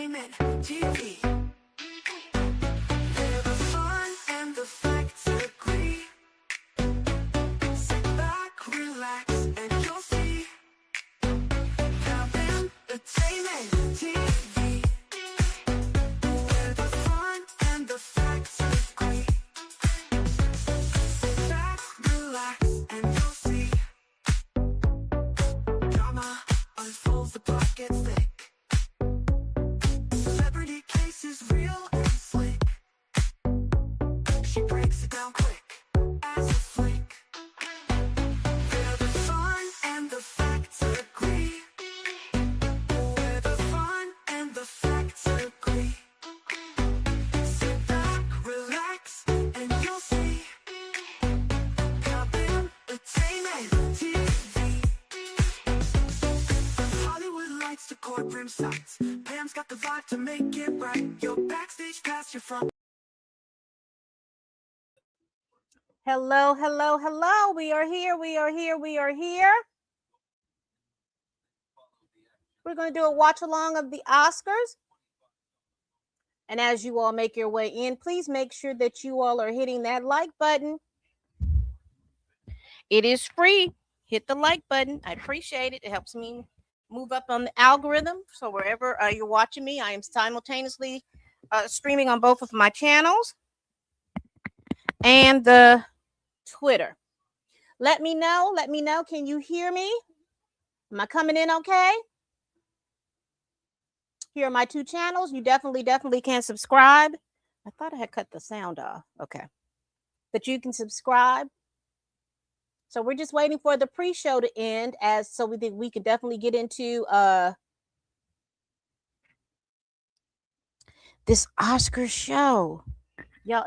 PamEntertainmentTV. Where the fun and the facts agree. Sit back, relax, and you'll see. PamEntertainmentTV. Where the fun and the facts agree. Sit back, relax, and you'll see. Drama unfolds, the plot gets thick. Celebrity cases real and slick. She breaks it down quick as a flick. Where the fun and the facts agree. Where the fun and the facts agree. Sit back, relax, and you'll see. PamEntertainmentTV. Hollywood lights to courtroom sights. Pam's got the vibe to make it right. Your backstage pass, your front. Hello, hello, hello. We are here. We are here. We are here. We're going to do a watch along of the Oscars. And as you all make your way in, please make sure that you all are hitting that like button. It is free. Hit the like button. I appreciate it. It helps me move up on the algorithm. So wherever you're watching me, I am simultaneously streaming on both of my channels and the Twitter. Let me know. Let me know. Can you hear me? Am I coming in okay? Here are my two channels. You definitely can subscribe. I thought I had cut the sound off. Okay. But you can subscribe. So we're just waiting for the pre-show to end so we think we could definitely get into this Oscar show. Y'all,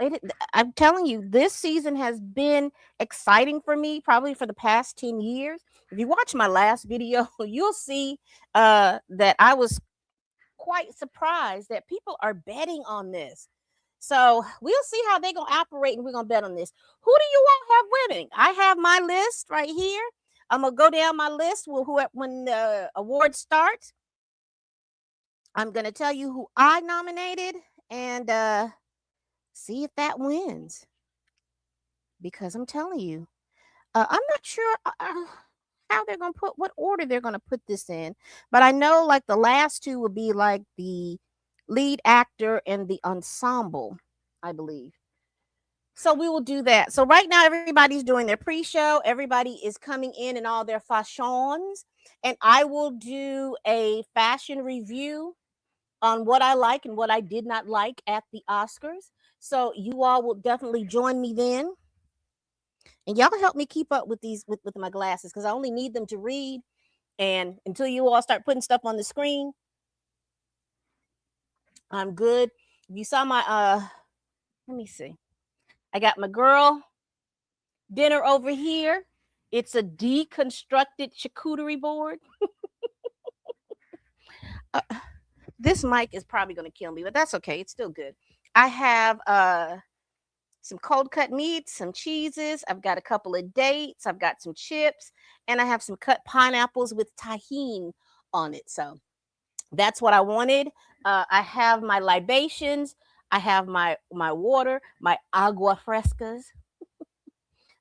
I'm telling you, this season has been exciting for me, probably for the past 10 years. If you watch my last video, you'll see that I was quite surprised that people are betting on this. So we'll see how they're going to operate, and we're going to bet on this. Who do you all have winning? I have my list right here. I'm going to go down my list when the award starts. I'm going to tell you who I nominated and see if that wins. Because I'm telling you, I'm not sure how they're going to what order they're going to put this in. But I know like the last two would be like the lead actor and the ensemble, I believe. So we will do that. So right now, everybody's doing their pre-show. Everybody is coming in all their fashions. And I will do a fashion review on what I like and what I did not like at the Oscars. So you all will definitely join me then. And y'all help me keep up with these with my glasses, because I only need them to read. And until you all start putting stuff on the screen, I'm good. If you saw my let me see. I got my girl dinner over here. It's a deconstructed charcuterie board. This mic is probably going to kill me, but that's okay. It's still good. I have some cold cut meats, some cheeses. I've got a couple of dates. I've got some chips, and I have some cut pineapples with tahini on it. So that's what I wanted. I have my libations. I have my water, my agua frescas.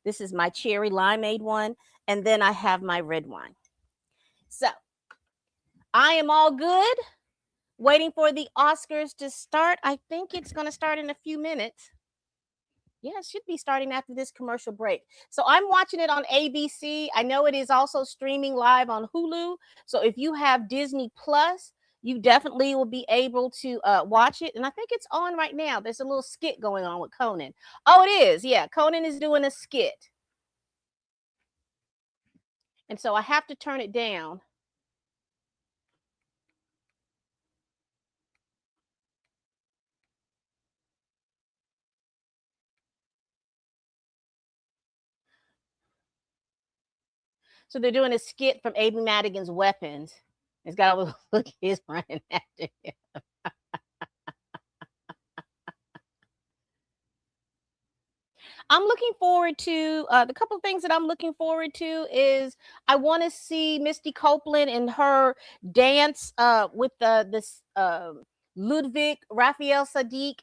This is my cherry limeade one. And then I have my red wine. So I am all good. Waiting for the Oscars to start. I think it's going to start in a few minutes. Yeah, it should be starting after this commercial break. So I'm watching it on ABC. I know it is also streaming live on Hulu. So if you have Disney Plus, you definitely will be able to watch it. And I think it's on right now. There's a little skit going on with Conan. Oh, it is. Yeah, Conan is doing a skit. And so I have to turn it down. So they're doing a skit from Amy Madigan's Weapons. It's got a look, he's running after him. I'm looking forward to the couple of things that I'm looking forward to is I want to see Misty Copeland and her dance with this Ludwig, Raphael Sadiq,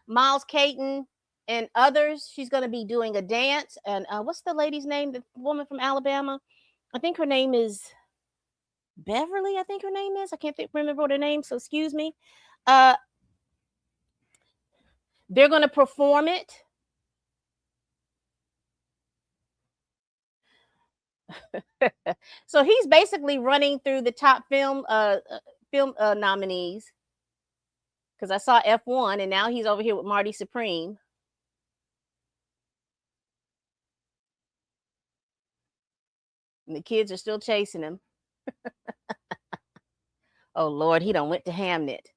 Miles Caton, and others. She's going to be doing a dance. And what's the lady's name? The woman from Alabama. I think her name is Beverly. I think her name is. I can't remember what her name. So excuse me. Uh, they're going to perform it. So he's basically running through the top film nominees because I saw F1 and now he's over here with Marty Supreme. And the kids are still chasing him. Oh Lord, he done went to Hamnet.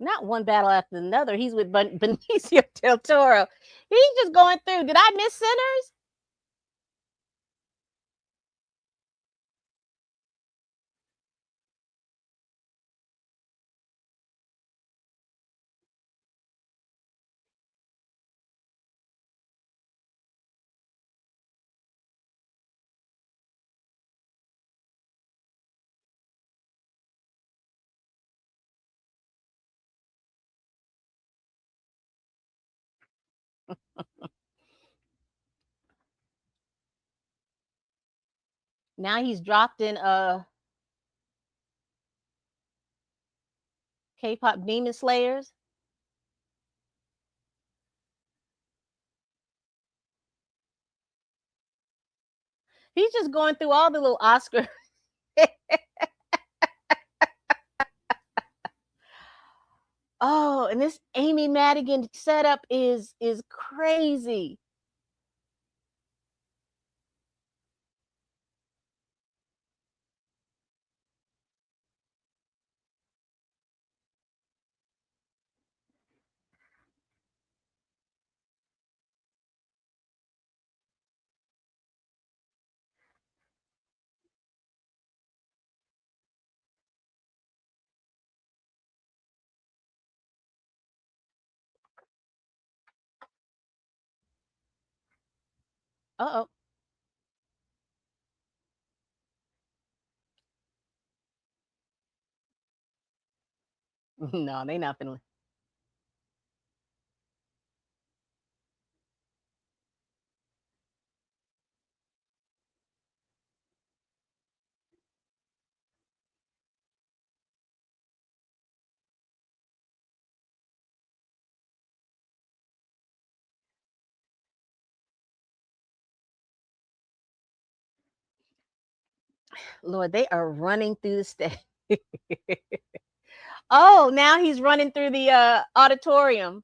Not one battle after another. He's with Benicio del Toro. He's just going through. Did I miss Sinners? Now he's dropped in K-pop Demon Slayers. He's just going through all the little Oscar. Oh, and this Amy Madigan setup is crazy. Uh oh. No, they not finna. Lord, they are running through the stage. Oh, now he's running through the auditorium.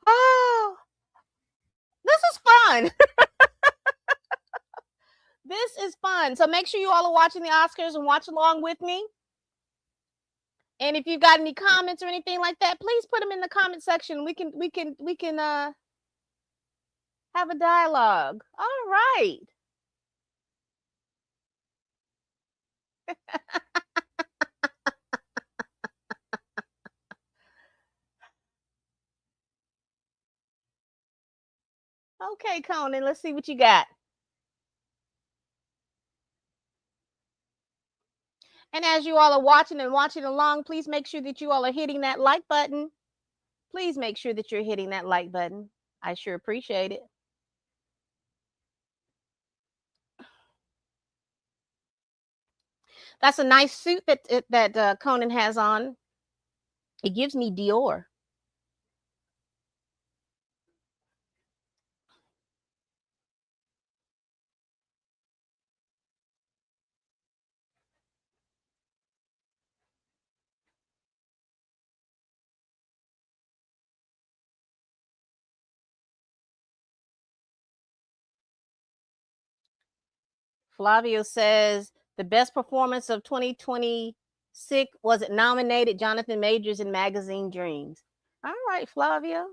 Oh, this is fun. This is fun. So make sure you all are watching the Oscars and watch along with me. And if you've got any comments or anything like that, please put them in the comment section. We can have a dialogue. All right. Okay, Conan, let's see what you got. And as you all are watching and watching along, please make sure that you all are hitting that like button. Please make sure that you're hitting that like button. I sure appreciate it. That's a nice suit that Conan has on. It gives me Dior. Flavio says the best performance of 2026 was it nominated Jonathan Majors in Magazine Dreams. All right, Flavio.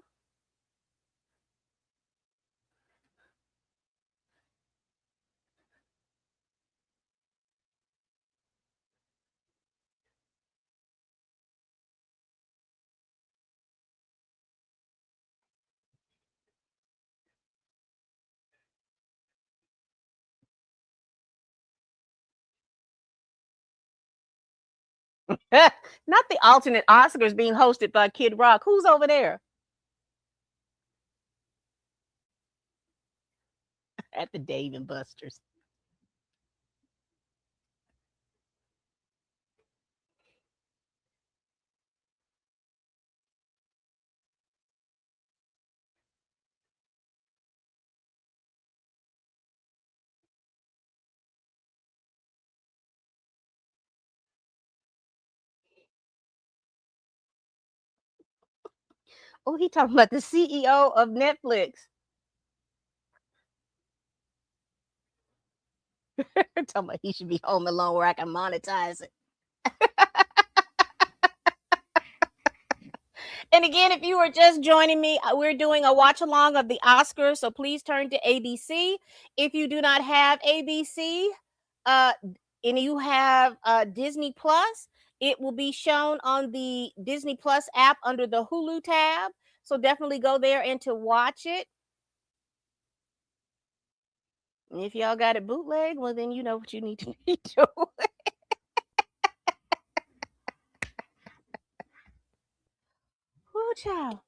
Not the alternate Oscars being hosted by Kid Rock. Who's over there at the Dave and Buster's? Oh, he talking about the CEO of Netflix. Talking about he should be home alone where I can monetize it. And again, if you are just joining me, we're doing a watch along of the Oscars. So please turn to ABC. If you do not have ABC, uh, and you have Disney Plus, it will be shown on the Disney Plus app under the Hulu tab. So definitely go there and to watch it. And if y'all got it bootleg, well then you know what you need to do. Woo, child.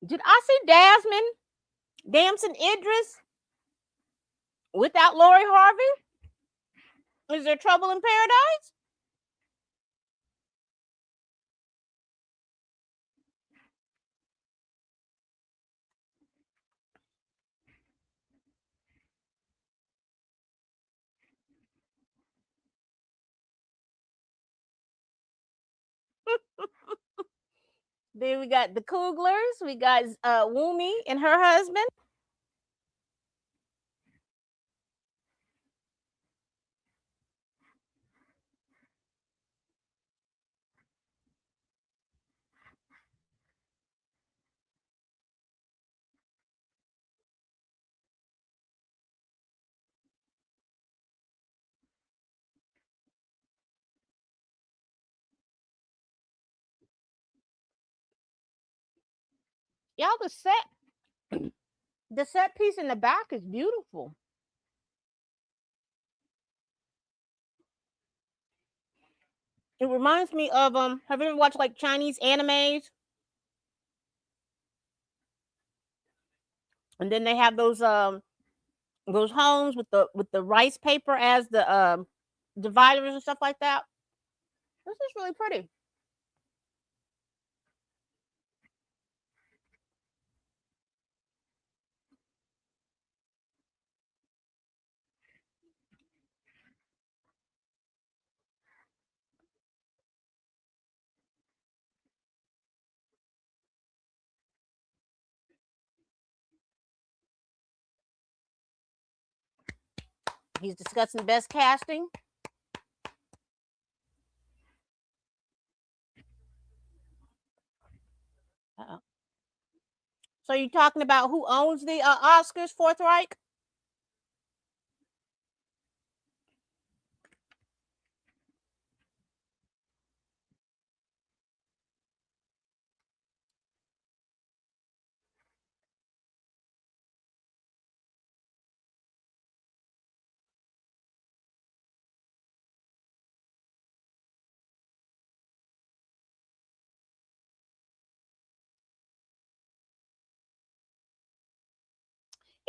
Did I see Damson Idris without Lori Harvey? Is there trouble in paradise? Then we got the Couglers. We got Woomy and her husband. Y'all, the set piece in the back is beautiful. It reminds me of have you ever watched like Chinese animes? And then they have those homes with the rice paper as the dividers and stuff like that. This is really pretty. He's discussing best casting. Uh-oh. So you're talking about who owns the Oscars, Fourth Reich?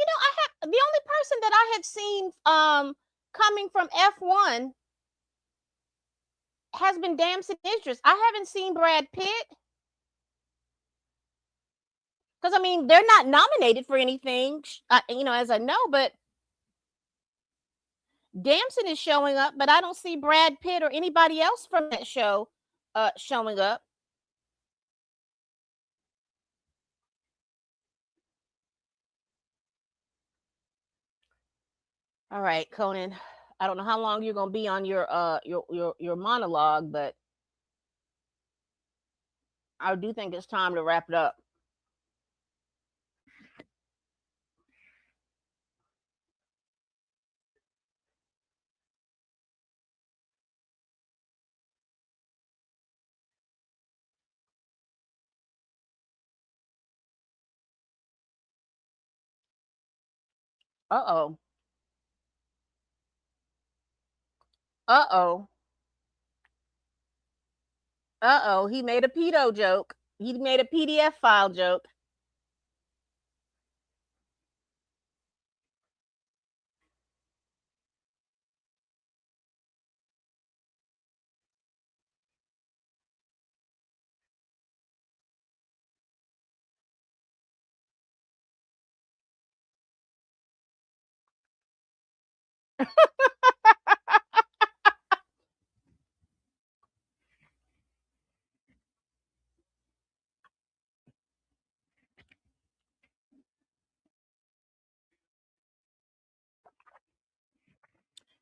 I have the only person that I have seen coming from F1 has been Damson Idris. I haven't seen Brad Pitt. Because I mean, they're not nominated for anything, as I know. But Damson is showing up, but I don't see Brad Pitt or anybody else from that show showing up. All right, Conan. I don't know how long you're gonna be on your monologue, but I do think it's time to wrap it up. Uh oh. Uh oh. Uh oh. He made a pedo joke. He made a PDF file joke.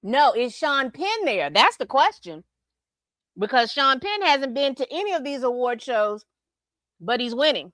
No, is Sean Penn there? That's the question. Because Sean Penn hasn't been to any of these award shows, but he's winning.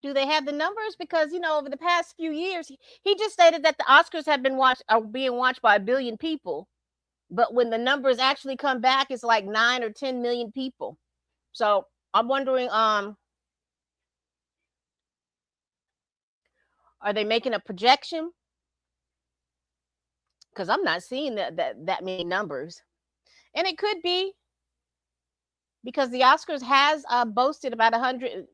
Do they have the numbers? Because over the past few years, he just stated that the Oscars have been watched are being watched by a billion people, but when the numbers actually come back, it's like 9 or 10 million people. So I'm wondering, are they making a projection? Because I'm not seeing that many numbers, and it could be because the Oscars has boasted about 100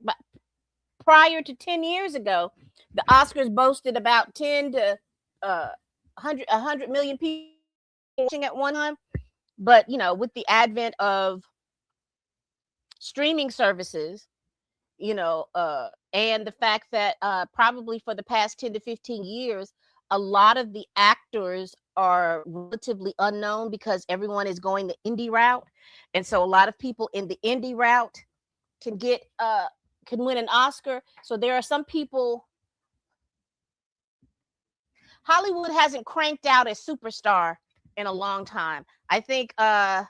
prior to 10 years ago. The Oscars boasted about 10 to 100 million people watching at one time. But with the advent of streaming services, and the fact that probably for the past 10 to 15 years, a lot of the actors are relatively unknown because everyone is going the indie route. And so a lot of people in the indie route can get can win an Oscar. So there are some people. Hollywood hasn't cranked out a superstar in a long time. I think the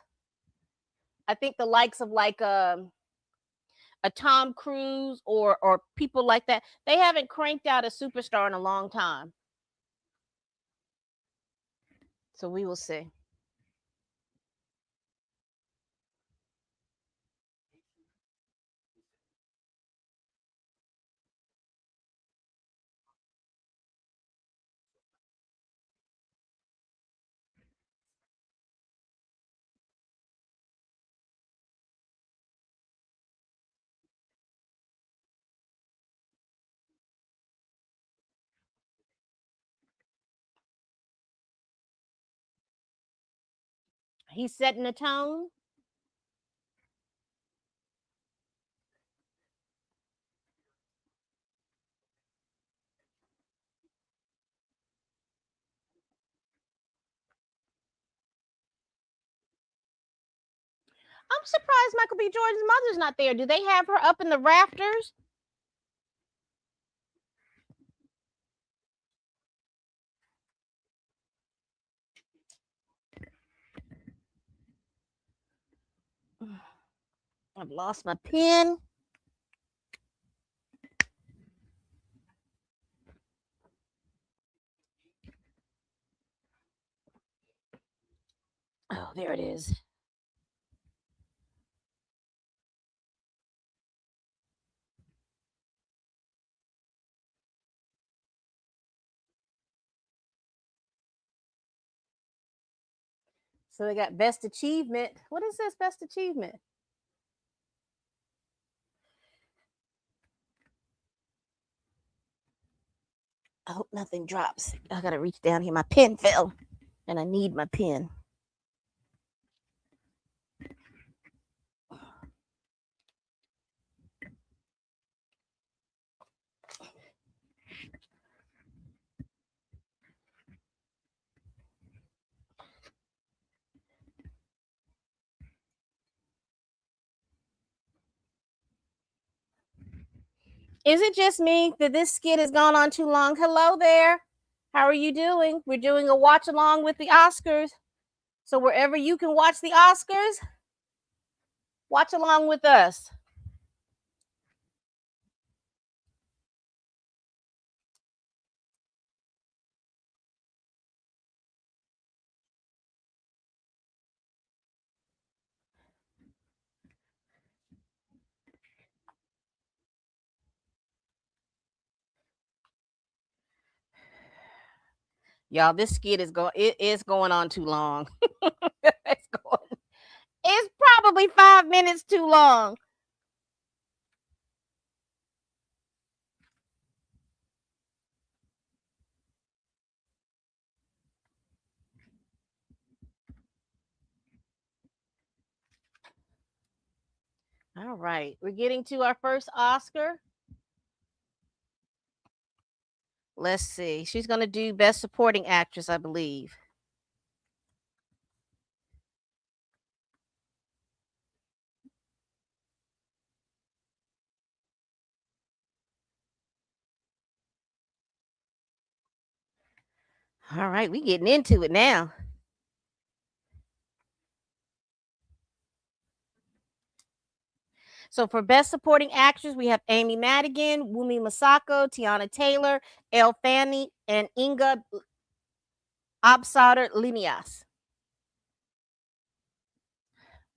likes of like a Tom Cruise or people like that, they haven't cranked out a superstar in a long time. So we will see. He's setting the tone. I'm surprised Michael B. Jordan's mother's not there. Do they have her up in the rafters? I've lost my pen. Oh, there it is. So they got best achievement. What is this best achievement? I hope nothing drops. I gotta reach down here. My pen fell, and I need my pen. Is it just me that this skit has gone on too long? Hello there. How are you doing? We're doing a watch along with the Oscars. So wherever you can watch the Oscars, watch along with us. Y'all, this skit is going on too long. It's probably 5 minutes too long. All right, we're getting to our first Oscar. Let's see. She's going to do Best Supporting Actress, I believe. All right, we getting into it now. So for Best Supporting Actress, we have Amy Madigan, Wumi Masako, Tiana Taylor, Elle Fanning, and Inga Absader Linias.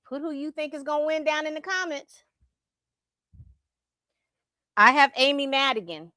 Put who you think is going to win down in the comments. I have Amy Madigan.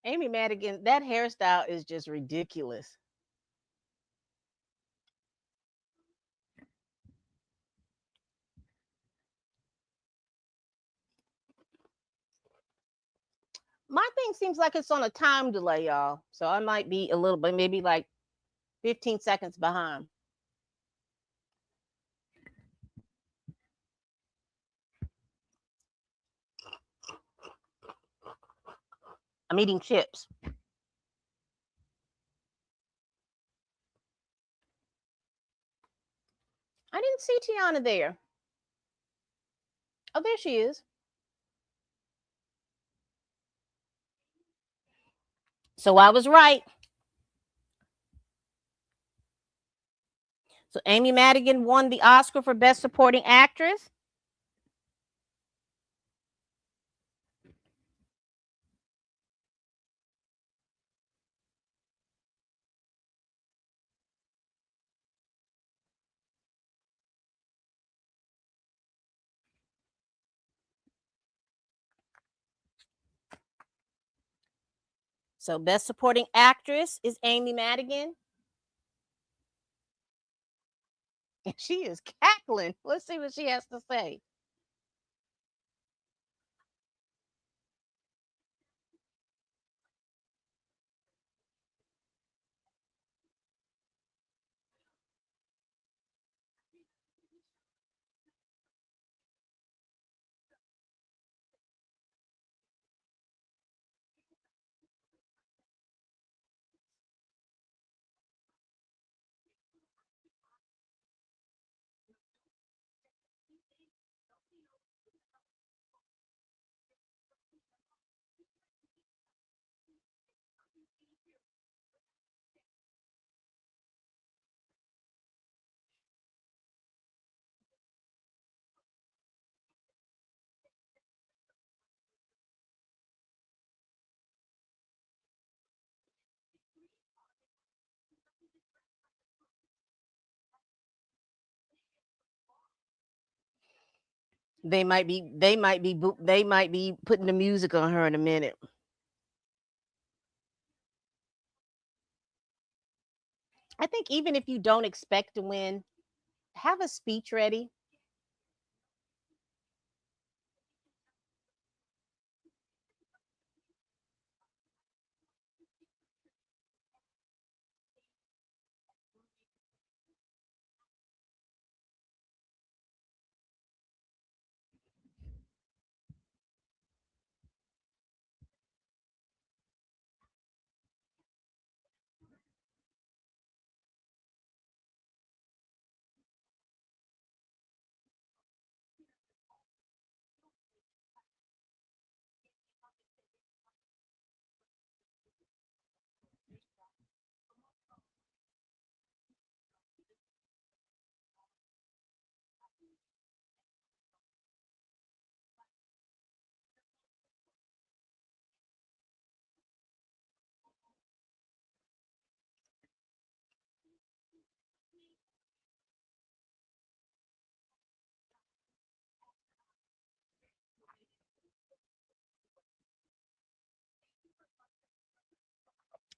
Amy Madigan, that hairstyle is just ridiculous. My thing seems like it's on a time delay, y'all. So I might be a little bit, maybe like 15 seconds behind. I'm eating chips. I didn't see Tiana there. Oh, there she is. So I was right. So Amy Madigan won the Oscar for Best Supporting Actress. So Best Supporting Actress is Amy Madigan. And she is cackling. Let's see what she has to say. They might be putting the music on her in a minute. I think even if you don't expect to win, have a speech ready.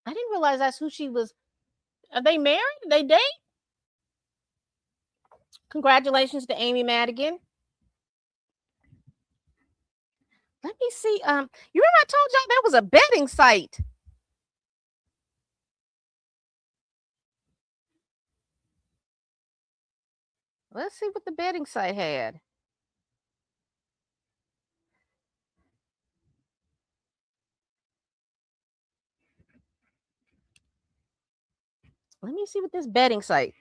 I didn't realize that's who she was. Are they married? They date? Congratulations to Amy Madigan. Let me see. You remember I told y'all there was a betting site. Let's see what the betting site had. Let me see what this betting site.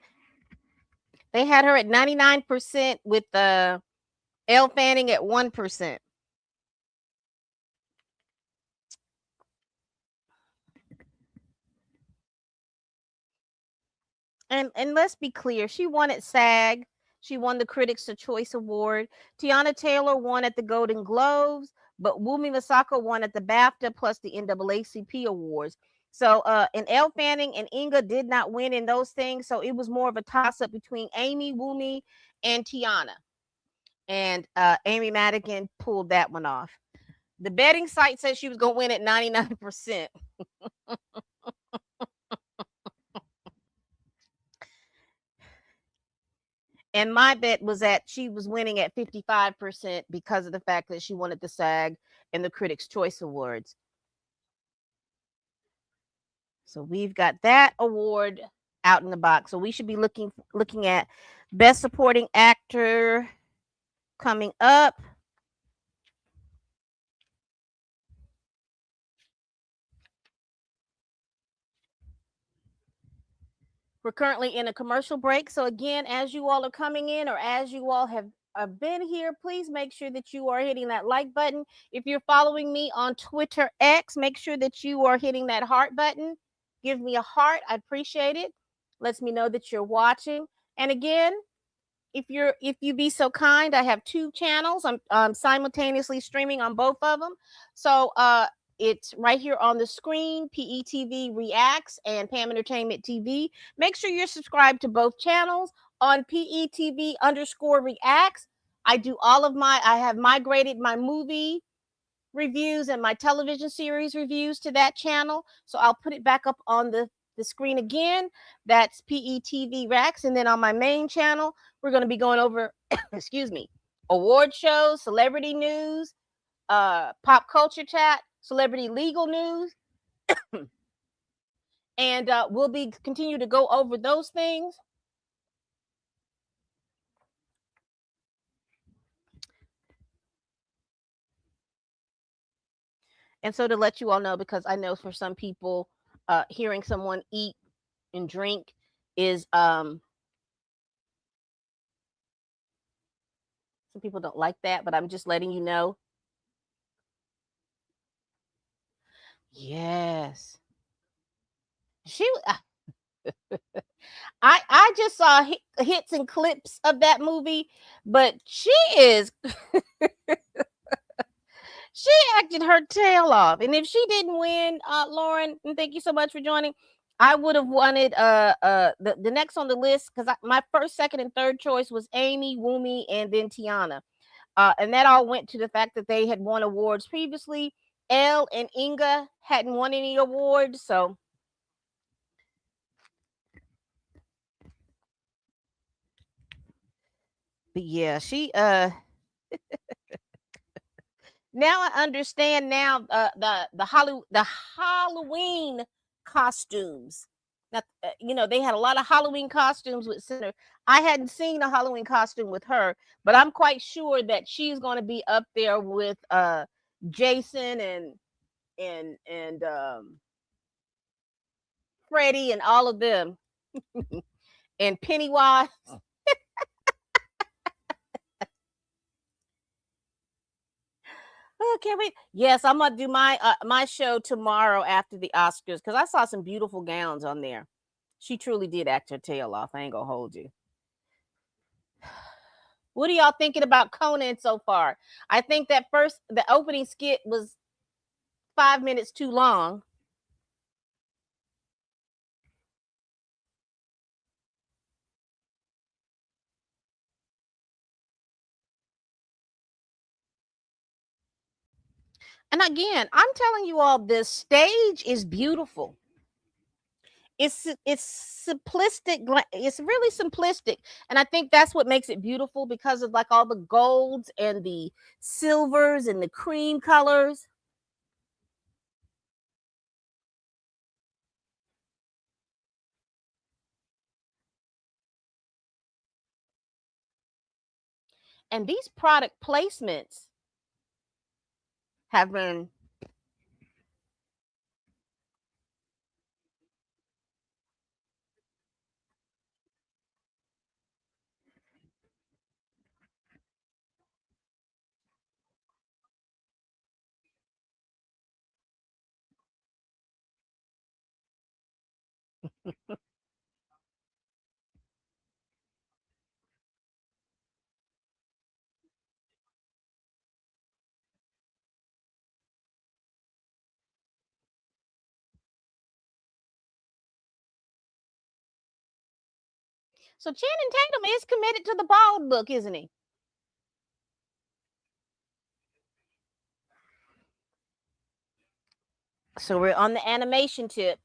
They had her at 99% with Elle Fanning at 1%. And let's be clear, she won at SAG. She won the Critics' Choice Award. Tiana Taylor won at the Golden Globes, but Wumi Masako won at the BAFTA plus the NAACP awards. So, and Elle Fanning and Inga did not win in those things. So it was more of a toss up between Amy, Wumi, and Tiana. And Amy Madigan pulled that one off. The betting site says she was going to win at 99%. And my bet was that she was winning at 55% because of the fact that she wanted the SAG and the Critics' Choice Awards. So we've got that award out in the box. So we should be looking at Best Supporting Actor coming up. We're currently in a commercial break. So again, as you all are coming in or as you all have been here, please make sure that you are hitting that like button. If you're following me on Twitter X, make sure that you are hitting that heart button. Give me a heart. I appreciate it. Lets me know that you're watching. And again, if you be so kind, I have two channels. I'm simultaneously streaming on both of them. So it's right here on the screen. PETV Reacts and Pam Entertainment TV. Make sure you're subscribed to both channels. On PETV underscore Reacts, I have migrated my movie reviews and my television series reviews to that channel. So I'll put it back up on the screen again. That's PETV Rex. And then on my main channel, we're going to be going over, excuse me, award shows, celebrity news, pop culture chat, celebrity legal news. And we'll be continue to go over those things. And so to let you all know, because I know for some people, hearing someone eat and drink is some people don't like that, but I'm just letting you know. Yes. She I just saw hits and clips of that movie, but she acted her tail off. And if she didn't win, Lauren, and thank you so much for joining, I would have wanted the next on the list because my first, second, and third choice was Amy, Wumi, and then Tiana. And that all went to the fact that they had won awards previously. Elle and Inga hadn't won any awards, so but yeah, she now I understand now the Halloween costumes. Now, they had a lot of Halloween costumes with Center. I hadn't seen a Halloween costume with her, but I'm quite sure that she's going to be up there with Jason and Freddie and all of them and Pennywise. Oh, can't wait. Yes, I'm gonna do my show tomorrow after the Oscars because I saw some beautiful gowns on there. She truly did act her tail off. I ain't gonna hold you. What are y'all thinking about Conan so far? I think that the opening skit was 5 minutes too long. And again, I'm telling you all, this stage is beautiful. It's simplistic. It's really simplistic, and I think that's what makes it beautiful because of like all the golds and the silvers and the cream colors. And these product placements have been. So Channing Tatum is committed to the bald look, isn't he? So we're on the animation tip.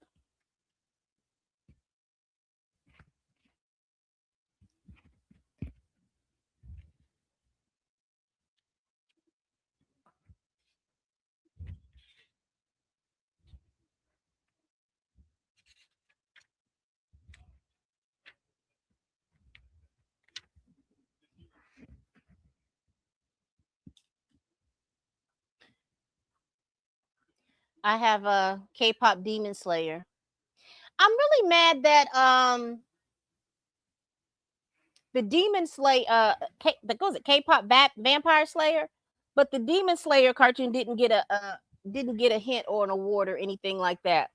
I have a K-pop Demon Slayer. I'm really mad that the Demon Slayer that goes it K-pop Vampire Slayer, but the Demon Slayer cartoon didn't get a hint or an award or anything like that.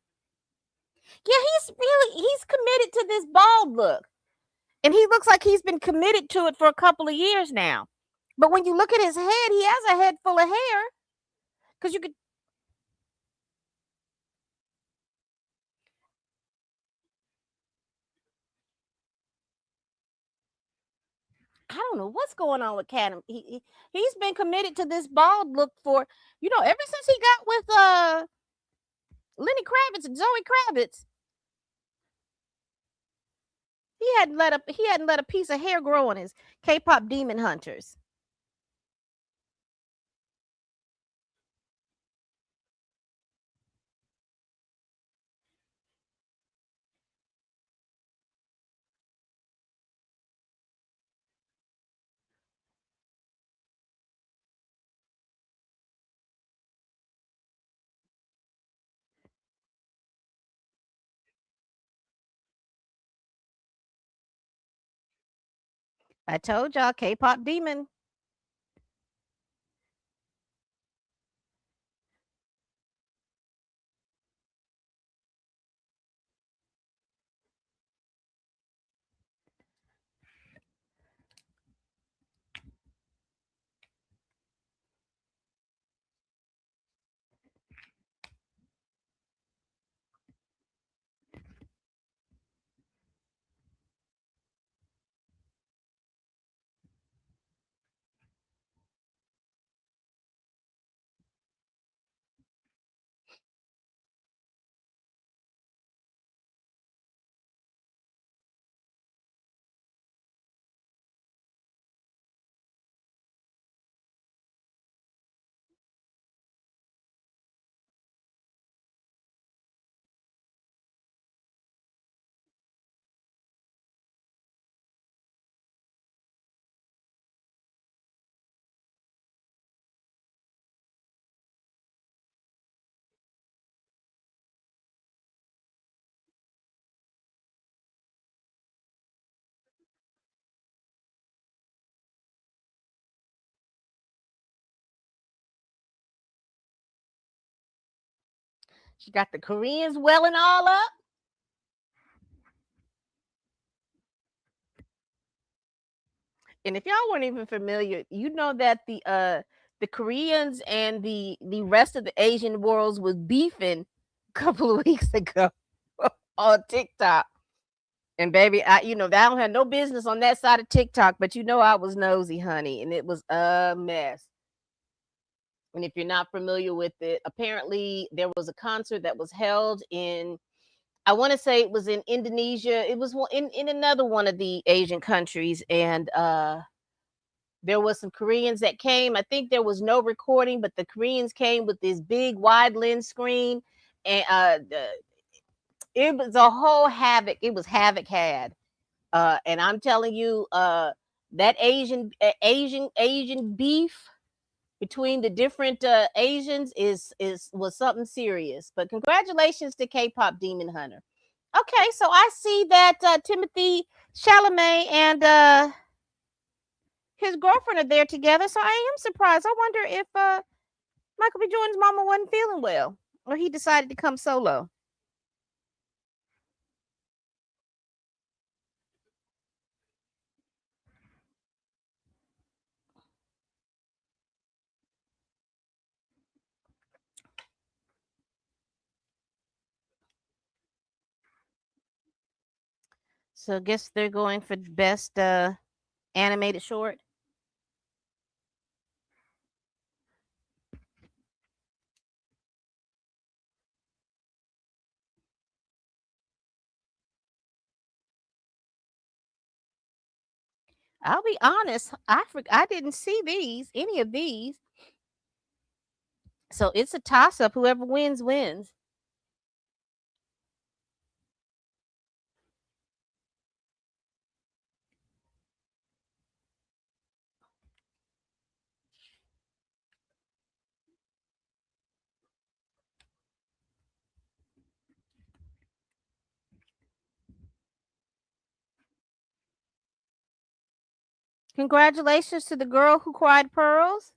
Yeah, he's committed to this bald look. And he looks like he's been committed to it for a couple of years now. But when you look at his head, he has a head full of hair. Because you could, I don't know what's going on with Cat. He's been committed to this bald look for, ever since he got with Lenny Kravitz and Zoe Kravitz. He hadn't let a piece of hair grow on his K-pop Demon Hunters. I told y'all, K-pop Demon. She got the Koreans welling all up. And if y'all weren't even familiar, you know that the Koreans and the rest of the Asian worlds was beefing a couple of weeks ago on TikTok. And baby, I don't have no business on that side of TikTok, but I was nosy, honey, and it was a mess. And if you're not familiar with it, apparently there was a concert that was held in, I want to say it was in Indonesia. It was in another one of the Asian countries, and there was some Koreans that came. I think there was no recording, but the Koreans came with this big wide lens screen, and it was a whole havoc. It was havoc had, and I'm telling you, that Asian beef between the different Asians is was something serious. But congratulations to K-pop Demon Hunter. Okay, so I see that Timothy Chalamet and his girlfriend are there together. So I am surprised. I wonder if Michael B. Jordan's mama wasn't feeling well, or he decided to come solo. So I guess they're going for best animated short. I'll be honest, I didn't see any of these. So it's a toss up. Whoever wins wins. Congratulations to the girl who cried pearls.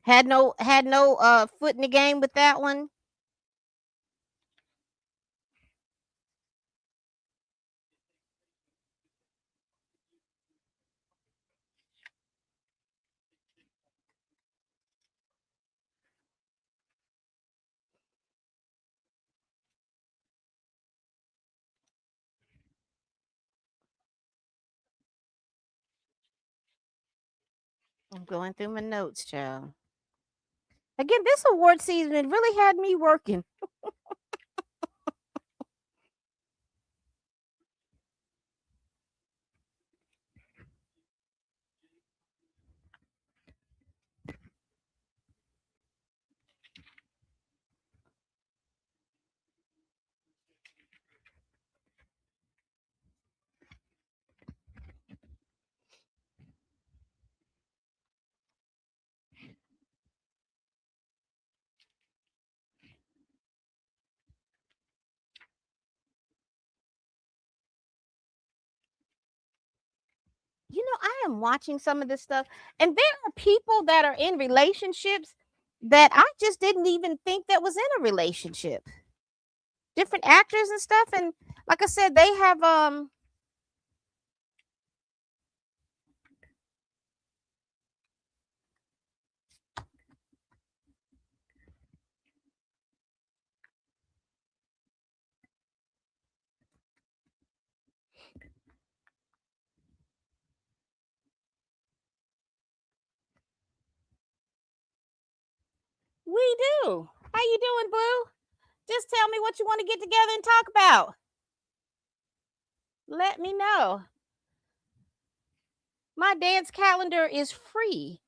Had no foot in the game with that one. I'm going through my notes, child. Again, this award season it really had me working. I am watching some of this stuff, and there are people that are in relationships that I just didn't even think that was in a relationship. Different actors and stuff, and like I said, they have we do. How you doing, Boo? Just tell me what you want to get together and talk about. Let me know. My dance calendar is free.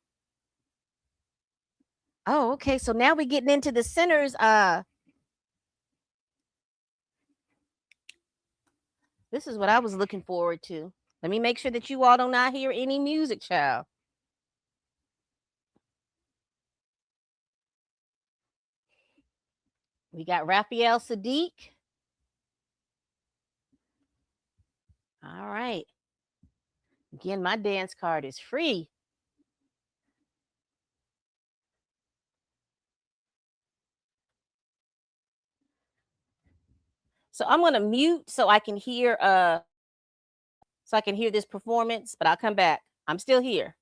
Oh, okay. So now we're getting into the centers. This is what I was looking forward to. Let me make sure that you all do not hear any music, child. We got Raphael Sadiq. All right. Again, my dance card is free. So I'm gonna mute so I can hear this performance, but I'll come back. I'm still here.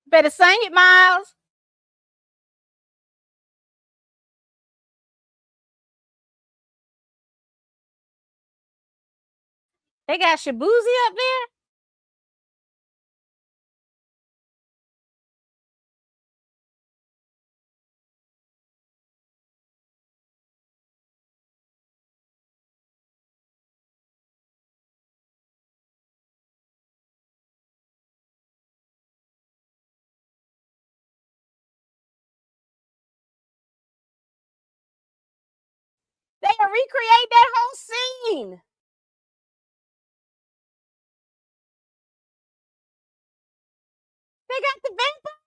Better sing it, Miles. They got Shabuzi up there. They recreate that whole scene. They got the vampire.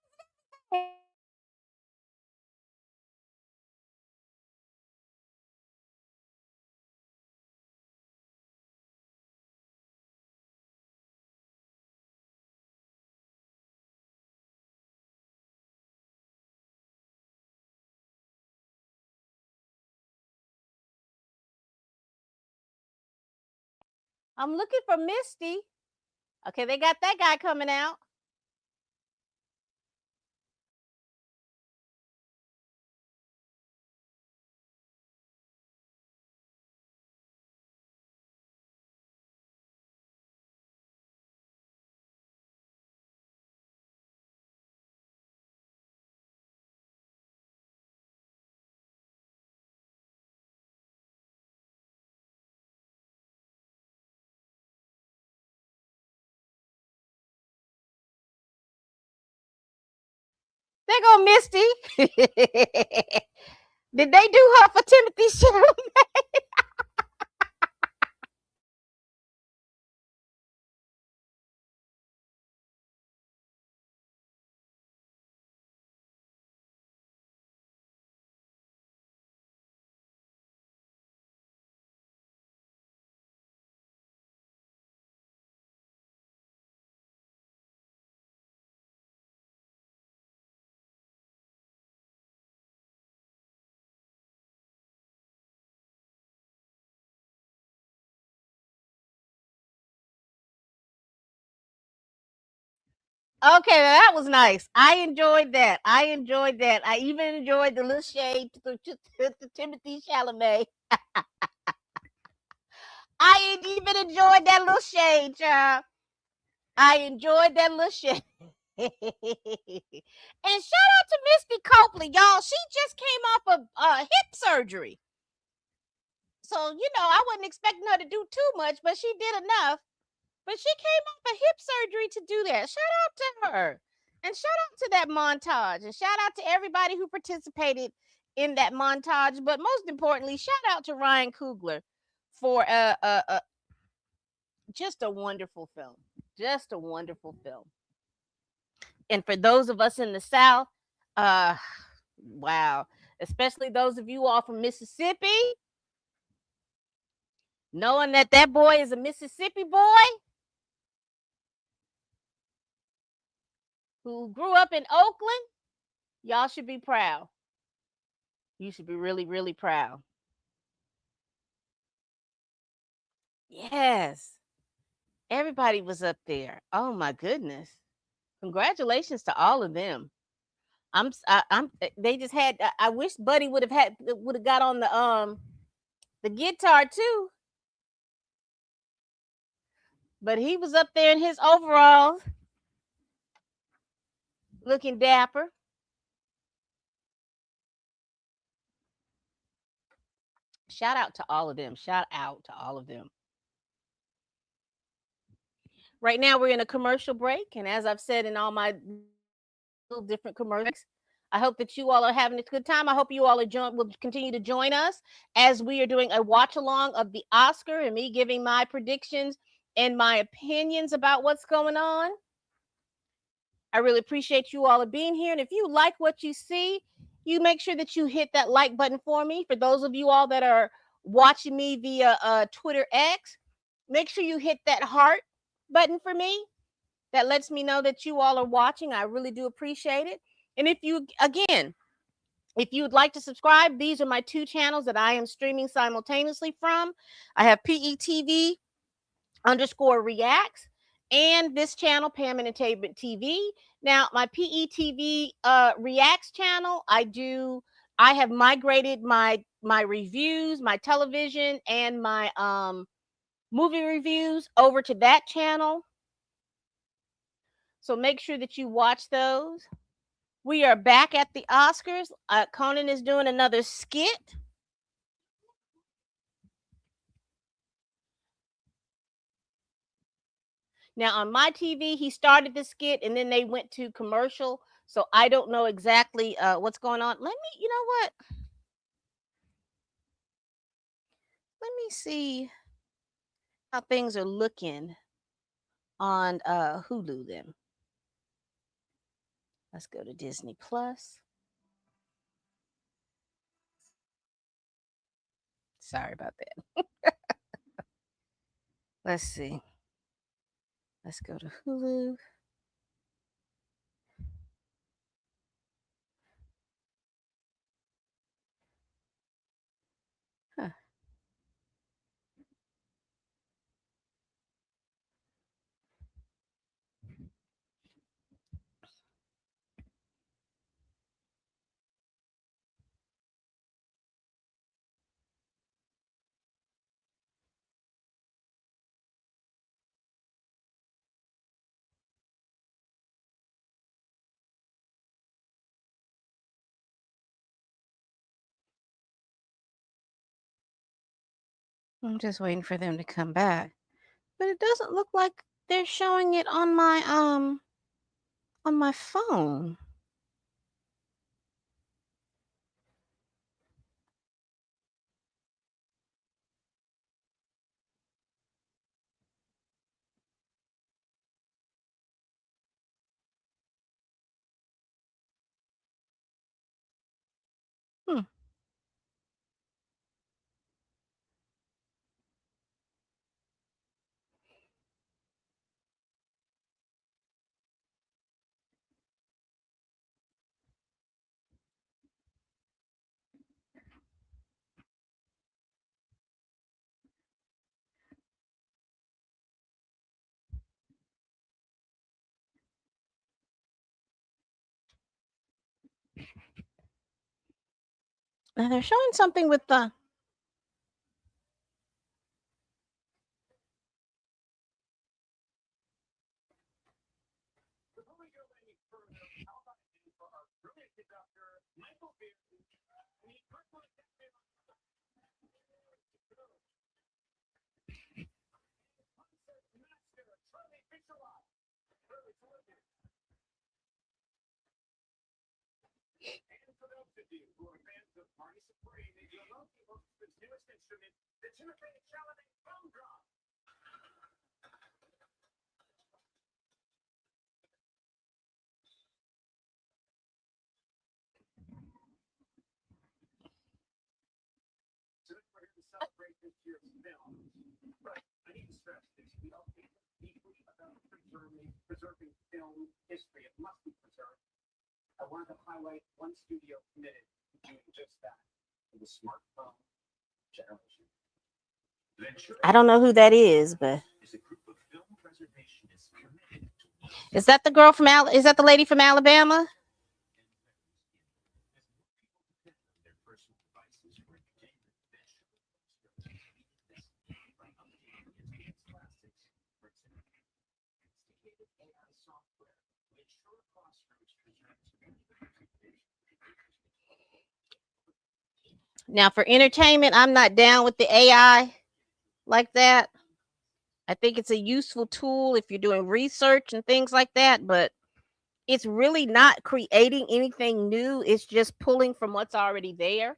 I'm looking for Misty. Okay, they got that guy coming out. They go Misty. Did they do her for Timothy Chalamet? Okay, that was nice. I enjoyed that. I even enjoyed the little shade to Timothy Chalamet. I even enjoyed that little shade, child. I enjoyed that little shade. And shout out to Misty Copley, y'all. She just came off of hip surgery. So, I wasn't expecting her to do too much, but she did enough. But she came off of hip surgery to do that. Shout out to her. And shout out to that montage. And shout out to everybody who participated in that montage. But most importantly, shout out to Ryan Coogler for just a wonderful film. Just a wonderful film. And for those of us in the South, uh, wow. Especially those of you all from Mississippi, knowing that that boy is a Mississippi boy who grew up in Oakland, y'all should be proud. You should be really, really proud. Yes. Everybody was up there. Oh my goodness. Congratulations to all of them. I'm they just had I wish Buddy would have got on the guitar too, but he was up there in his overalls looking dapper. Shout out to all of them. Shout out to all of them. Right now, we're in a commercial break, and as I've said in all my little different commercials, I hope that you all are having a good time. I hope you all will continue to join us as we are doing a watch along of the Oscar and me giving my predictions and my opinions about what's going on. I really appreciate you all being here. And if you like what you see, you make sure that you hit that like button for me. For those of you all that are watching me via Twitter X, make sure you hit that heart button for me. That lets me know that you all are watching. I really do appreciate it. And if you would like to subscribe, these are my two channels that I am streaming simultaneously from. I have PETV _reacts and this channel, Pam Entertainment TV. Now, my PETV reacts channel, I have migrated my reviews, my television, and my movie reviews over to that channel. So make sure that you watch those. We are back at the Oscars. Conan is doing another skit. Now on my TV, he started the skit and then they went to commercial. So I don't know exactly what's going on. You know what? Let me see how things are looking on Hulu then. Let's go to Disney Plus. Sorry about that. Let's see. Let's go to Hulu. Huh. I'm just waiting for them to come back. But it doesn't look like they're showing it on my phone. Hmm. Now they're showing something with the. I don't know who that is, but is that the girl from Is that the lady from Alabama? Now, for entertainment, I'm not down with the AI like that. I think it's a useful tool if you're doing research and things like that, but it's really not creating anything new. It's just pulling from what's already there.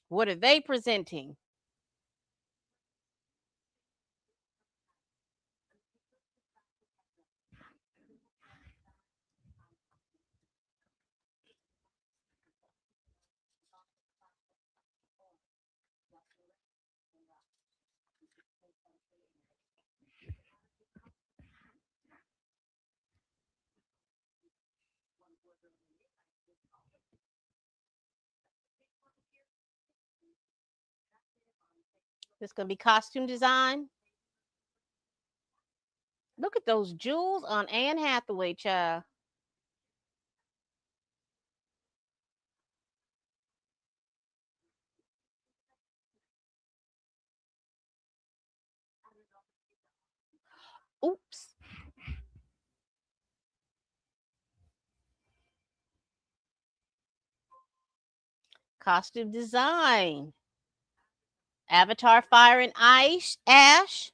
What are they presenting? This gonna be costume design. Look at those jewels on Anne Hathaway, child. Oops. Costume design. Avatar Fire and Ice, Ash.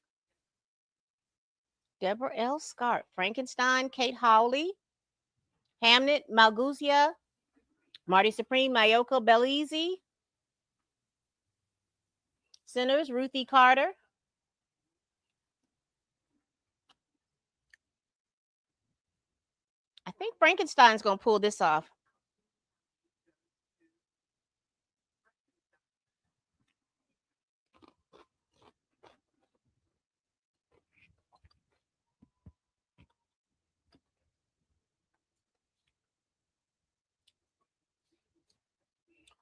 Deborah L. Scarp. Frankenstein, Kate Hawley. Hamnet, Malguzia. Marty Supreme, Mayoko Belize. Sinners, Ruthie Carter. I think Frankenstein's gonna pull this off.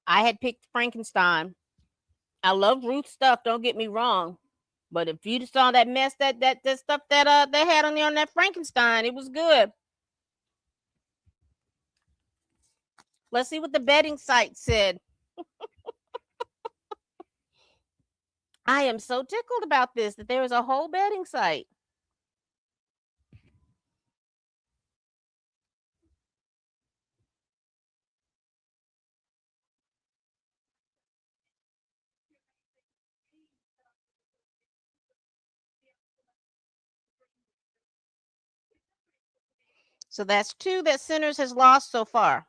I had picked Frankenstein. I love Ruth's stuff, don't get me wrong. But if you saw that mess that stuff that they had on there on that Frankenstein, it was good. Let's see what the betting site said. I am so tickled about this that there is a whole betting site. So that's two that Sinners has lost so far.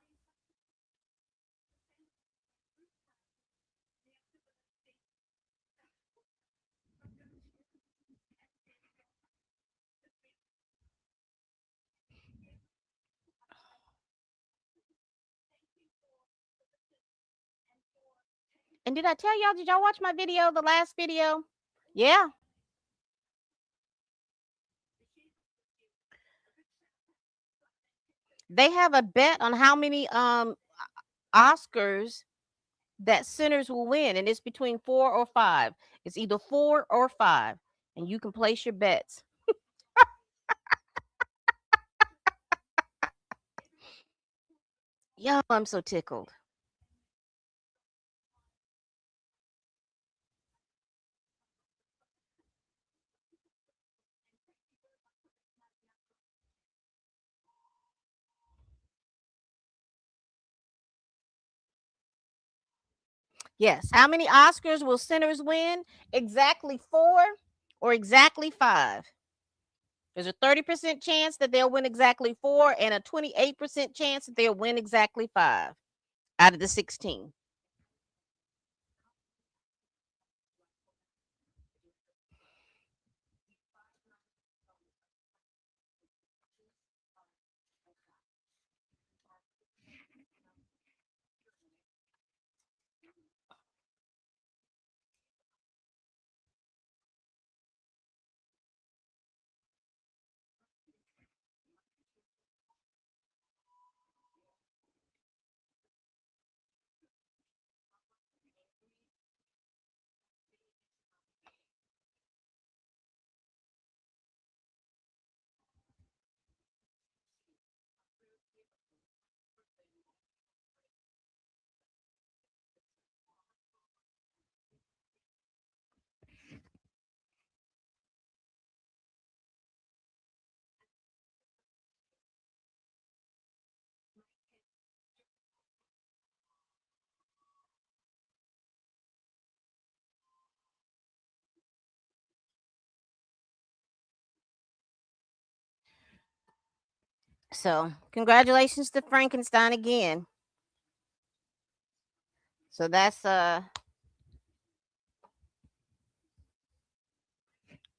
And did I tell y'all? Did y'all watch my video, the last video? Yeah. They have a bet on how many Oscars that Sinners will win, and it's between 4 or 5. It's either 4 or 5, and you can place your bets. Yo, I'm so tickled. Yes. How many Oscars will Sinners win? Exactly 4 or exactly 5. There's a 30% chance that they'll win exactly 4 and a 28% chance that they'll win exactly 5 out of the 16. So congratulations to Frankenstein again. So that's and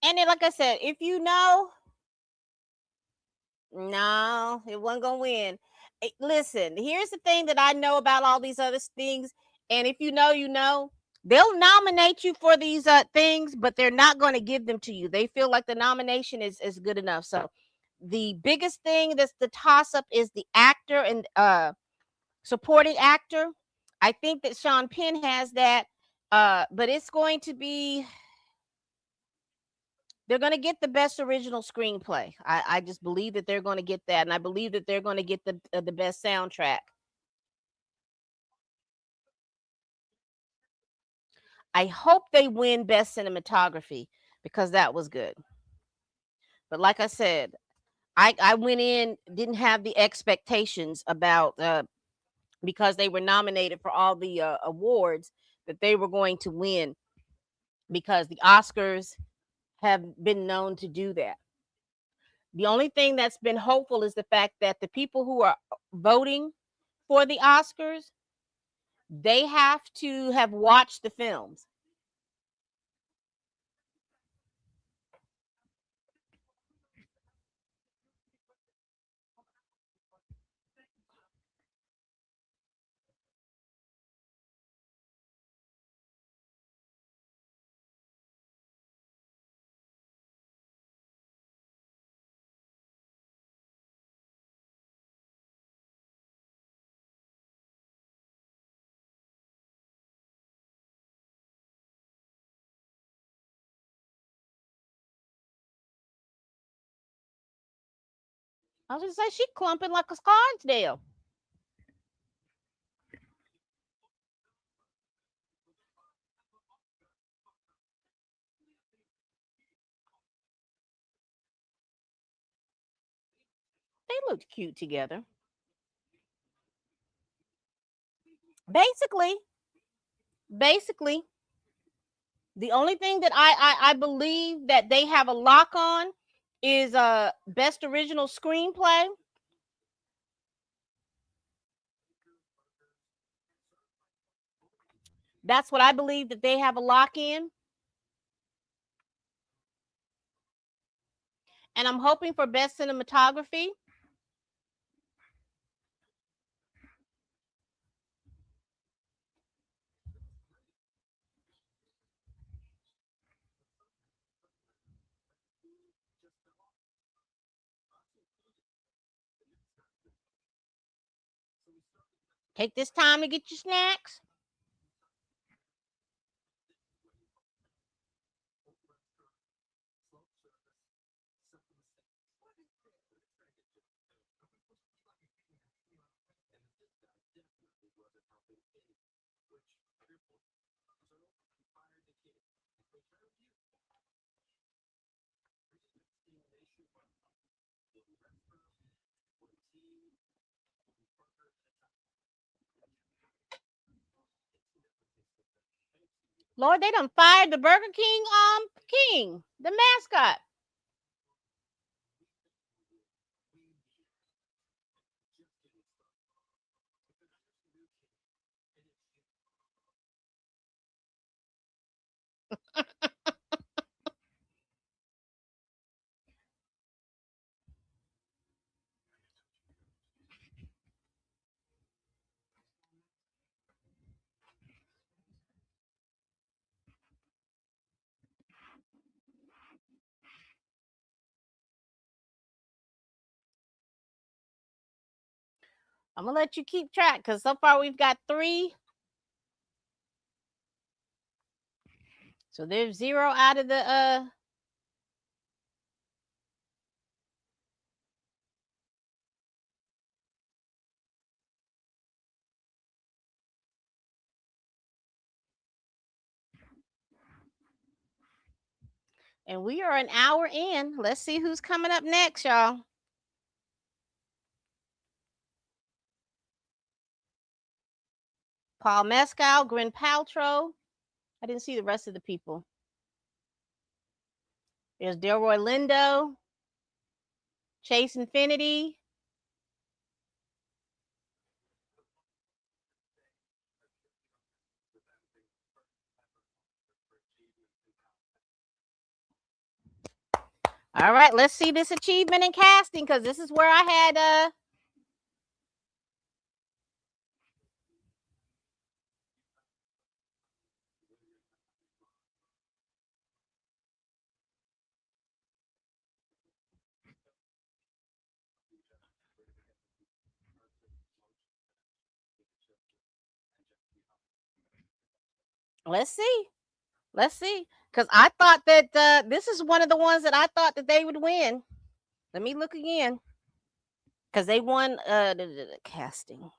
then like I said, if you know, no, it wasn't gonna win. Listen, here's the thing that I know about all these other things, and if you know, you know. They'll nominate you for these things, but they're not going to give them to you. They feel like the nomination is good enough. So the biggest thing that's the toss up is the actor and supporting actor. I think that Sean Penn has that, but it's going to be they're going to get the best original screenplay. I just believe that they're going to get that, and I believe that they're going to get the best soundtrack. I hope they win best cinematography because that was good. But like I said, I went in didn't have the expectations about because they were nominated for all the awards that they were going to win because the Oscars have been known to do that. The only thing that's been hopeful is the fact that the people who are voting for the Oscars, they have to have watched the films. I was gonna say she clumping like a Scarsdale. They looked cute together. Basically, basically, the only thing that I believe that they have a lock on is best original screenplay. That's what I believe that they have a lock in. And I'm hoping for best cinematography. Take this time to get your snacks. Lord, they done fired the Burger King king, the mascot. I'm gonna let you keep track because so far we've got three. So there's zero out of the and we are an hour in. Let's see who's coming up next, y'all. Paul Mescal, Gwen Paltrow. I didn't see the rest of the people. There's Delroy Lindo, Chase Infinity, All right, let's see this achievement in casting because this is where I had let's see. Let's see. Because I thought that this is one of the ones that I thought that they would win. Let me look again. Because they won the casting.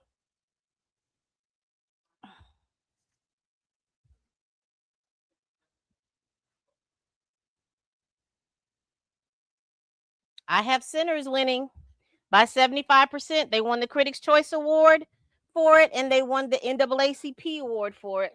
I have Sinners winning by 75%. They won the Critics' Choice Award for it, and they won the NAACP award for it.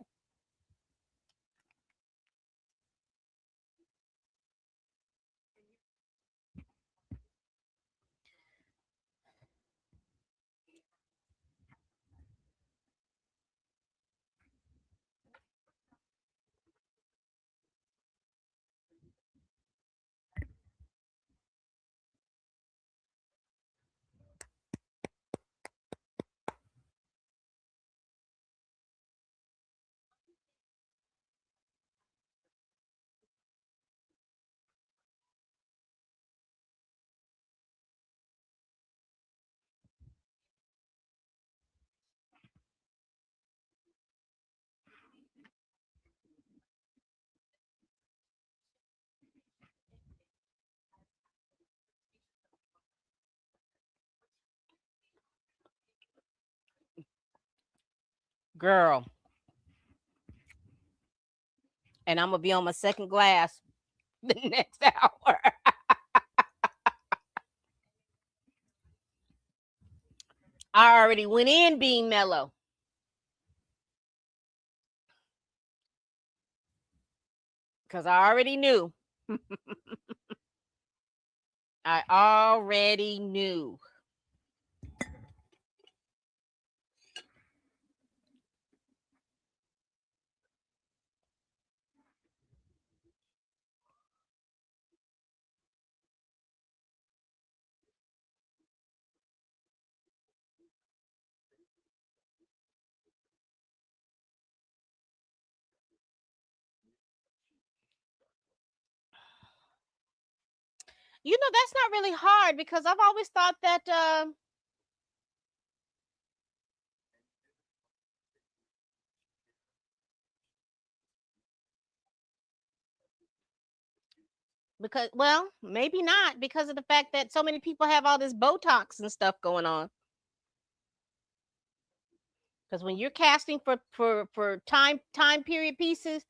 Girl. And I'm going to be on my second glass the next hour. I already went in being mellow. Because I already knew. I already knew. You know, that's not really hard because I've always thought that because, well, maybe not because of the fact that so many people have all this Botox and stuff going on. Because when you're casting for time period pieces,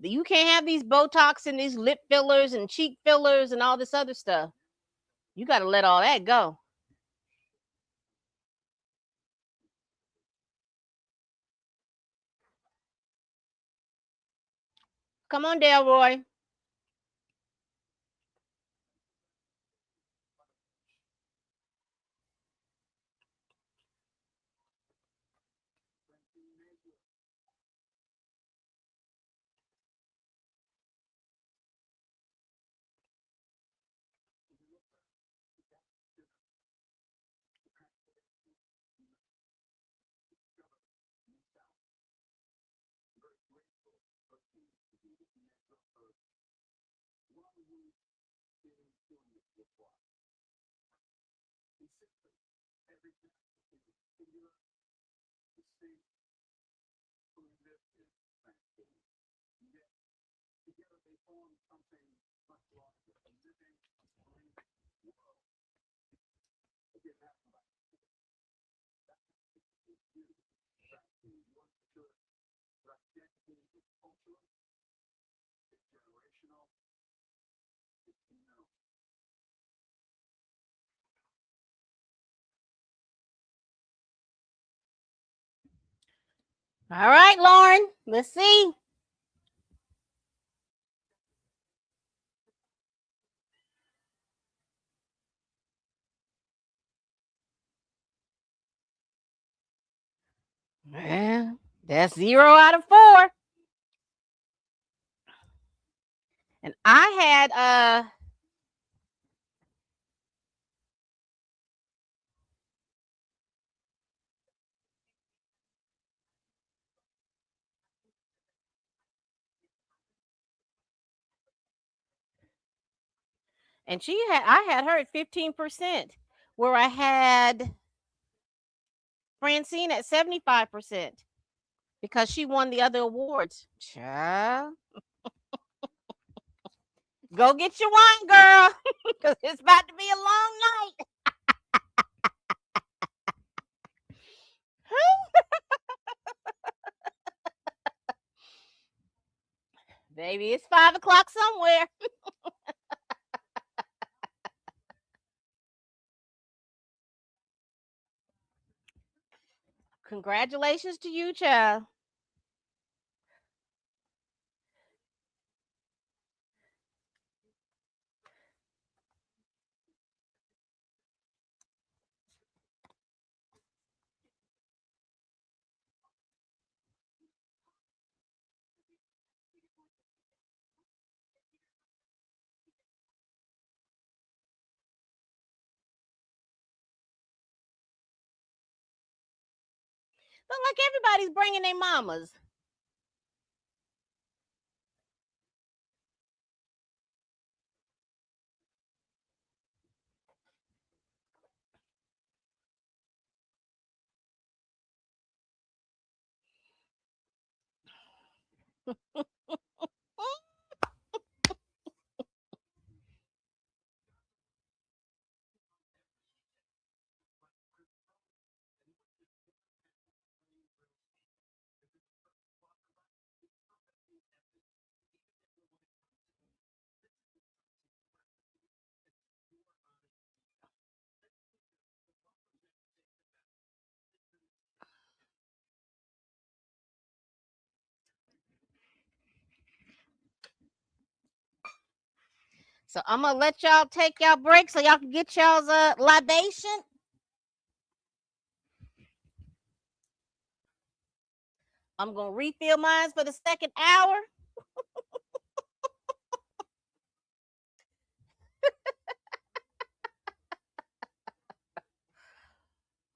you can't have these Botox and these lip fillers and cheek fillers and all this other stuff. You got to let all that go. Come on, Delroy. All right, Lauren. Let's see. Yeah, that's 0 out of 4. And I had And I had her at 15%, where I had Francine at 75% because she won the other awards. Child, go get your wine, girl, because it's about to be a long night. Baby, it's 5 o'clock somewhere. Congratulations to you, child. Look like everybody's bringing their mamas. So I'm gonna let y'all take y'all break so y'all can get y'all's libation. I'm gonna refill mine for the second hour.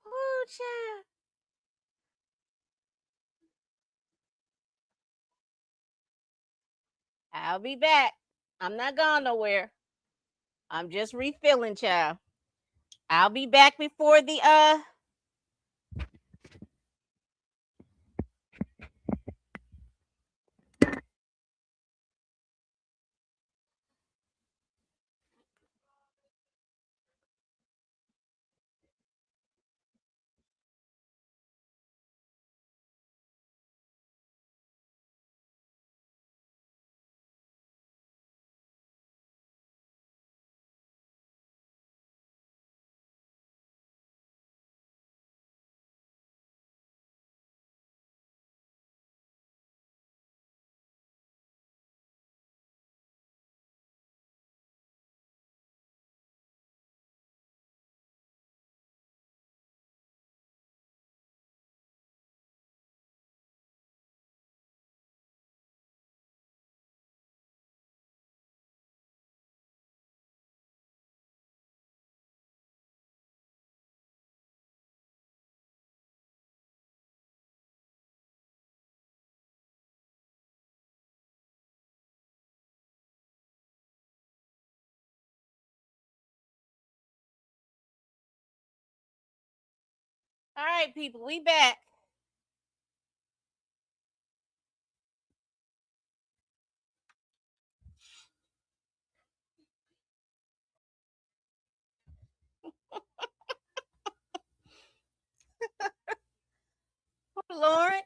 Ooh, child. I'll be back. I'm not going nowhere. I'm just refilling, child. I'll be back before the all right, people, we back. Lauren.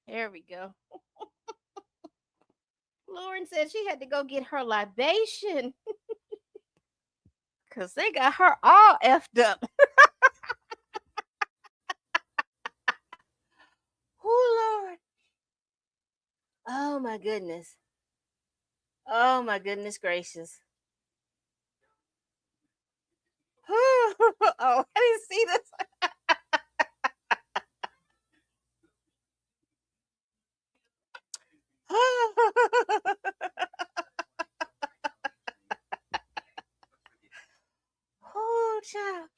There we go. Lauren said she had to go get her libation because they got her all effed up. Oh, Lord. Oh, my goodness. Oh, my goodness gracious. Oh, I didn't see this. Oh, child.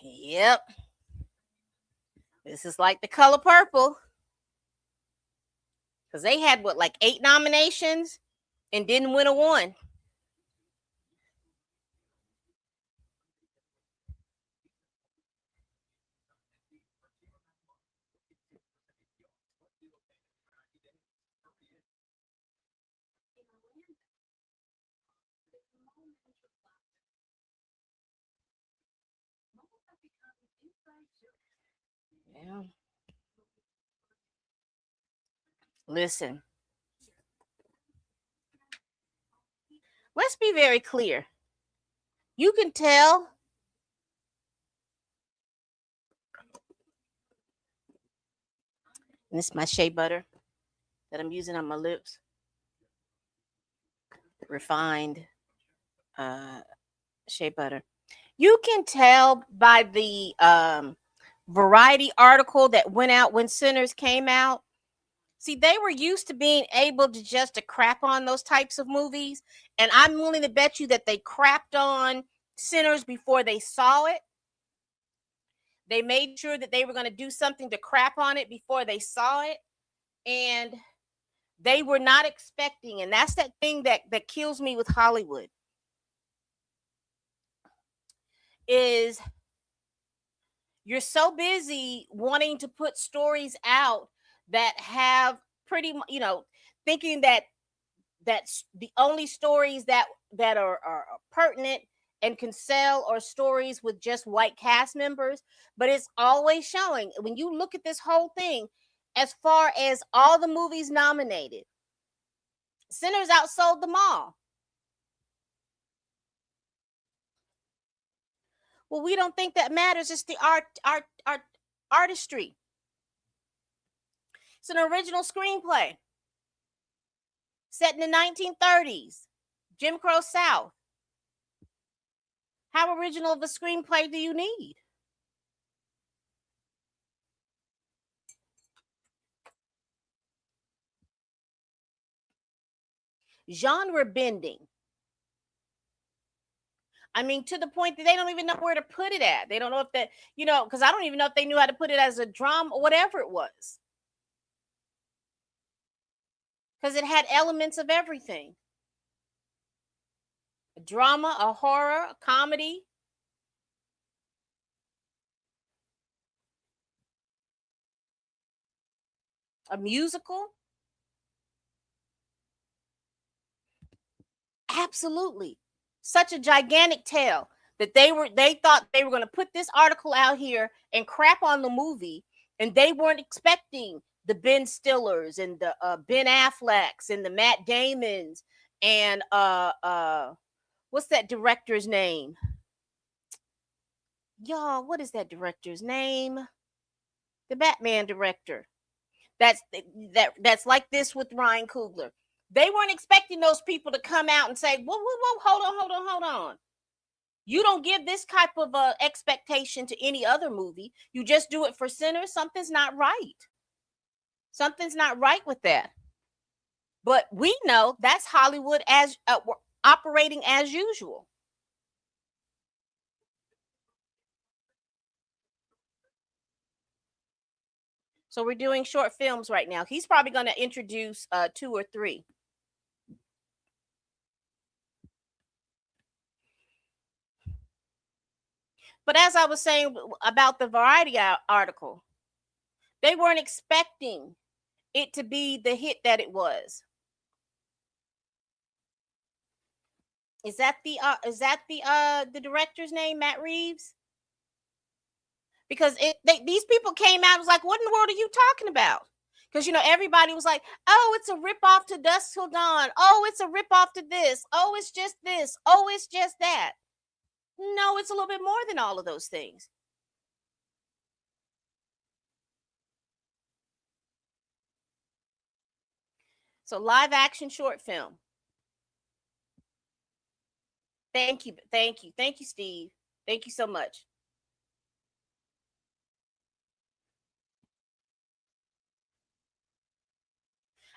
Yep. This is like the color purple. because they had what, like 8 nominations and didn't win a one. Yeah. Listen, let's be very clear. You can tell. And this is my shea butter that I'm using on my lips. Refined uh, shea butter. You can tell by the Variety article that went out when Sinners came out. See, they were used to being able to just to crap on those types of movies, and I'm willing to bet you that they crapped on Sinners before they saw it. They made sure that they were going to do something to crap on it before they saw it, and they were not expecting. And that's that thing that kills me with Hollywood is you're so busy wanting to put stories out that have pretty thinking that that's the only stories that are pertinent and can sell are stories with just white cast members. But it's always showing when you look at this whole thing, as far as all the movies nominated, Sinners outsold them all. Well, we don't think that matters. It's the art artistry. It's an original screenplay set in the 1930s, Jim Crow South. How original of a screenplay do you need? Genre bending. I mean, to the point that they don't even know where to put it at. They don't know if that, because I don't even know if they knew how to put it as a drama or whatever it was. Because it had elements of everything: a drama, a horror, a comedy, a musical. Absolutely. Such a gigantic tale that they thought they were going to put this article out here and crap on the movie, and they weren't expecting the Ben Stillers and the Ben Afflecks and the Matt Damons and what's that director's name? Y'all, what is that director's name? The Batman director. That's like this with Ryan Coogler. They weren't expecting those people to come out and say, "Whoa, whoa, whoa, hold on." You don't give this type of expectation to any other movie. You just do it for Sinners. Something's not right. Something's not right with that. But we know that's Hollywood as operating as usual. So we're doing short films right now. He's probably going to introduce 2 or 3. But as I was saying about the Variety article, they weren't expecting it to be the hit that it was. Is that the director's name, Matt Reeves? Because these people came out and was like, "What in the world are you talking about?" Because everybody was like, "Oh, it's a rip off to Dusk Till Dawn. Oh, it's a rip off to this. Oh, it's just this. Oh, it's just that." No, it's a little bit more than all of those things. So live action short film. Thank you, Steve. Thank you so much.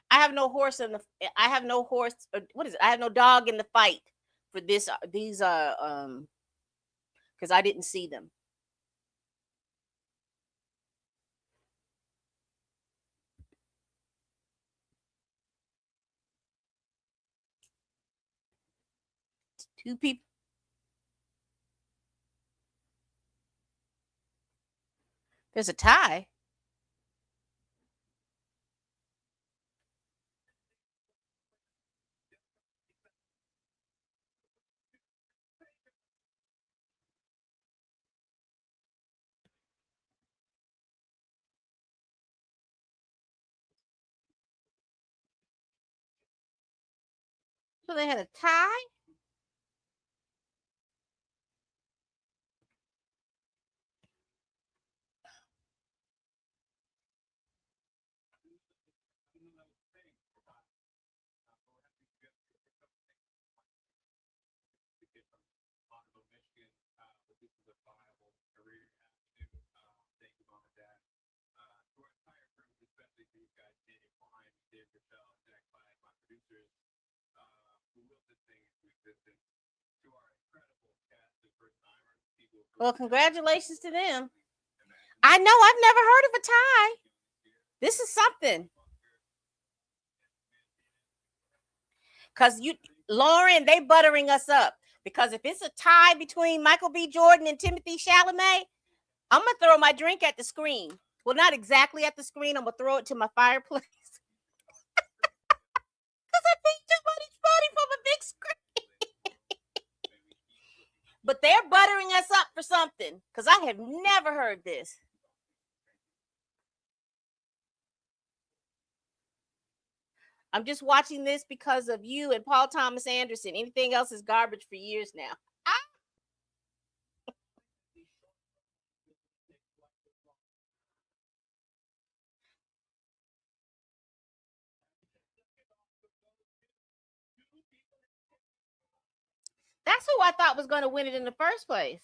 I have no horse in the. I have no horse. What is it? I have no dog in the fight for this. These because I didn't see them. Two people. There's a tie. So they had a tie. Well, congratulations to them. I know I've never heard of a tie. This is something. Because Lauren, they buttering us up. Because if it's a tie between Michael B. Jordan and Timothy Chalamet, I'm gonna throw my drink at the screen. Well, not exactly at the screen. I'm gonna throw it to my fireplace. Because I think too much money from a big screen. But they're buttering us up for something. Because I have never heard this. I'm just watching this because of you and Paul Thomas Anderson. Anything else is garbage for years now. That's who I thought was going to win it in the first place.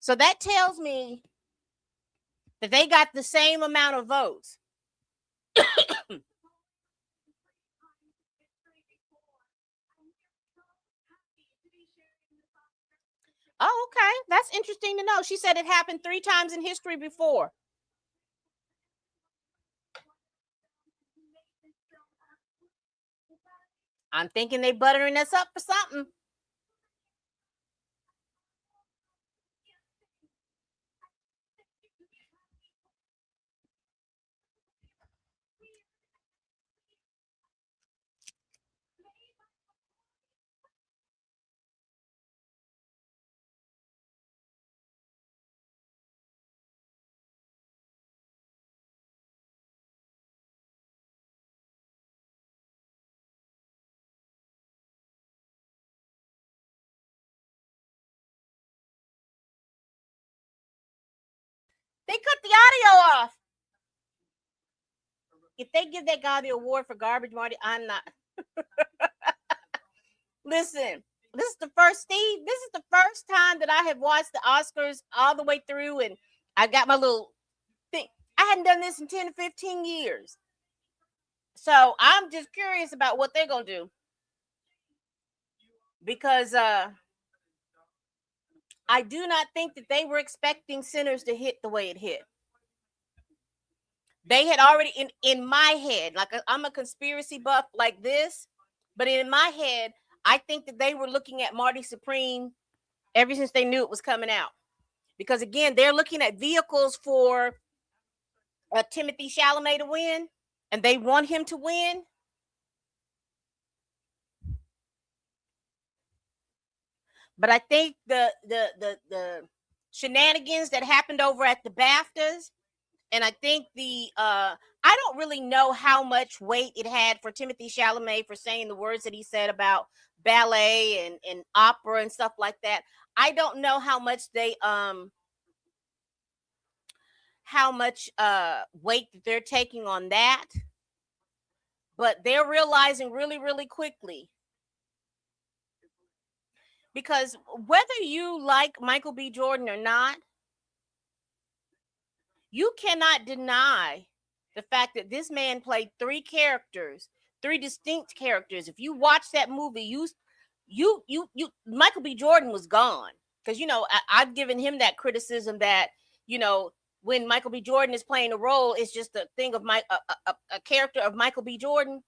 So that tells me that they got the same amount of votes. Oh, okay. That's interesting to know. She said it happened 3 times in history before. I'm thinking they buttering us up for something. They cut the audio off. If they give that guy the award for garbage, Marty, I'm not. Listen, this is the first, Steve. This is the first time that I have watched the Oscars all the way through, and I got my little thing. I hadn't done this in 10 to 15 years. So I'm just curious about what they're gonna do. Because I do not think that they were expecting Sinners to hit the way it hit. They had already in my head, like I'm a conspiracy buff like this, but in my head, I think that they were looking at Marty Supreme ever since they knew it was coming out. Because again, they're looking at vehicles for Timothy Chalamet to win, and they want him to win. But I think the shenanigans that happened over at the BAFTAs, and I think I don't really know how much weight it had for Timothy Chalamet for saying the words that he said about ballet and opera and stuff like that. I don't know how much weight that they're taking on that, but they're realizing really, really quickly, because whether you like Michael B. Jordan or not, you cannot deny the fact that this man played 3 distinct characters. If you watch that movie, you Michael B. Jordan was gone. because I've given him that criticism that you know when Michael B. Jordan is playing a role, it's just a thing of a character of Michael B. Jordan.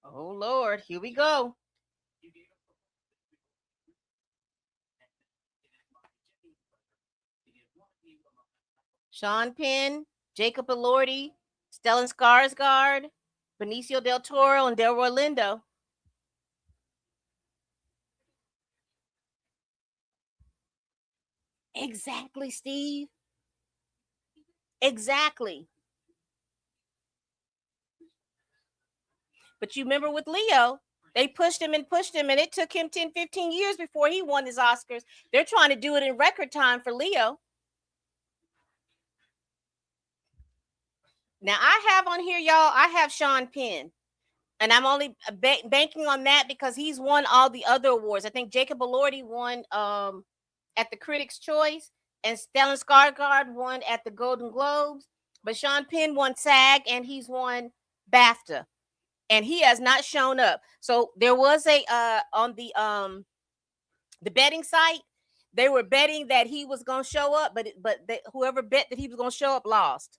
Oh Lord, here we go. Sean Penn, Jacob Elordi, Stellan Skarsgård, Benicio del Toro, and Delroy Lindo. Exactly, Steve. Exactly. But you remember with Leo, they pushed him, and it took him 10, 15 years before he won his Oscars. They're trying to do it in record time for Leo. Now, I have on here, y'all, I have Sean Penn. And I'm only banking on that because he's won all the other awards. I think Jacob Elordi won at the Critics' Choice, and Stellan Skarsgård won at the Golden Globes. But Sean Penn won SAG, and he's won BAFTA, and he has not shown up. So there was a on the betting site, they were betting that he was going to show up, but whoever bet that he was going to show up lost.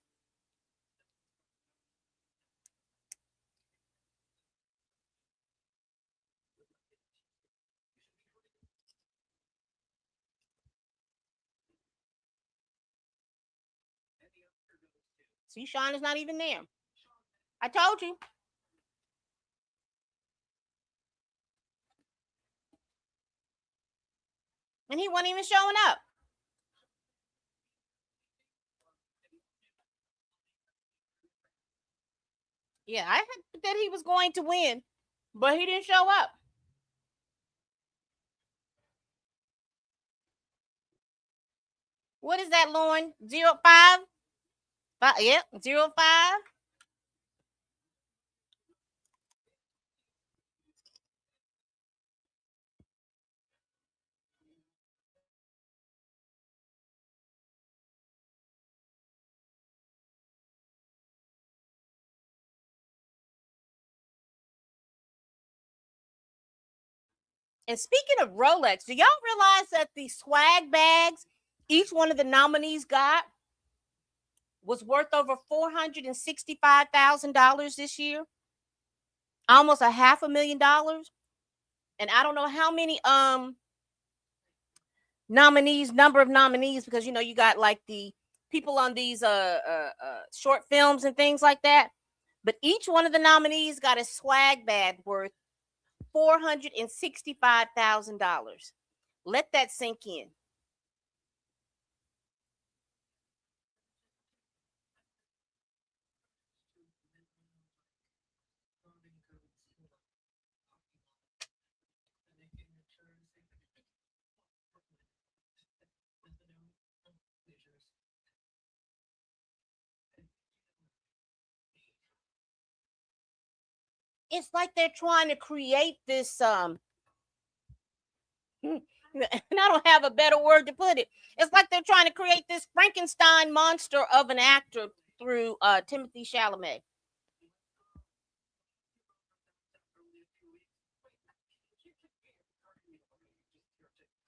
See, Sean is not even there. I told you. And he wasn't even showing up. Yeah, I had that he was going to win, but he didn't show up. What is that, Lauren? 05? Yep, 05. And speaking of Rolex, do y'all realize that the swag bags each one of the nominees got was worth over $465,000 this year? Almost a $500,000. And I don't know how many nominees, number of nominees, because you got like the people on these short films and things like that. But each one of the nominees got a swag bag worth $465,000. Let that sink in. It's like they're trying to create this and I don't have a better word to put it. It's like they're trying to create this Frankenstein monster of an actor through Timothy Chalamet.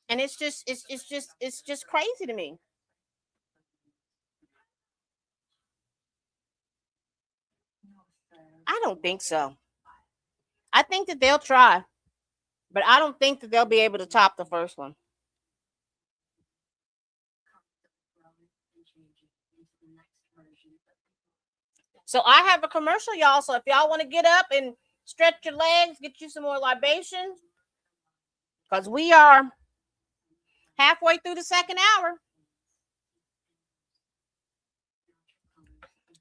And it's just crazy to me. I don't think so. I think that they'll try, but I don't think that they'll be able to top the first one. So I have a commercial, y'all. So if y'all want to get up and stretch your legs, get you some more libations, because we are halfway through the second hour.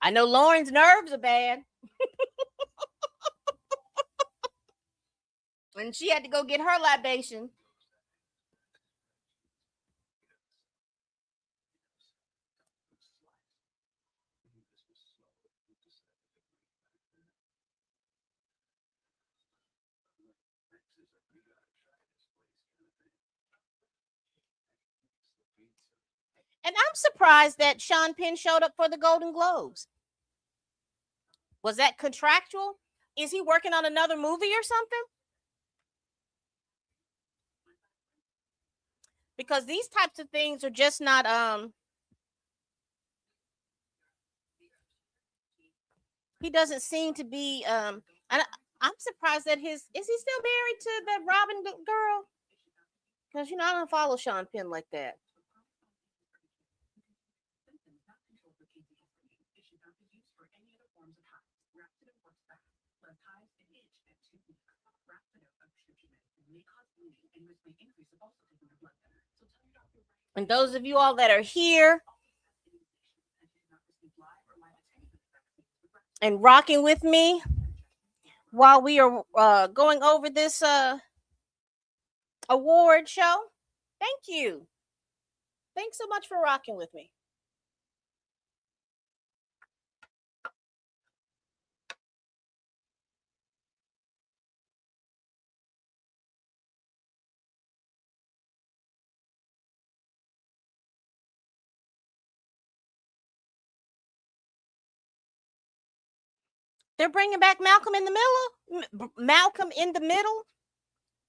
I know Lauren's nerves are bad, and she had to go get her libation. And I'm surprised that Sean Penn showed up for the Golden Globes. Was that contractual? Is he working on another movie or something? Because these types of things are just not he doesn't seem to be and I'm surprised that his is he still married to that Robin girl? Because I don't follow Sean Penn like that. And those of you all that are here and rocking with me while we are going over this award show, thank you. Thanks so much for rocking with me. They're bringing back Malcolm in the Middle. Malcolm in the Middle.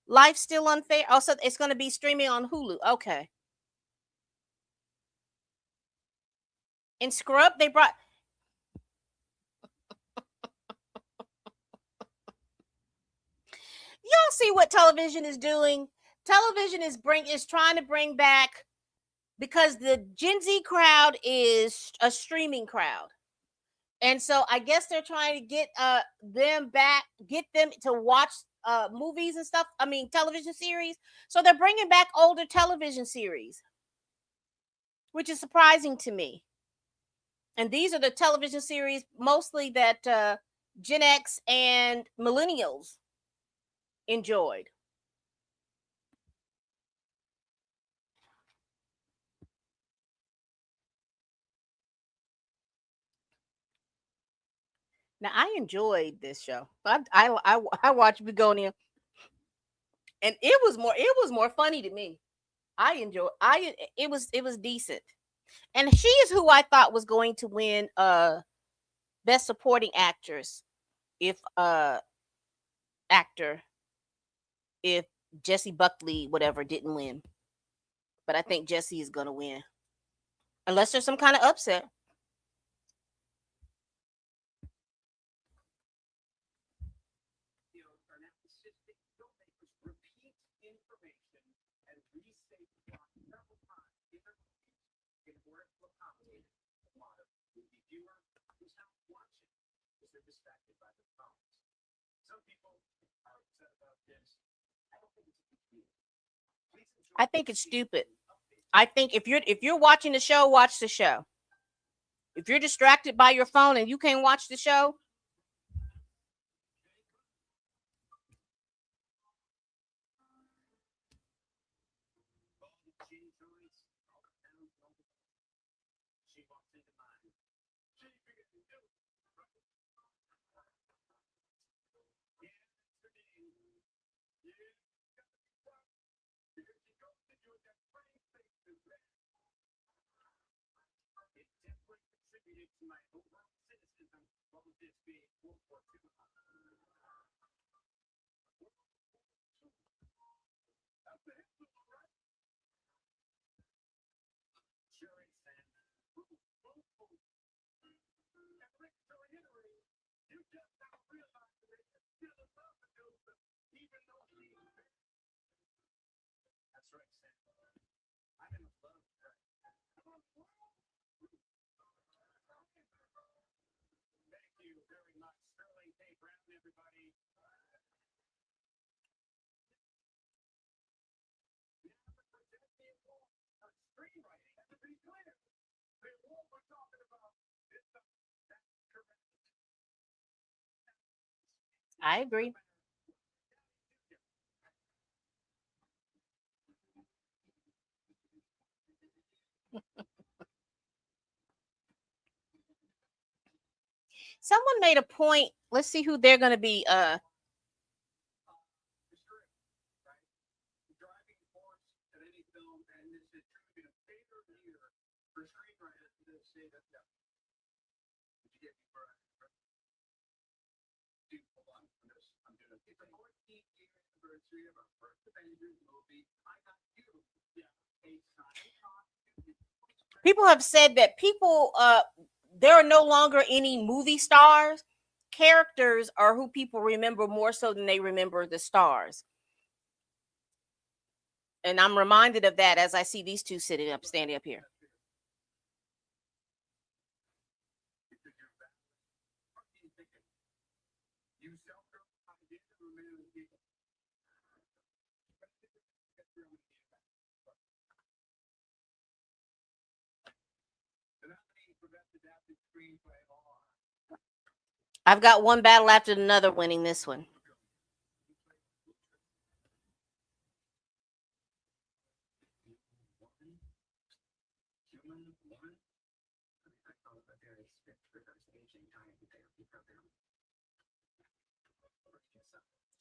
Life Still Unfair. Also, it's going to be streaming on Hulu. Okay. In Scrub, they brought. Y'all see what television is doing? Television is trying to bring back, because the Gen Z crowd is a streaming crowd. And so I guess they're trying to get them back, get them to watch movies and stuff. I mean, television series. So they're bringing back older television series, which is surprising to me. And these are the television series mostly that Gen X and millennials enjoyed. Now I enjoyed this show. I watched Begonia, and it was more funny to me. It was decent. And she is who I thought was going to win best supporting actress if actor if Jesse Buckley whatever didn't win. But I think Jesse is going to win unless there's some kind of upset. I think it's stupid. I think if you're watching the show, watch the show. If you're distracted by your phone and you can't watch the show, I agree. Someone made a point. Let's see who they're going to be. People have said that there are no longer any movie stars. Characters are who people remember more so than they remember the stars. And I'm reminded of that as I see these two standing up here. I've got one battle after another winning this one.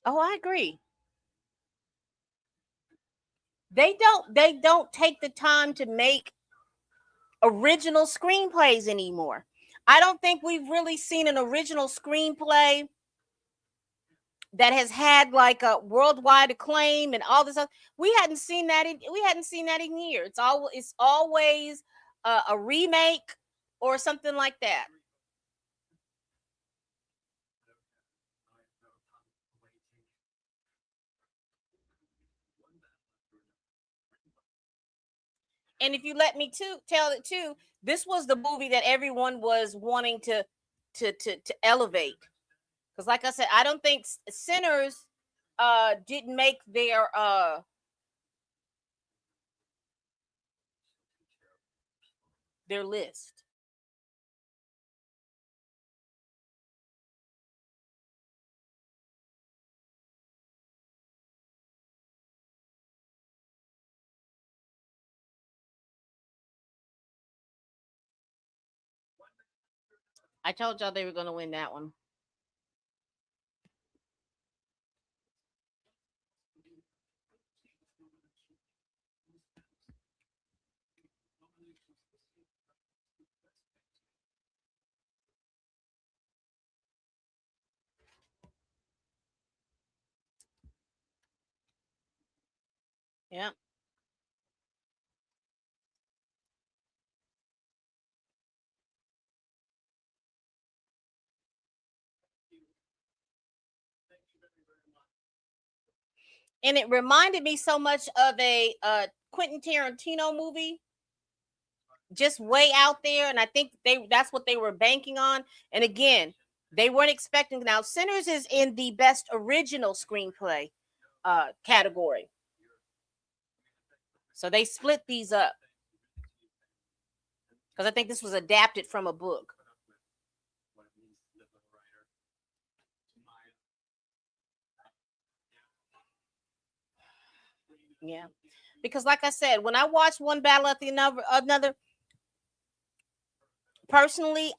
Oh, I agree. They don't take the time to make original screenplays anymore. I don't think we've really seen an original screenplay that has had like a worldwide acclaim and all this other. We hadn't seen that in years. It's always a remake or something like that. And if you let me tell it too, this was the movie that everyone was wanting to elevate. Because like I said, I don't think Sinners didn't make their list. I told y'all they were going to win that one. Yeah. And it reminded me so much of a Quentin Tarantino movie, just way out there. And I think that's what they were banking on. And again, they weren't expecting. Now, Sinners is in the best original screenplay category, so they split these up because I think this was adapted from a book. Yeah, because like I said, when I watched one battle after another, personally,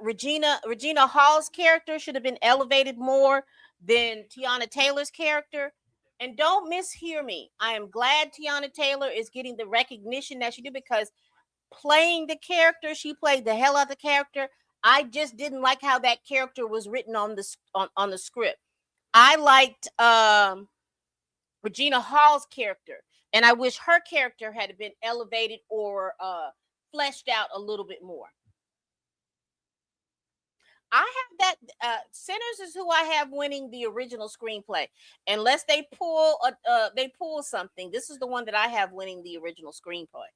Regina Hall's character should have been elevated more than Tiana Taylor's character. And don't mishear me. I am glad Tiana Taylor is getting the recognition that she did, because playing the character, she played the hell out of the character. I just didn't like how that character was written on the script. I liked Regina Hall's character, and I wish her character had been elevated or fleshed out a little bit more. I have that. Sinners is who I have winning the original screenplay, unless they pull something. This is the one that I have winning the original screenplay.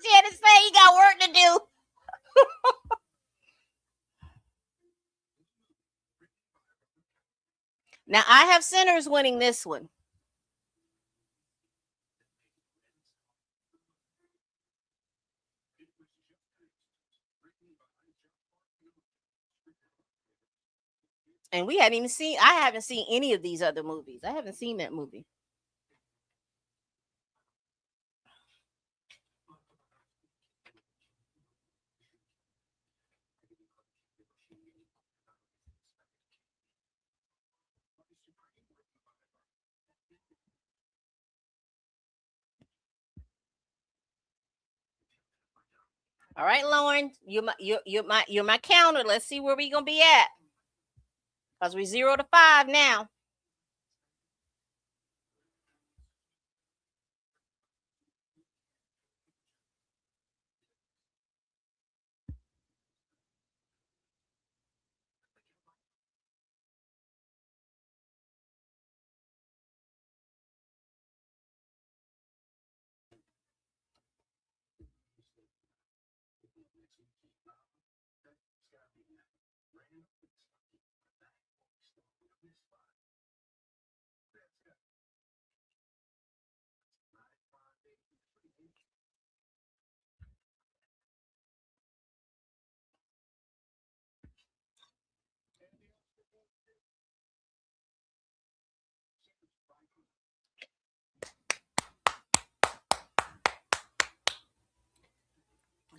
Janice say he got work to do. Now I have Sinners winning this one. And we hadn't even seen. I haven't seen any of these other movies. I haven't seen that movie. All right, Lauren, you're my counter. Let's see where we gonna be at. Cause we 0 to 5 now.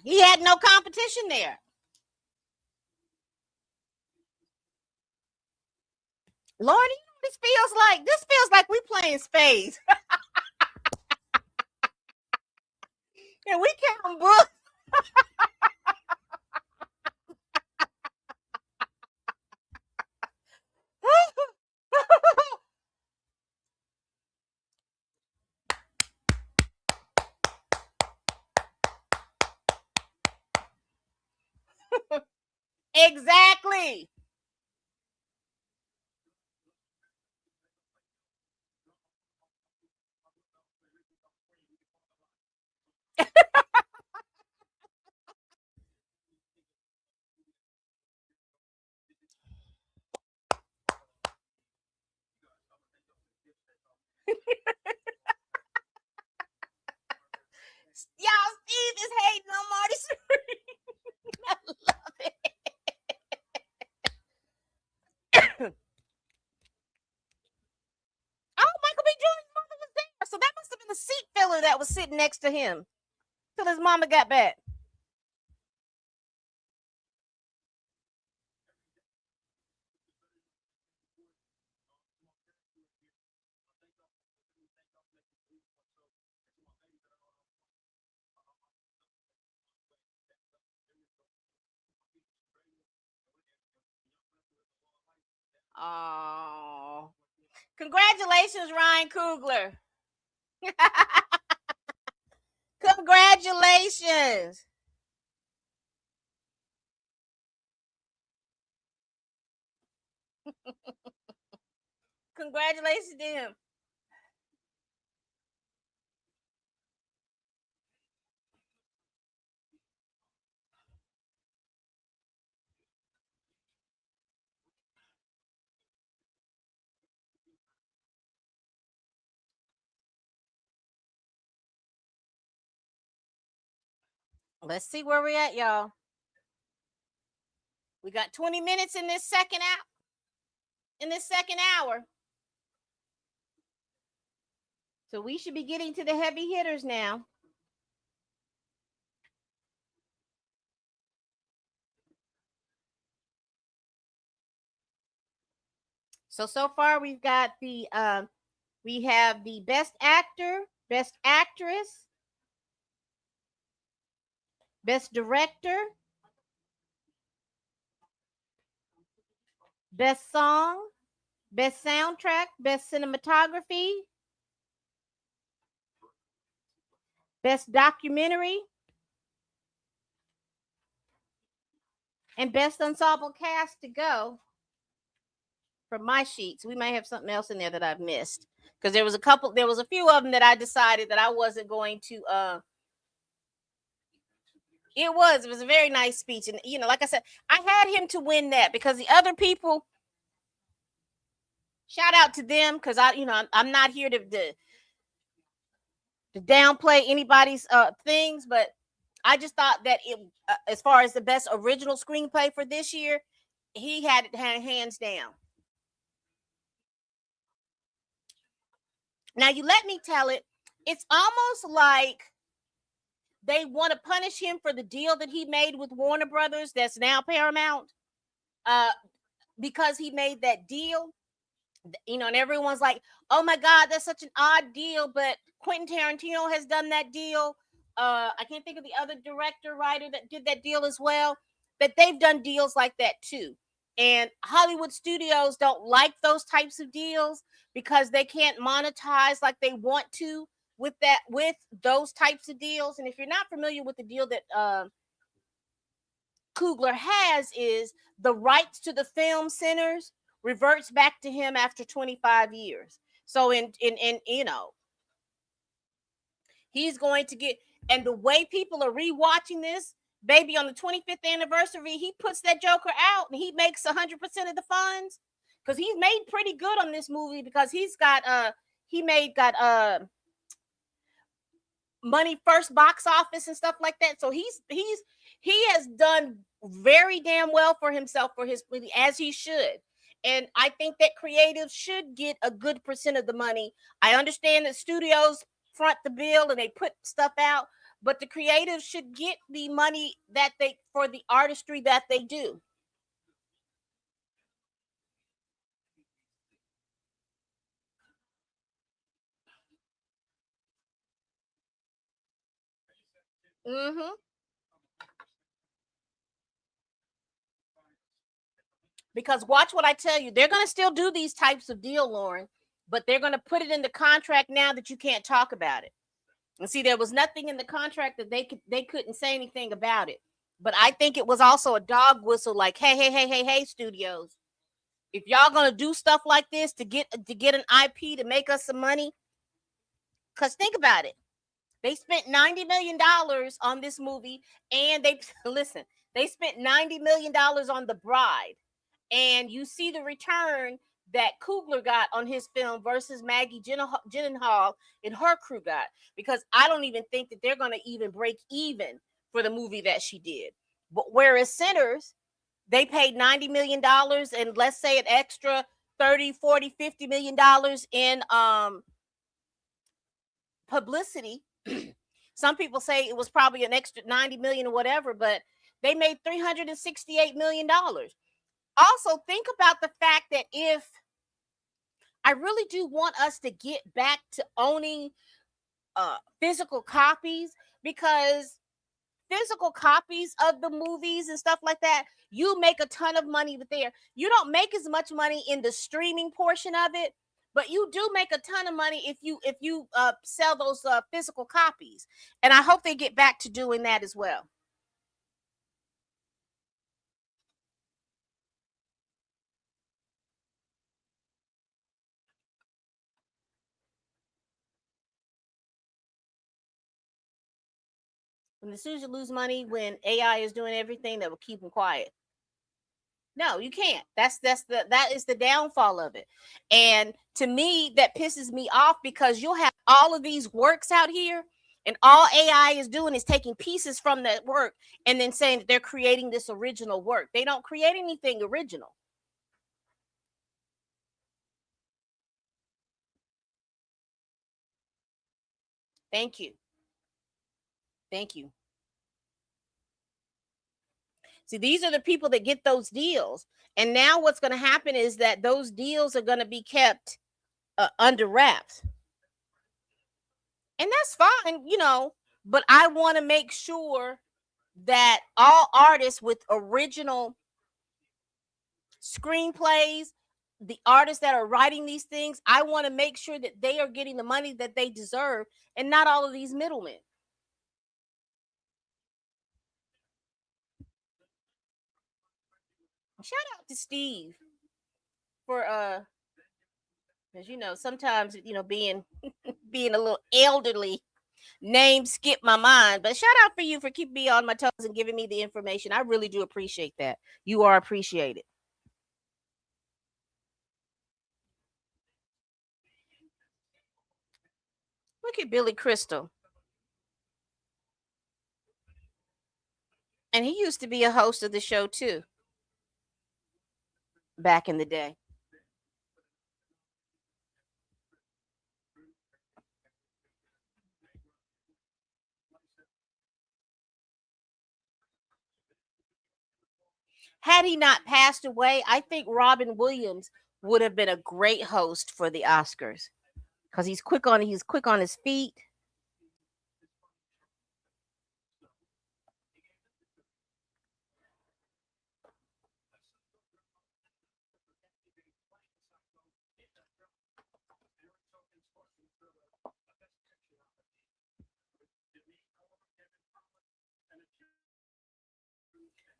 He had no competition there. Lauren, you know what this feels like? This feels like we playing spades. And we count books. Exactly. Y'all, Steve is hating on Marty Scream. I love it. Oh, Michael B. Jordan's mother was there. So that must have been the seat filler that was sitting next to him till his mama got back. Oh, congratulations, Ryan Coogler. Congratulations. Congratulations to him. Let's see where we're at, y'all. We got 20 minutes in this second hour. So we should be getting to the heavy hitters now. So far we have the best actor, best actress, best director, best song, best soundtrack, best cinematography, best documentary, and best ensemble cast to go from my sheets. We may have something else in there that I've missed because there was a few of them that I decided that I wasn't going to. It was a very nice speech, and like I said, I had him to win that because the other people. Shout out to them because I'm not here to downplay anybody's things, but I just thought that as far as the best original screenplay for this year, he had it hands down. Now you let me tell it. It's almost like they want to punish him for the deal that he made with Warner Brothers, that's now Paramount, uh, because he made that deal. And everyone's like, "Oh my God, that's such an odd deal." But Quentin Tarantino has done that deal. I can't think of the other director writer that did that deal as well. But they've done deals like that too. And Hollywood studios don't like those types of deals because they can't monetize like they want to with those types of deals. And if you're not familiar with the deal that Coogler has, is the rights to the film centers reverts back to him after 25 years. So in he's going to get, and the way people are rewatching this, baby, on the 25th anniversary, he puts that Joker out and he makes 100% of the funds because he's made pretty good on this movie because he got money first box office and stuff like that. So he has done very damn well for himself for his movie, as he should. And I think that creatives should get a good percent of the money. I understand that studios front the bill and they put stuff out, but the creatives should get the money that they for the artistry that they do. Hmm. Because watch what I tell you, they're going to still do these types of deal, Lauren, but they're going to put it in the contract now that you can't talk about it. And see, there was nothing in the contract that they couldn't say anything about it. But I think it was also a dog whistle, like, hey, hey, hey, hey, hey, studios, if y'all gonna do stuff like this to get an IP to make us some money, because think about it, they spent $90 million on this movie, and they listen, they spent $90 million on The Bride, and you see the return that Coogler got on his film versus Maggie Gyllenhaal and her crew got, because I don't even think that they're going to even break even for the movie that she did. But whereas Sinners, they paid $90 million and let's say an extra 30, 40, $50 million in publicity. Some people say it was probably an extra 90 million or whatever, but they made $368 million. Also, think about the fact that if I really do want us to get back to owning physical copies, because physical copies of the movies and stuff like that, you make a ton of money there. You don't make as much money in the streaming portion of it, but you do make a ton of money if you sell those physical copies. And I hope they get back to doing that as well. And as soon as you lose money when AI is doing everything that will keep them quiet. No, you can't. That is the downfall of it. And to me, that pisses me off because you'll have all of these works out here, and all AI is doing is taking pieces from that work and then saying that they're creating this original work. They don't create anything original. Thank you. Thank you. See, these are the people that get those deals. And now what's going to happen is that those deals are going to be kept under wraps. And that's fine. But I want to make sure that all artists with original screenplays, the artists that are writing these things, I want to make sure that they are getting the money that they deserve and not all of these middlemen. Shout out to Steve for because sometimes being a little elderly, names skip my mind. But shout out for you for keeping me on my toes and giving me the information. I really do appreciate that. You are appreciated. Look at Billy Crystal. And he used to be a host of the show too, back in the day. Had he not passed away, I think Robin Williams would have been a great host for the Oscars because he's quick on his feet.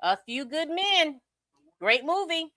A Few Good Men, great movie.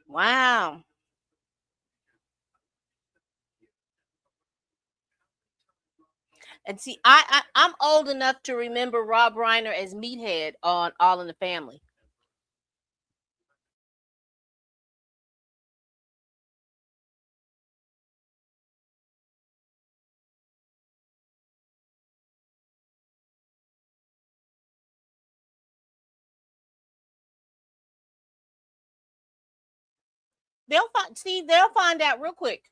Wow. And see, I'm old enough to remember Rob Reiner as Meathead on All in the Family. They'll find out real quick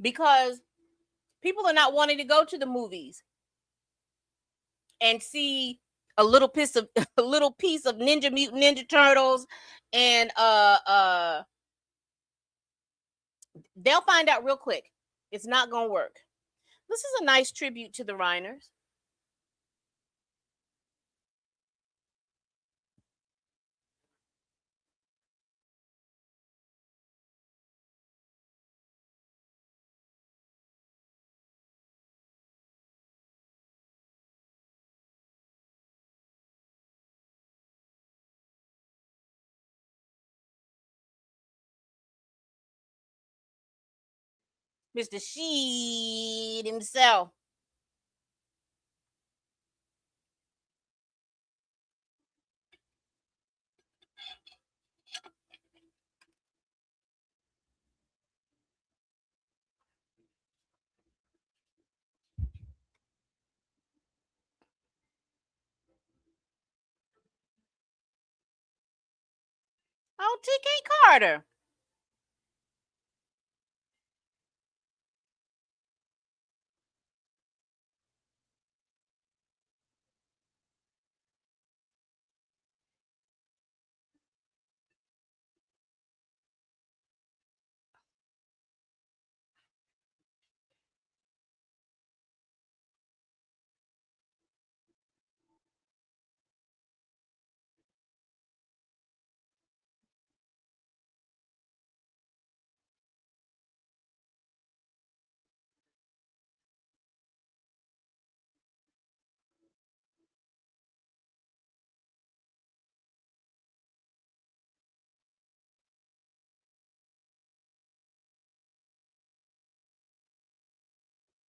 because people are not wanting to go to the movies and see a little piece of a little piece of Ninja Mutant Ninja Turtles, and they'll find out real quick. It's not gonna work. This is a nice tribute to the Reiners. Mr. Sheed himself. Oh, TK Carter.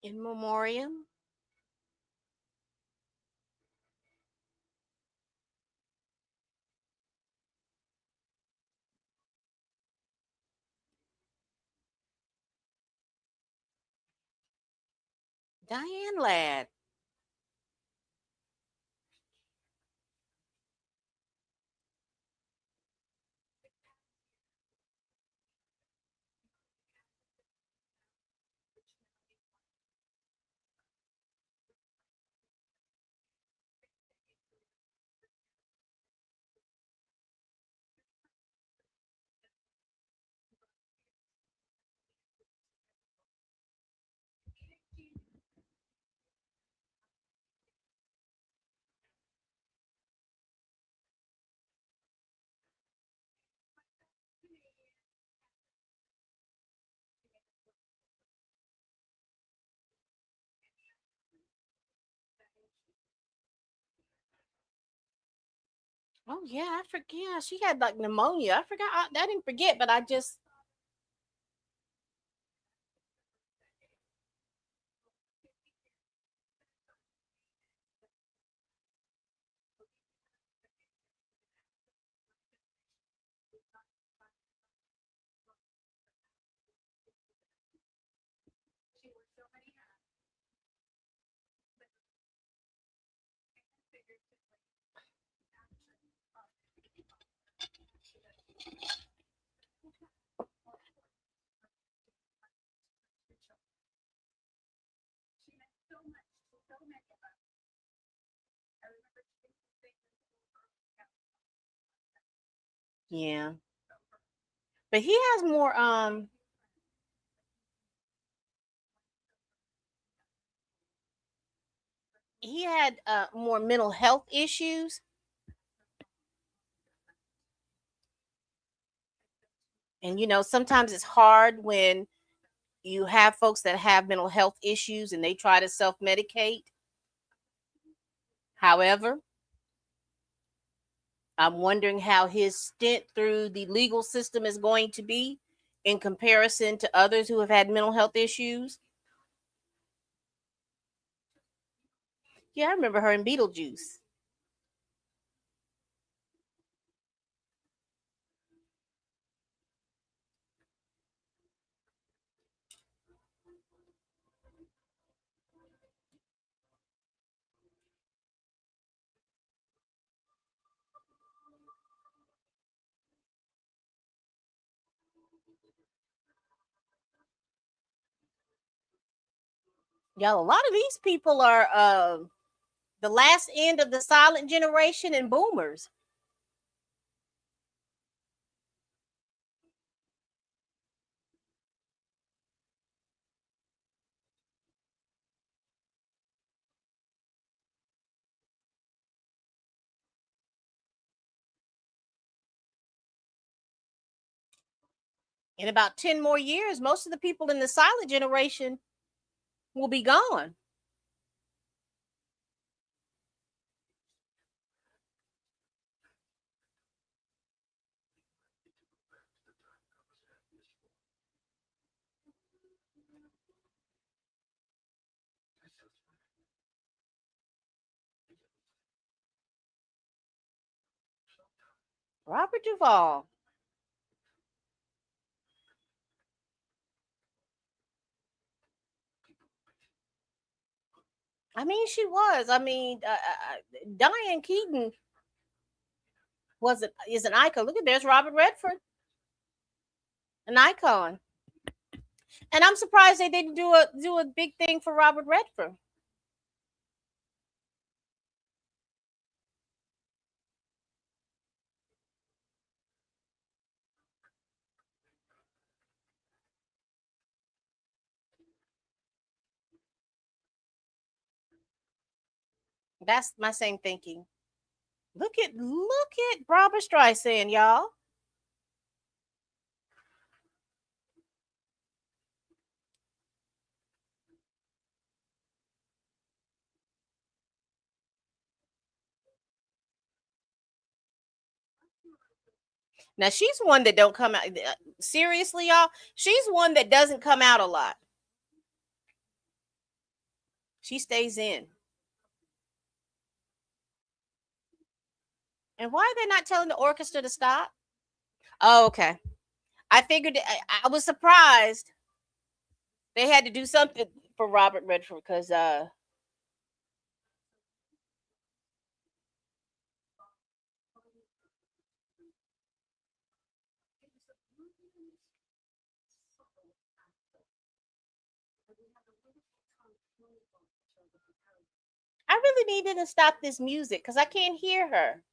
In memoriam. Diane Ladd. Oh yeah, I forget. She had like pneumonia. I forgot. I didn't forget, but I just yeah. But he has more. He had more mental health issues, and sometimes it's hard when you have folks that have mental health issues and they try to self medicate. However, I'm wondering how his stint through the legal system is going to be in comparison to others who have had mental health issues. Yeah, I remember her in Beetlejuice. Y'all, a lot of these people are the last end of the silent generation and boomers. In about 10 more years, most of the people in the silent generation will be gone. Robert Duvall. I mean, she was. I mean, Diane Keaton is an icon. Look at there's Robert Redford, an icon. And I'm surprised they didn't do a big thing for Robert Redford. That's my same thinking. Look at Barbara Streisand, y'all. Now she's one that don't come out. Seriously, y'all. She's one that doesn't come out a lot. She stays in. And why are they not telling the orchestra to stop? Oh, okay. I figured. I was surprised they had to do something for Robert Redford because I really needed to stop this music because I can't hear her.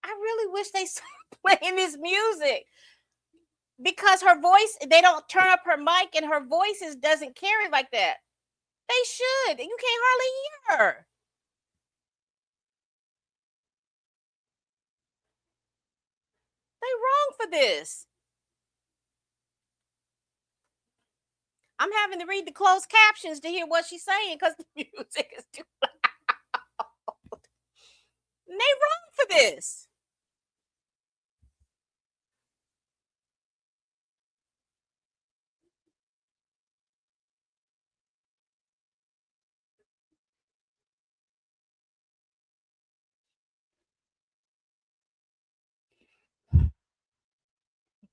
I really wish they stopped playing this music because her voice, they don't turn up her mic and her voice doesn't carry like that. They should. You can't hardly hear her. They wrong for this. I'm having to read the closed captions to hear what she's saying because the music is too loud. And they wrong for this.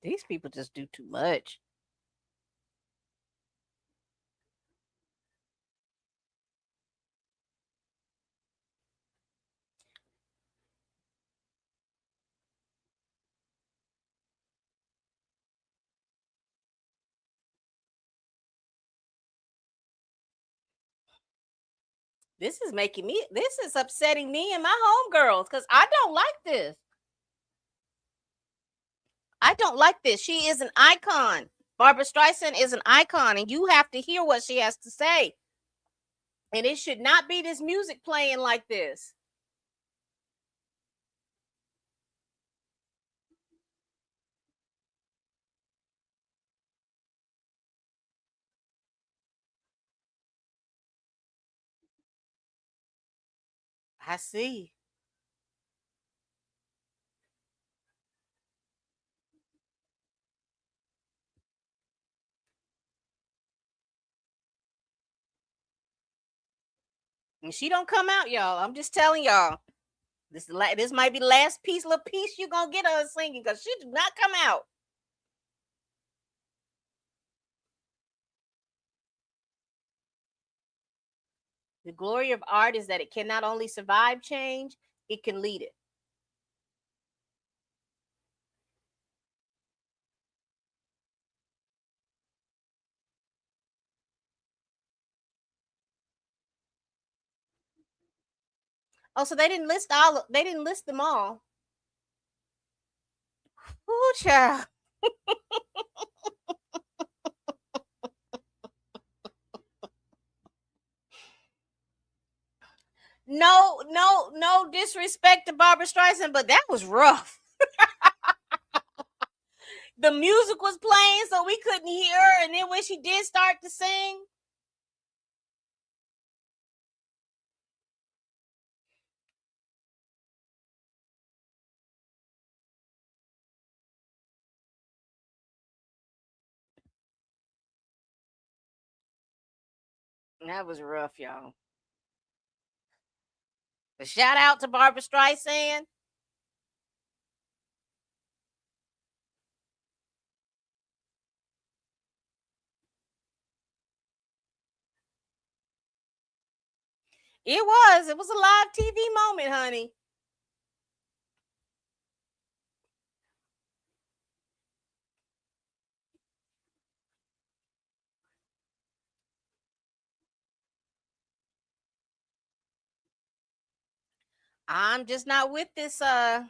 These people just do too much. This is upsetting me and my homegirls because I don't like this. I don't like this. She is an icon. Barbara Streisand is an icon, and you have to hear what she has to say. And it should not be this music playing like this. I see. And she don't come out, y'all. I'm just telling y'all. This might be the last little piece you're gonna get of her singing because she did not come out. The glory of art is that it can not only survive change, it can lead it. Oh, so they didn't list them all. Ooh, child. No disrespect to Barbara Streisand, but that was rough. The music was playing, so we couldn't hear her, and then when she did start to sing, that was rough, y'all. But shout out to Barbara Streisand. It was. It was a live TV moment, honey. I'm just not with this. That's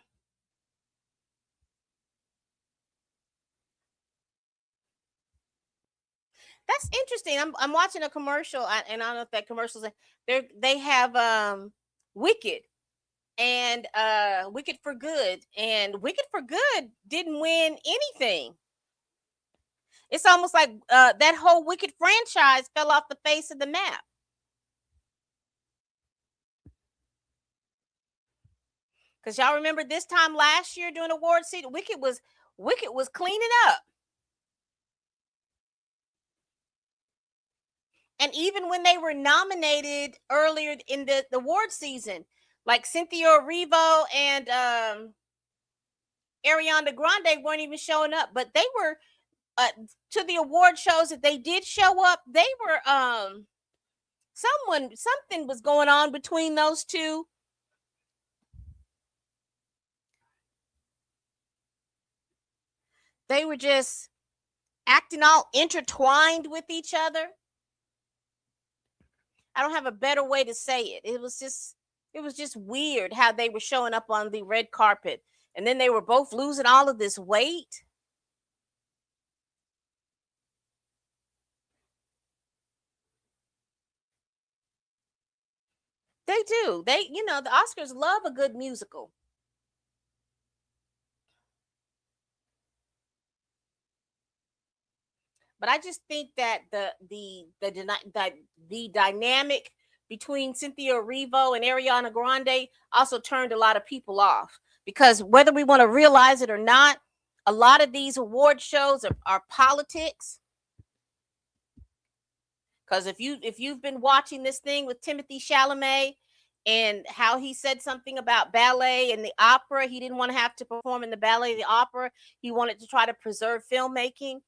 interesting. I'm watching a commercial, and I don't know if that commercial's they have Wicked and Wicked for Good, and Wicked for Good didn't win anything. It's almost like that whole Wicked franchise fell off the face of the map. Because y'all remember this time last year during award season, Wicked was cleaning up. And even when they were nominated earlier in the award season, like Cynthia Erivo and Ariana Grande weren't even showing up, but they were to the award shows that they did show up. They were something was going on between those two. They were just acting all intertwined with each other. I don't have a better way to say it. It was just It was just weird how they were showing up on the red carpet, and then they were both losing all of this weight. They do. The Oscars love a good musical. But I just think that the dynamic between Cynthia Erivo and Ariana Grande also turned a lot of people off, because whether we want to realize it or not, a lot of these award shows are politics. Because if you've been watching this thing with Timothy Chalamet and how he said something about ballet and the opera, he didn't want to have to perform in the ballet, the opera. He wanted to try to preserve filmmaking,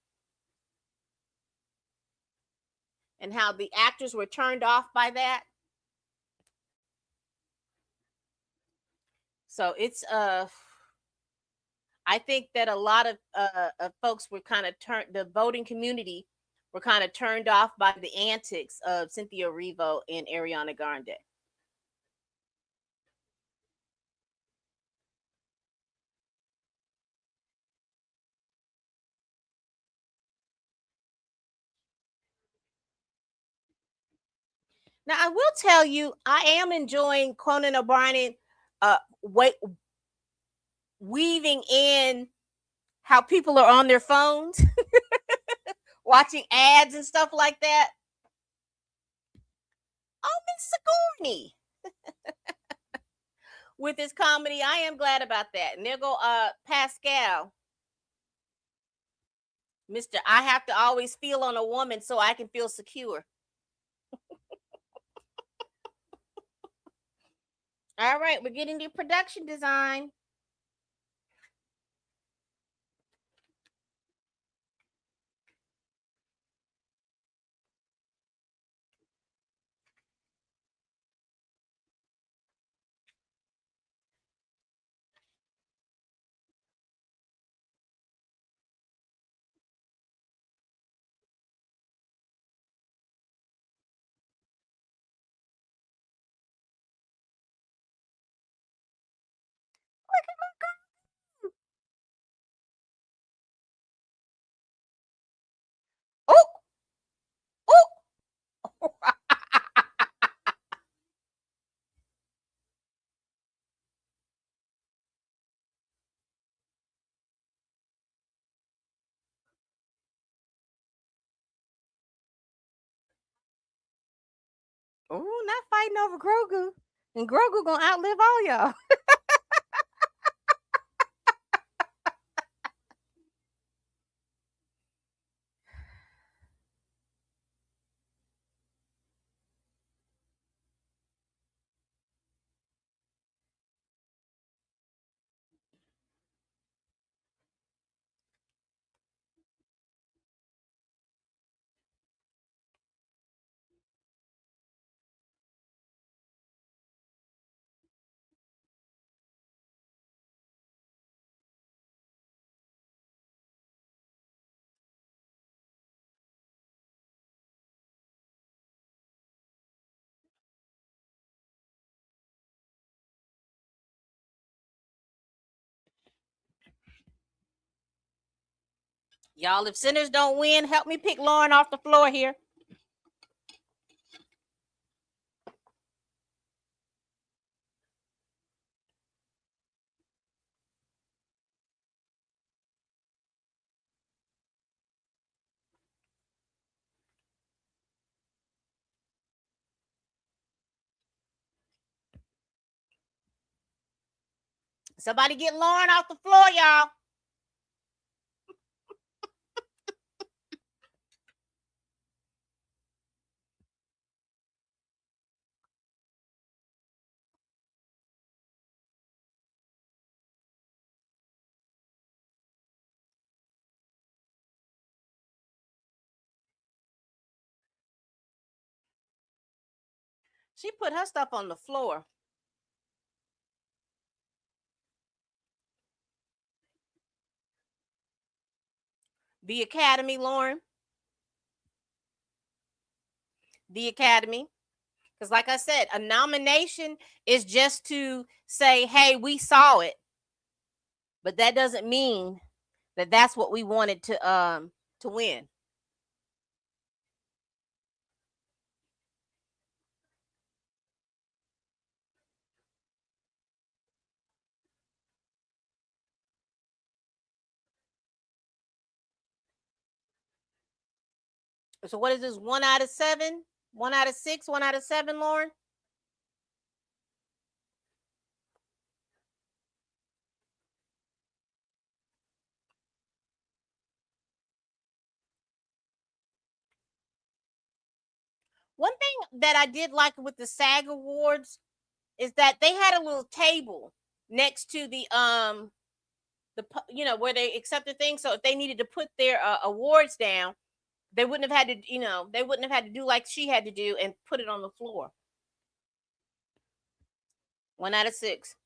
and how the actors were turned off by that. So it's I think that a lot of folks were kind of turned, the voting community were kind of turned off by the antics of Cynthia Erivo and Ariana Grande. Now I will tell you, I am enjoying Conan O'Brien wait, weaving in how people are on their phones watching ads and stuff like that. Oh, Miss Sigourney with his comedy. I am glad about that. And there go Pascal, Mr. I have to always feel on a woman so I can feel secure. All right, we're getting to production design. Oh, oh. Oh, not fighting over Grogu. And Grogu gonna outlive all y'all. Y'all, if sinners don't win, help me pick Lauren off the floor here. Somebody get Lauren off the floor, y'all. She put her stuff on the floor. The Academy, Lauren. The Academy. Because, like I said, a nomination is just to say, hey, we saw it, but that doesn't mean that that's what we wanted to win. So what is this? 1 out of 7? 1 out of 6? 1 out of 7, Lauren? One thing that I did like with the SAG Awards is that they had a little table next to where they accept the thing. So if they needed to put their awards down, they wouldn't have had to, they wouldn't have had to do like she had to do and put it on the floor. 1 out of 6.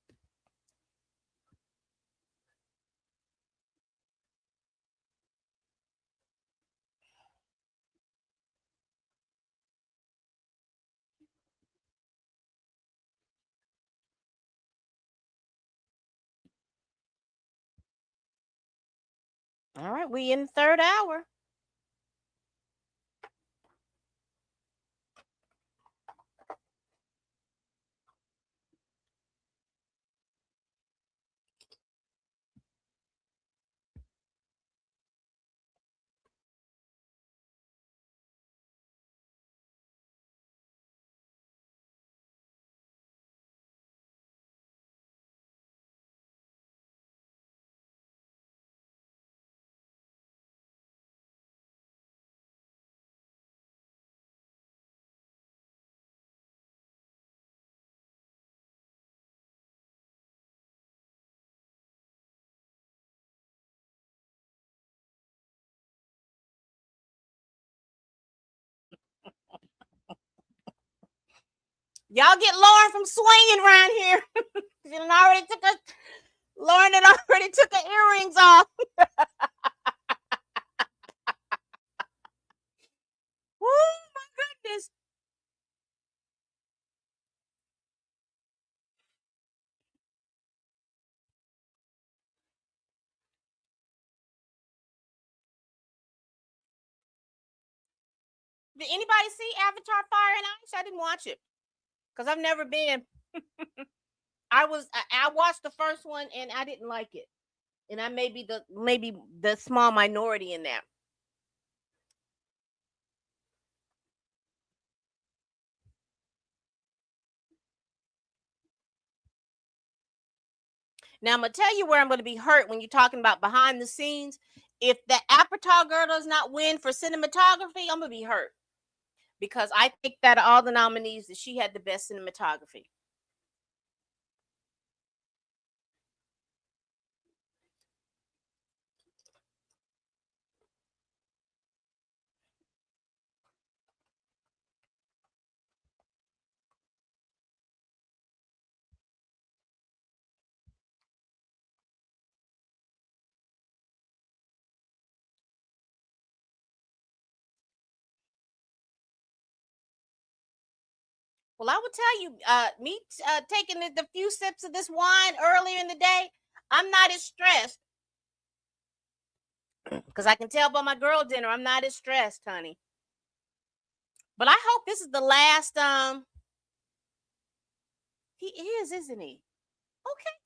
All right, we in the third hour. Y'all get Lauren from swinging around here. She done already took a Lauren had already took her earrings off. Oh my goodness. Did anybody see Avatar Fire and Ice? I didn't watch it because I've never been. I watched the first one and I didn't like it. And I may be the small minority in that. Now I'm gonna tell you where I'm gonna be hurt when you're talking about behind the scenes. If the Avatar girl does not win for cinematography, I'm gonna be hurt because I think that all the nominees that she had the best cinematography. Well, I will tell you, me taking the few sips of this wine earlier in the day, I'm not as stressed because I can tell by my girl dinner, I'm not as stressed, honey. But I hope this is the last. He is, isn't he? Okay.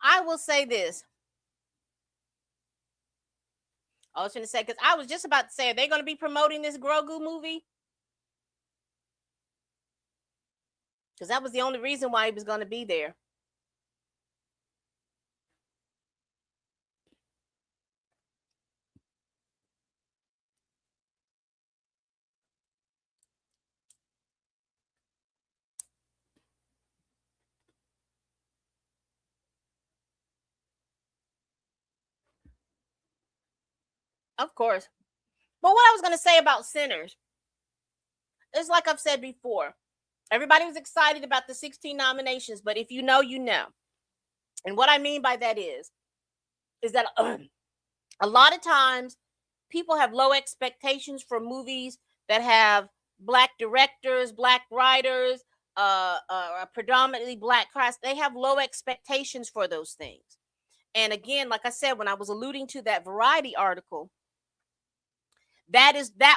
I will say this. I was going to say because I was just about to say, are they going to be promoting this Grogu movie? Because that was the only reason why he was going to be there. Of course. But what I was going to say about Sinners is like I've said before, everybody was excited about the 16 nominations, but if you know, you know. And what I mean by that is that a lot of times people have low expectations for movies that have black directors, black writers, predominantly black cast. They have low expectations for those things. And again, like I said, when I was alluding to that Variety article, that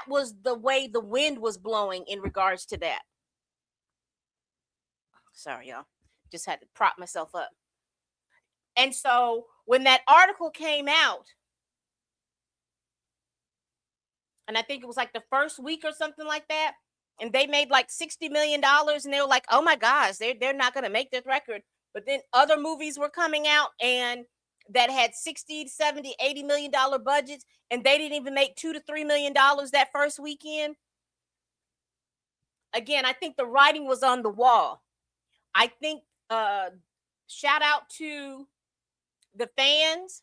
was the way the wind was blowing in regards to that. Sorry, y'all. Just had to prop myself up. And so when that article came out, and I think it was like the first week or something like that, and they made like $60 million, and they were like, "Oh my gosh, they're not going to make this record." But then other movies were coming out and that had 60, 70, $80 million budgets, and they didn't even make $2 to $3 million that first weekend. Again, I think the writing was on the wall. I think shout out to the fans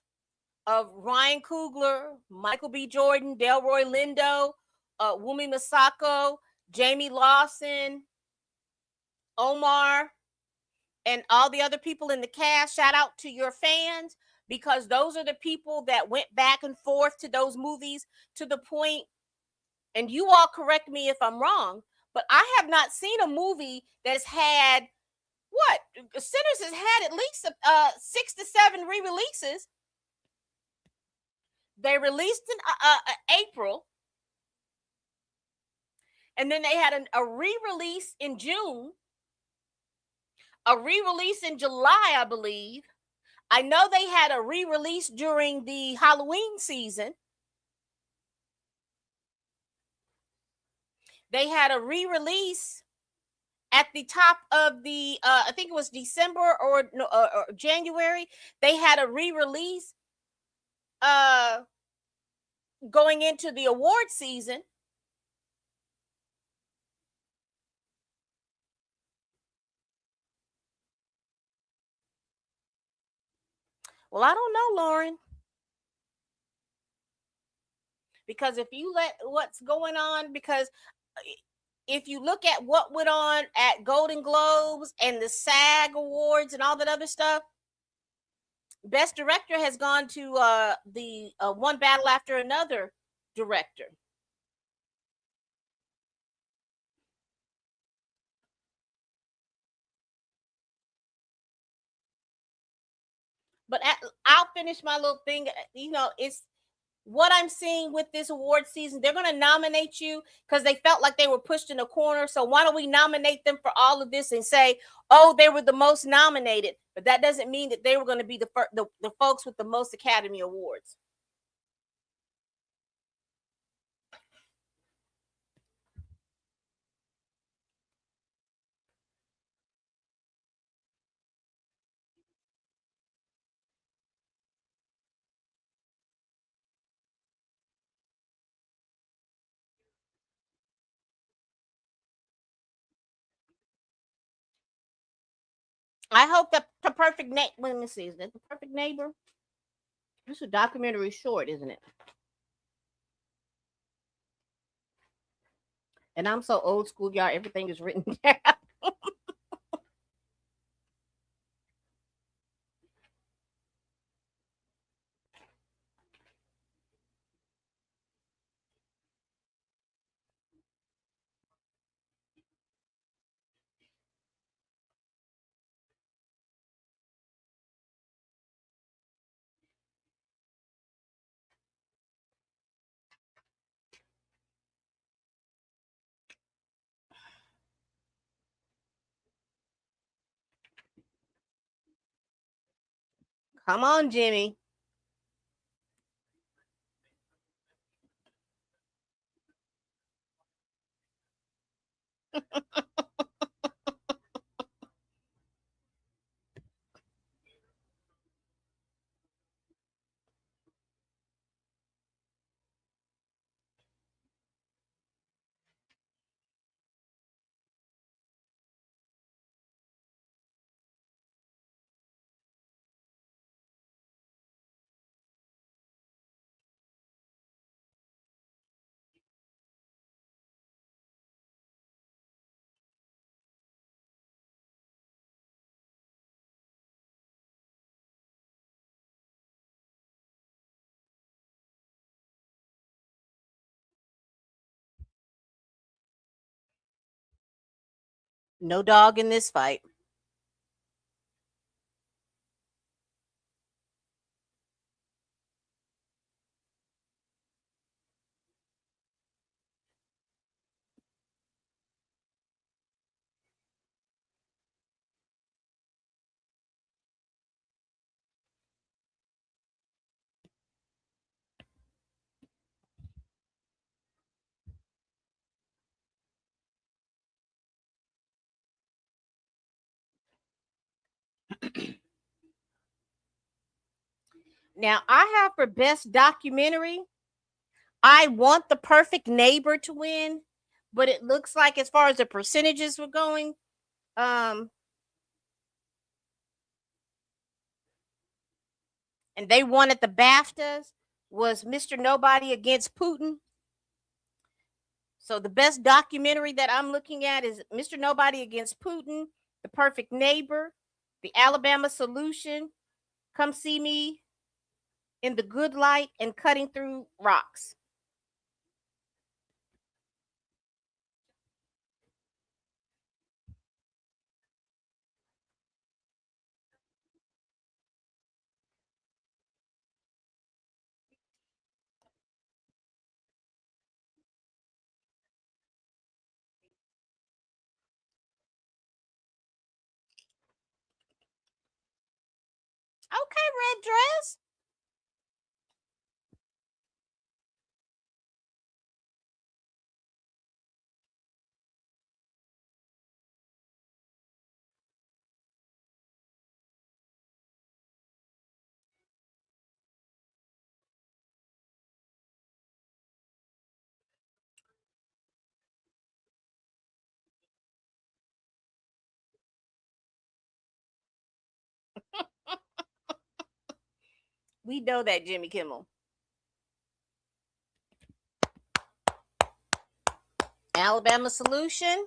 of Ryan Coogler, Michael B. Jordan, Delroy Lindo, Wumi Masako, Jamie Lawson, Omar, and all the other people in the cast. Shout out to your fans, because those are the people that went back and forth to those movies to the point, and you all correct me if I'm wrong, but I have not seen a movie that's had what? Sinners has had at least 6 to 7 re-releases. They released in April, and then they had a re-release in June, a re-release in July, I believe. I know they had a re-release during the Halloween season. They had a re-release at the top of the I think it was December or January. They had a re-release going into the award season. Well, I don't know, Lauren, because if you let what's going on, because if you look at what went on at Golden Globes and the SAG Awards and all that other stuff, Best Director has gone to the One Battle After Another director. But I'll finish my little thing. It's what I'm seeing with this award season. They're going to nominate you because they felt like they were pushed in a corner. So why don't we nominate them for all of this and say, oh, they were the most nominated? But that doesn't mean that they were going to be the folks with the most Academy Awards. I hope that the perfect neighbor. Let me see. Is that the perfect neighbor? It's a documentary short, isn't it? And I'm so old school, y'all. Everything is written down. Come on, Jimmy. No dog in this fight. Now I have for best documentary. I want the perfect neighbor to win, but it looks like as far as the percentages were going, um, and they won at the BAFTAs was Mr. Nobody against Putin. So the best documentary that I'm looking at is Mr. Nobody against Putin, The Perfect Neighbor, The Alabama Solution, Come See Me in the Good Light, and Cutting Through Rocks. Okay, red dress. We know that, Jimmy Kimmel. Alabama Solution,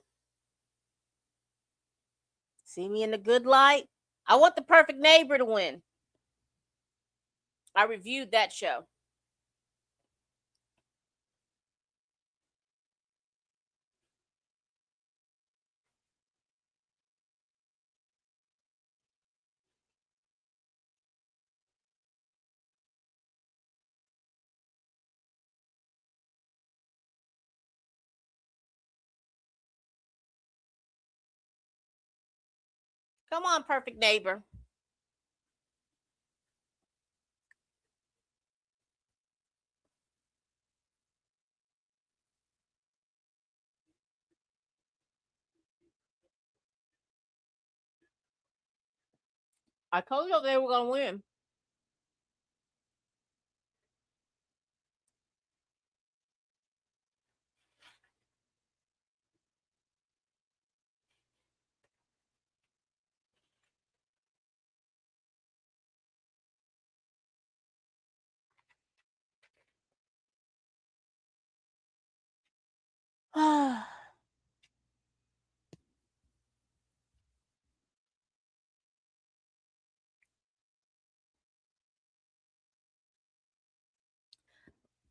See Me in the Good Light. I want The Perfect Neighbor to win. I reviewed that show. Come on, Perfect Neighbor. I told you they were going to win.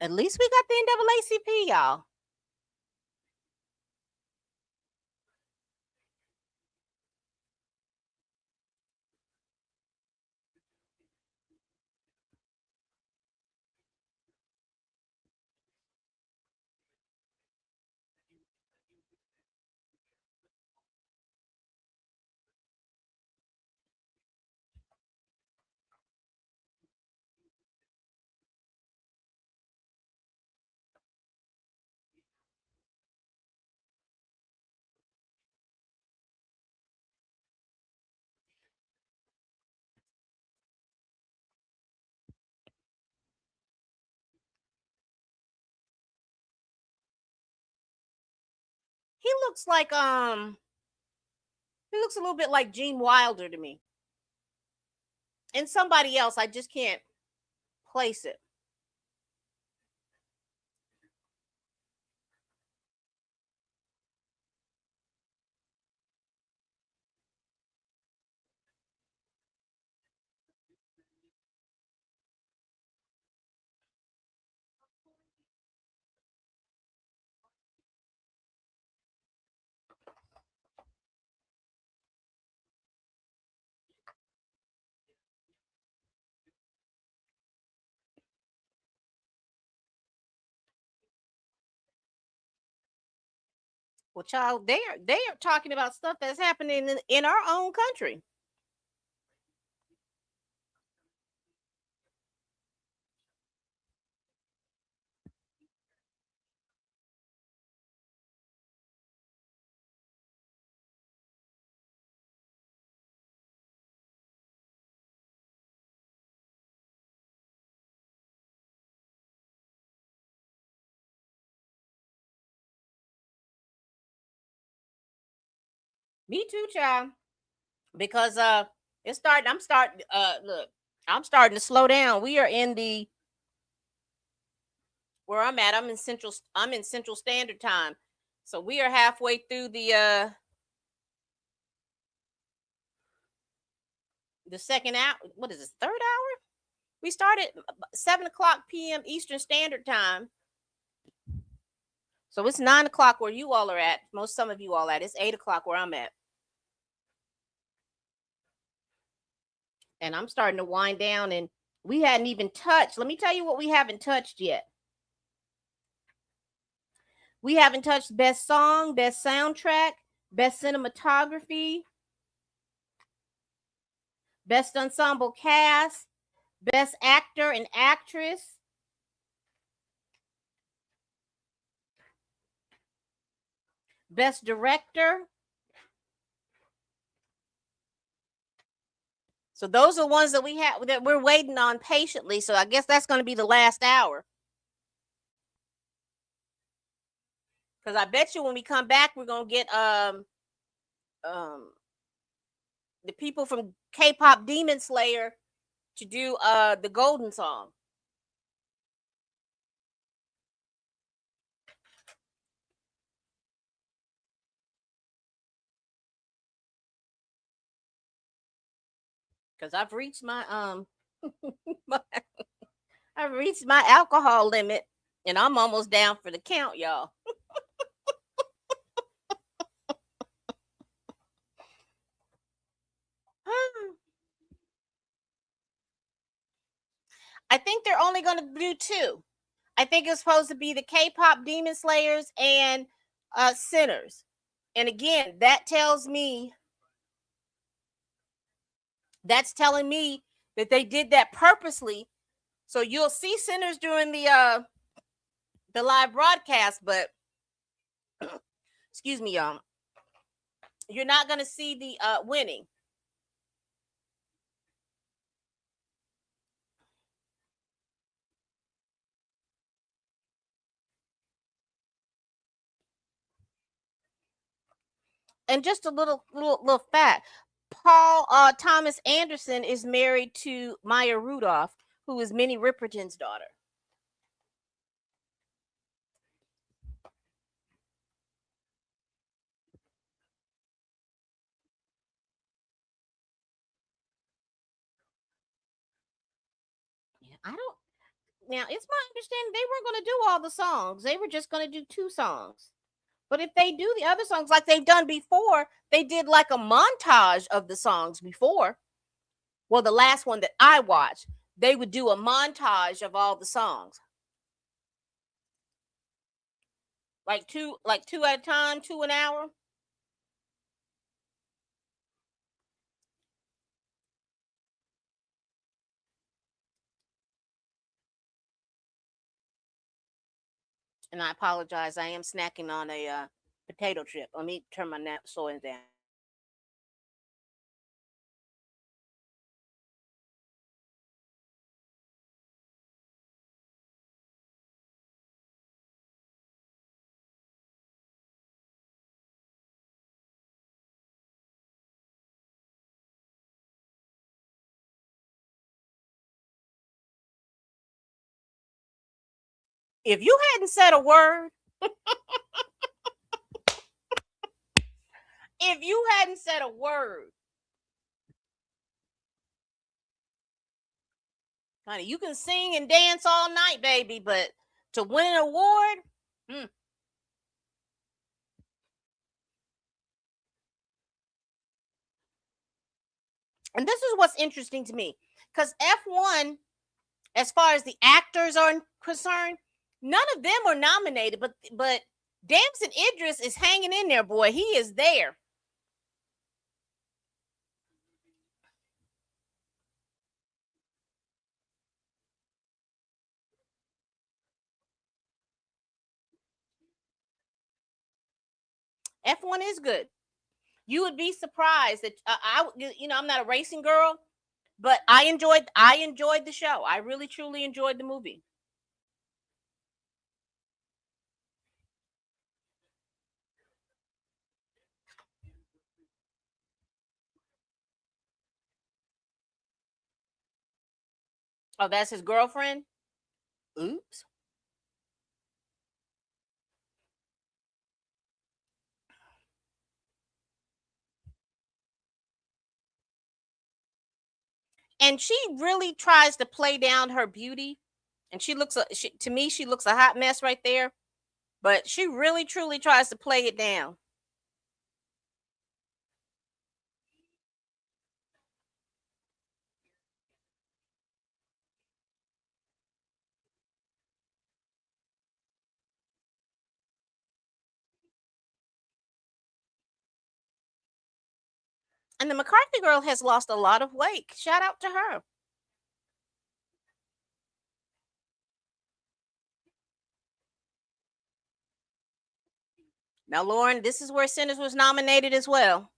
At least we got the NAACP, y'all. He looks like he looks a little bit like Gene Wilder to me. And somebody else, I just can't place it. Well, child, they are talking about stuff that's happening in our own country. Me too, child. Because it's starting. I'm starting. Look, I'm starting to slow down. We are in the where I'm at. I'm in Central Standard Time, so we are halfway through the second hour. What is this? Third hour? We started 7 o'clock p.m. Eastern Standard Time. So it's 9 o'clock where you all are at. Most some of you all at. It's 8 o'clock where I'm at. And I'm starting to wind down. And we hadn't even touched. Let me tell you what we haven't touched yet. We haven't touched best song, best soundtrack, best cinematography, best ensemble cast, best actor and actress, best director. So those are ones that we have that we're waiting on patiently. So I guess that's going to be the last hour. Because I bet you when we come back, we're going to get um the people from K-pop Demon Slayer to do the Golden Song. Because I've reached my my, I've reached my alcohol limit, and I'm almost down for the count, y'all. I think they're only going to do two. I think it's supposed to be the K-pop Demon Slayers and Sinners. And again, that's telling me that they did that purposely. So you'll see Sinners during the live broadcast, but excuse me, y'all, you're not going to see the winning. And just a little fact: Paul Thomas Anderson is married to Maya Rudolph, who is Minnie Riperton's daughter. Yeah, I don't. Now it's my understanding they weren't going to do all the songs; they were just going to do two songs. But if they do the other songs like they've done before, they did like a montage of the songs before. Well, the last one that I watched, they would do a montage of all the songs. Like two at a time, two an hour. And I apologize. I am snacking on a potato chip. Let me turn my soy down. If you hadn't said a word, if you hadn't said a word, honey, you can sing and dance all night, baby, but to win an award, hmm. And this is what's interesting to me, because F1, as far as the actors are concerned, none of them are nominated, but Damson Idris is hanging in there, boy. He is there. F1 is good. You would be surprised that I'm not a racing girl, but I enjoyed the show. I really truly enjoyed the movie. Oh, that's his girlfriend. Oops. And she really tries to play down her beauty, and to me she looks a hot mess right there, but she really truly tries to play it down. And the McCarthy girl has lost a lot of weight. Shout out to her. Now, Lauren, this is where Sinners was nominated as well.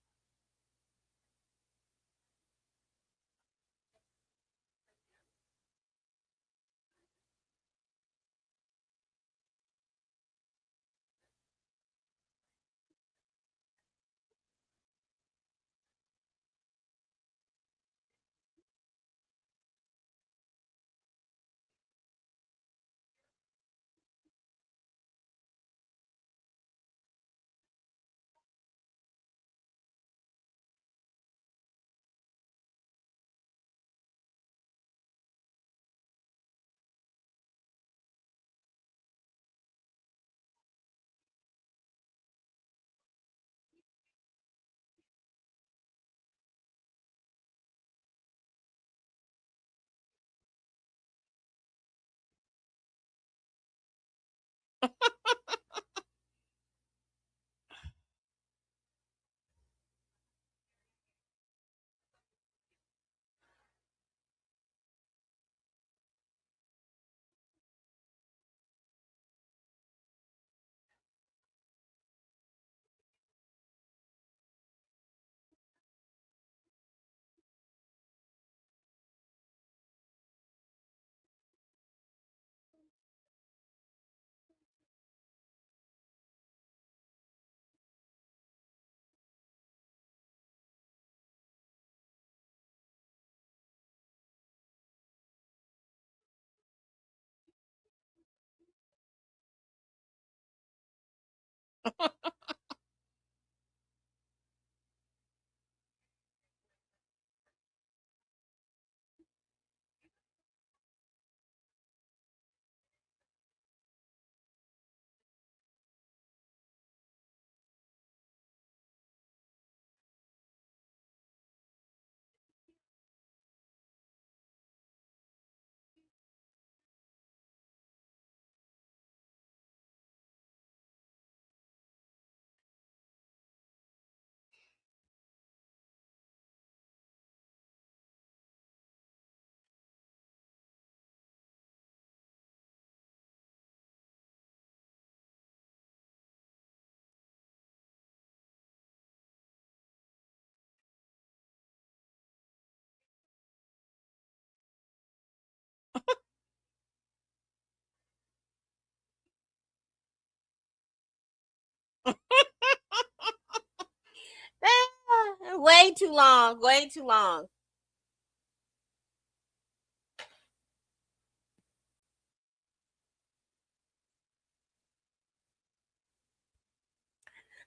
Way too long. Way too long.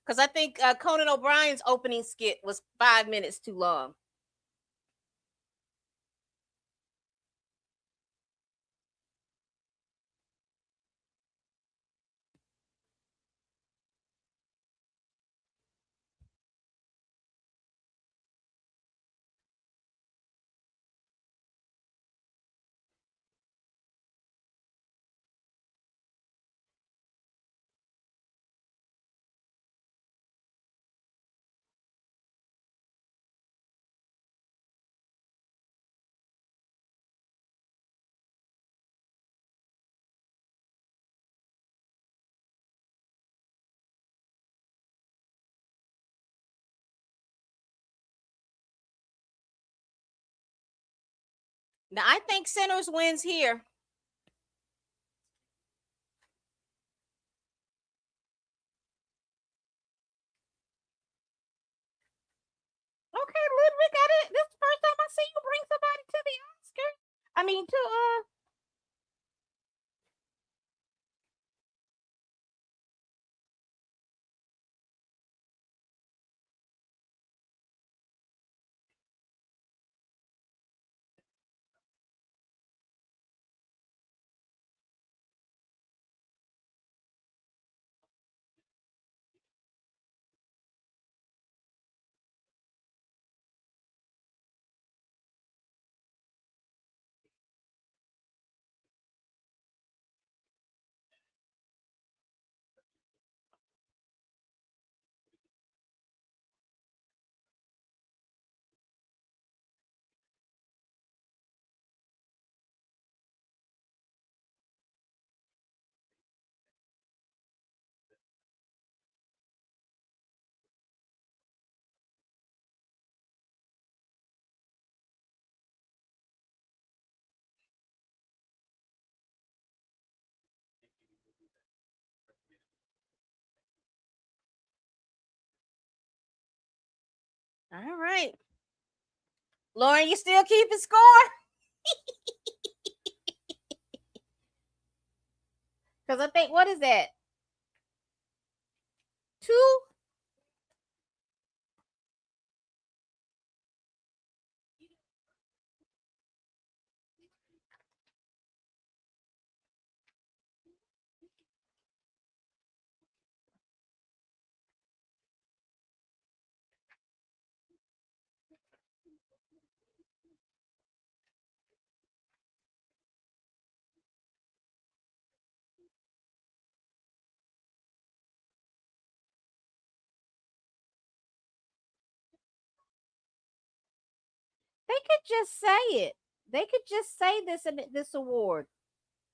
Because I think Conan O'Brien's opening skit was 5 minutes too long. Now I think Sinners wins here. Okay, Ludwig, got it. This is the first time I see you bring somebody to the Oscar. I mean, to all right, Lauren, you still keeping score? Because I think what is that? Two. They could just say it. They could just say this in this award.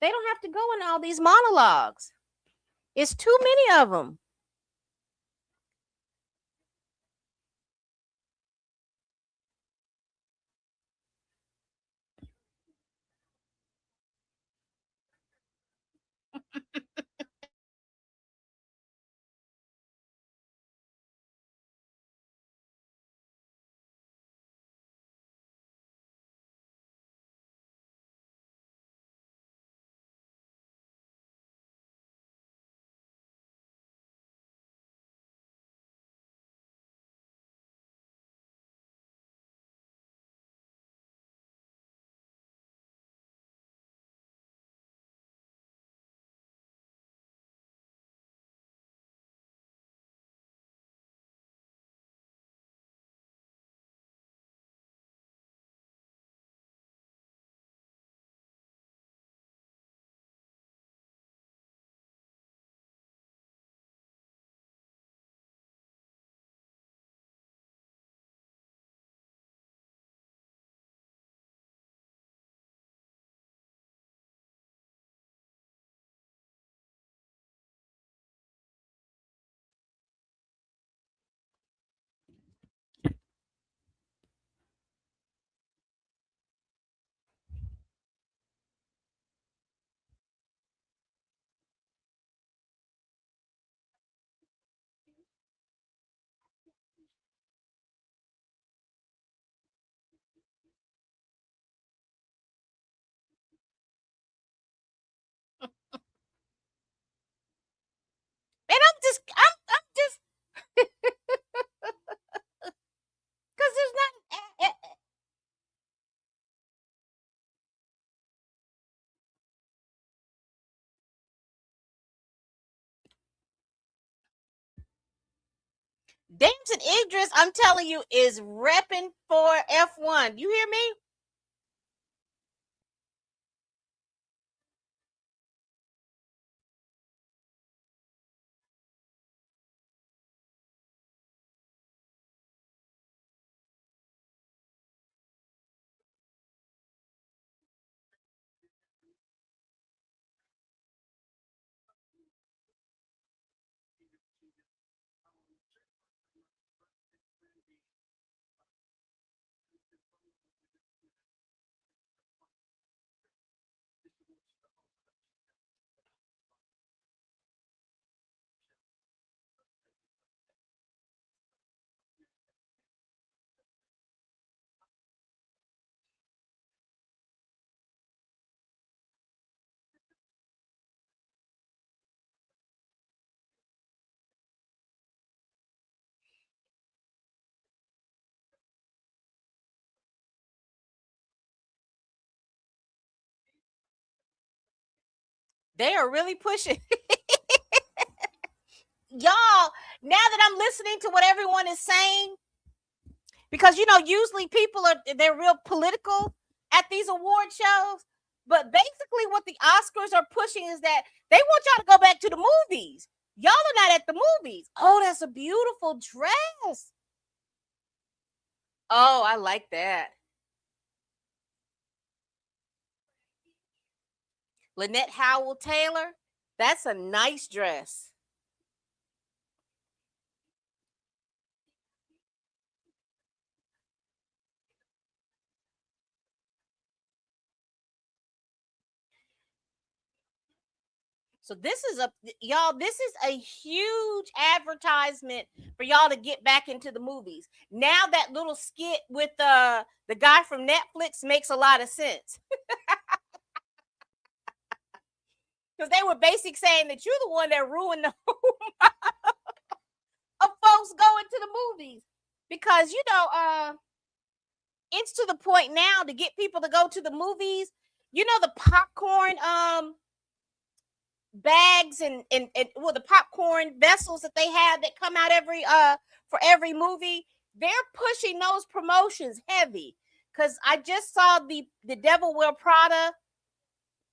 They don't have to go in all these monologues. It's too many of them. And I'm just because there's not. Damson Idris, I'm telling you, is repping for F1. You hear me? They are really pushing. Y'all, now that I'm listening to what everyone is saying, because usually people they're real political at these award shows, but basically what the Oscars are pushing is that they want y'all to go back to the movies. Y'all are not at the movies. Oh, that's a beautiful dress. Oh, I like that. Lynette Howell Taylor, that's a nice dress. So this is y'all, this is a huge advertisement for y'all to get back into the movies. Now that little skit with the guy from Netflix makes a lot of sense. Because they were basically saying that you're the one that ruined the of folks going to the movies. Because it's to the point now to get people to go to the movies. The popcorn bags and well, the popcorn vessels that they have that come out every for every movie, they're pushing those promotions heavy. Because I just saw the Devil Wear Prada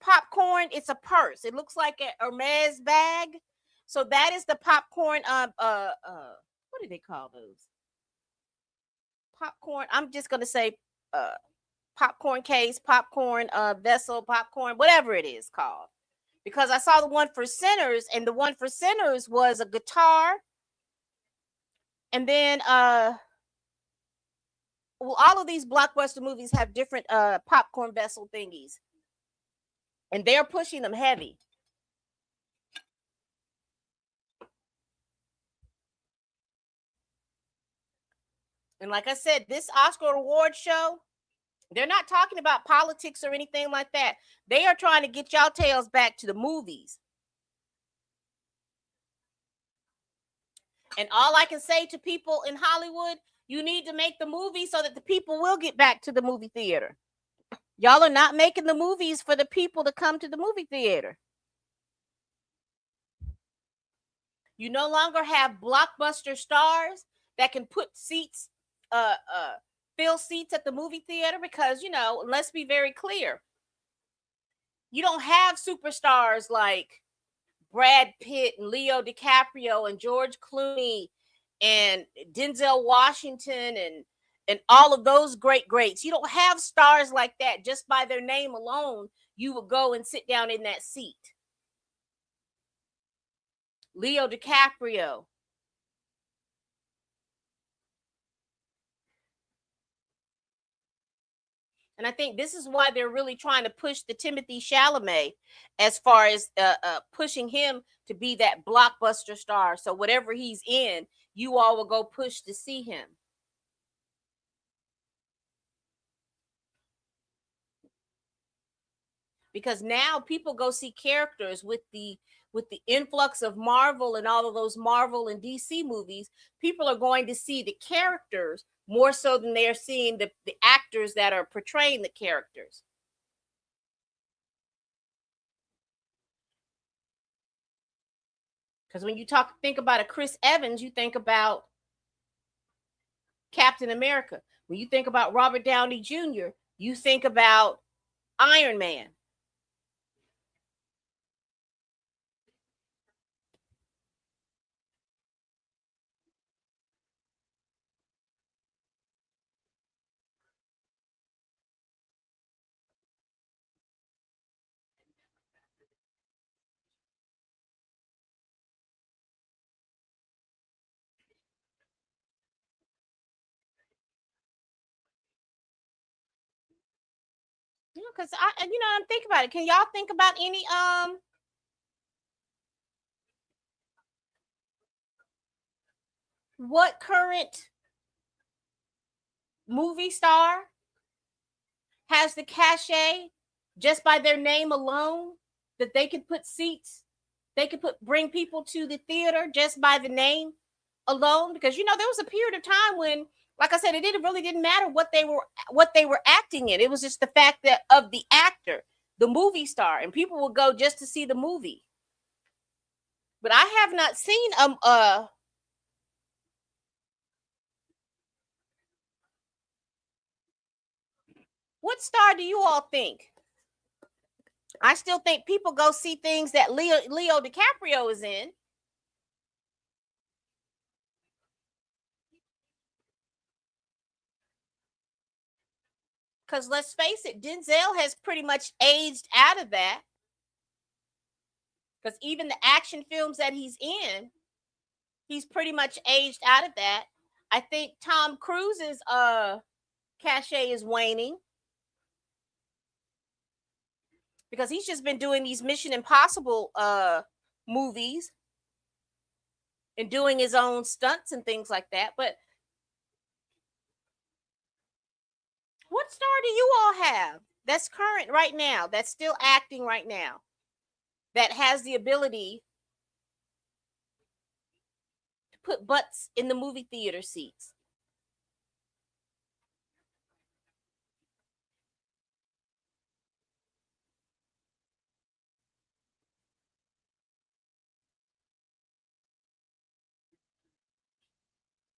popcorn. It's a purse. It looks like a Hermes bag. So that is the popcorn what do they call those? Popcorn. I'm just gonna say uh popcorn case, popcorn vessel, popcorn, whatever it is called. Because I saw the one for Sinners, and the one for Sinners was a guitar, and then well, all of these blockbuster movies have different popcorn vessel thingies, and they're pushing them heavy. And like I said, this Oscar award show, they're not talking about politics or anything like that. They are trying to get y'all tails back to the movies. And all I can say to people in Hollywood, you need to make the movie so that the people will get back to the movie theater. Y'all are not making the movies for the people to come to the movie theater. You no longer have blockbuster stars that can put seats, fill seats at the movie theater, because let's be very clear, you don't have superstars like Brad Pitt and Leo DiCaprio and George Clooney and Denzel Washington and all of those greats. You don't have stars like that. Just by their name alone, you would go and sit down in that seat. Leo DiCaprio. And I think this is why they're really trying to push the Timothy Chalamet, as far as pushing him to be that blockbuster star. So whatever he's in, you all will go push to see him. Because now people go see characters with the influx of Marvel and all of those Marvel and DC movies. People are going to see the characters more so than they're seeing the actors that are portraying the characters. Because when you think about a Chris Evans, you think about Captain America. When you think about Robert Downey Jr., you think about Iron Man. Because I'm thinking about it. Can y'all think about any what current movie star has the cachet just by their name alone, that they could put seats, they could bring people to the theater just by the name alone? Because there was a period of time when, like I said, it didn't matter what they were acting in. It was just the fact that of the actor. the movie star, and people will go just to see the movie. But I have not seen what star do you all think? I still think people go see things that Leo DiCaprio is in. Because let's face it, Denzel has pretty much aged out of that. Because even the action films that he's in, he's pretty much aged out of that. I think Tom Cruise's cachet is waning because he's just been doing these Mission Impossible movies and doing his own stunts and things like that. But what star do you all have that's current right now, that's still acting right now, that has the ability to put butts in the movie theater seats?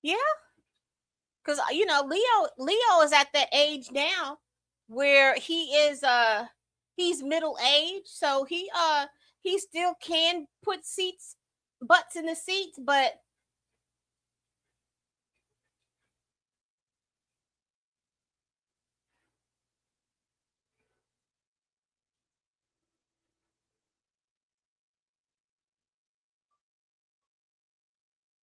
Yeah, because Leo is at that age now where he's middle age, so he still can put butts in the seats, but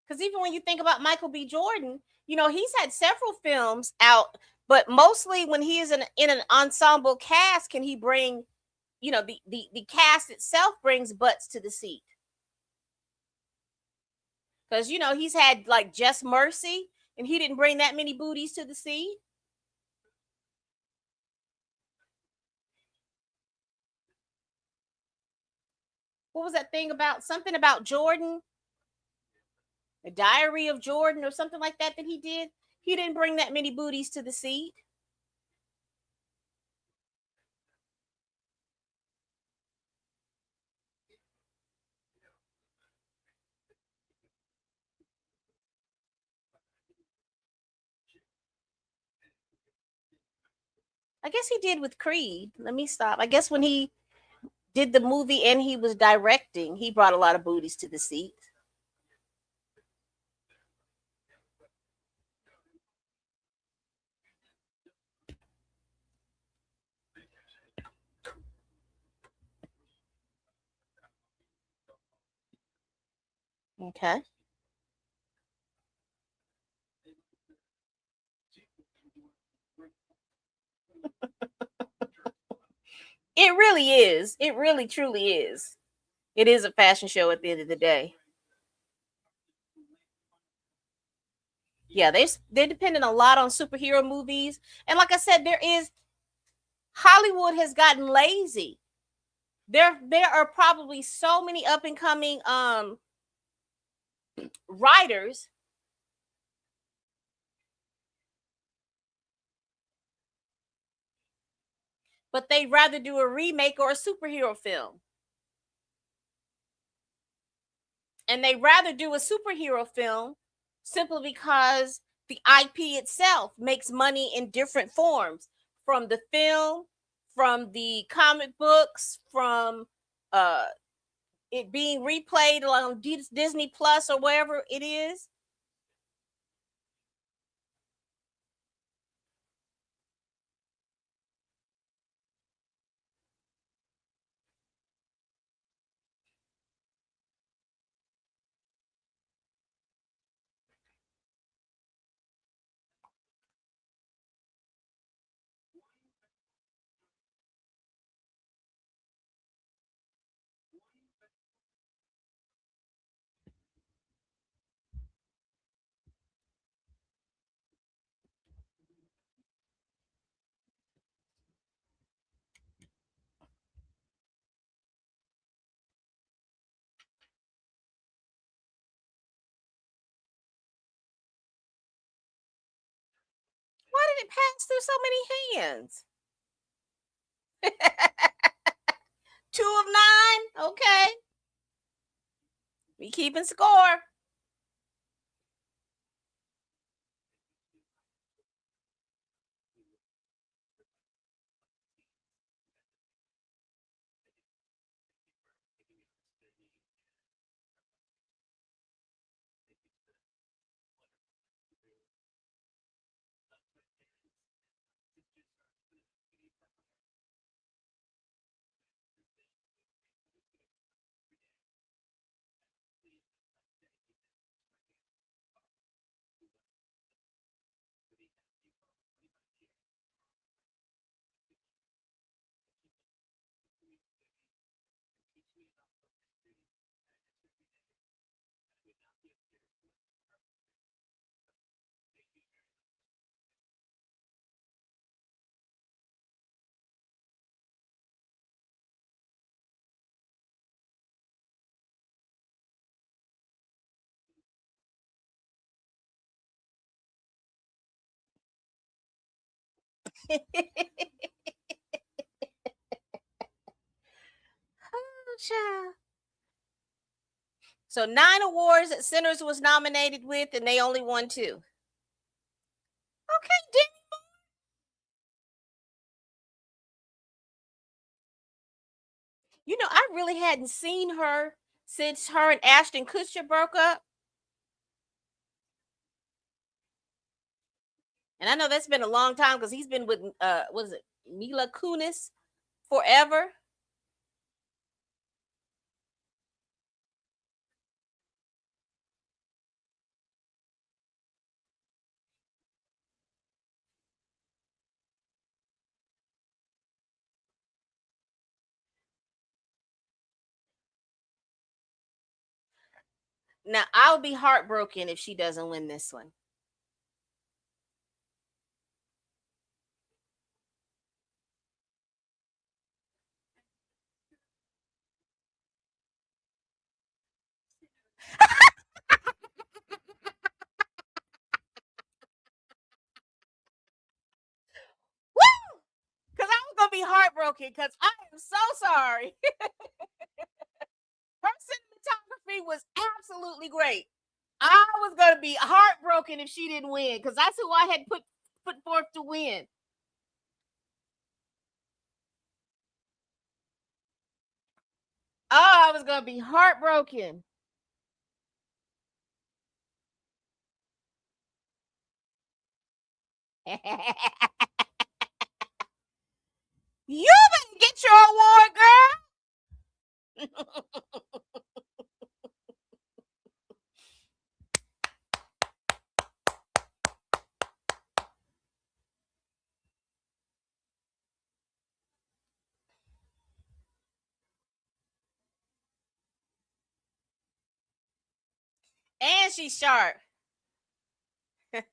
because even when you think about Michael B. Jordan, he's had several films out, but mostly when he is in an ensemble cast, can he bring, the cast itself brings butts to the seat. Because he's had like Just Mercy, and he didn't bring that many booties to the seat. What was that thing about something about Jordan? The Diary of Jordan or something like that he did. He didn't bring that many booties to the seat. I guess he did with Creed. Let me stop. I guess when he did the movie and he was directing, he brought a lot of booties to the seat. Okay. It really is. It really truly is. It is a fashion show at the end of the day. Yeah, they're dependent a lot on superhero movies. And like I said, Hollywood has gotten lazy. There are probably so many up and coming writers, but they'd rather do a remake or a superhero film. And they rather do a superhero film simply because the IP itself makes money in different forms, from the film, from the comic books, from uh it being replayed on Disney Plus or wherever it is. Why did it pass through so many hands? 2 of 9. Okay. We keeping score. Oh, child. So 9 awards that Sinners was nominated with, and they only won 2. Okay, I really hadn't seen her since her and Ashton Kutcher broke up. And I know that's been a long time because he's been with what is it, Mila Kunis forever. Now I'll be heartbroken if she doesn't win this one. Because I was gonna be heartbroken because I am so sorry. Her cinematography was absolutely great. I was gonna be heartbroken if she didn't win because that's who I had put forth to win. Oh, I was gonna be heartbroken. You better get your award, girl. And she's sharp. I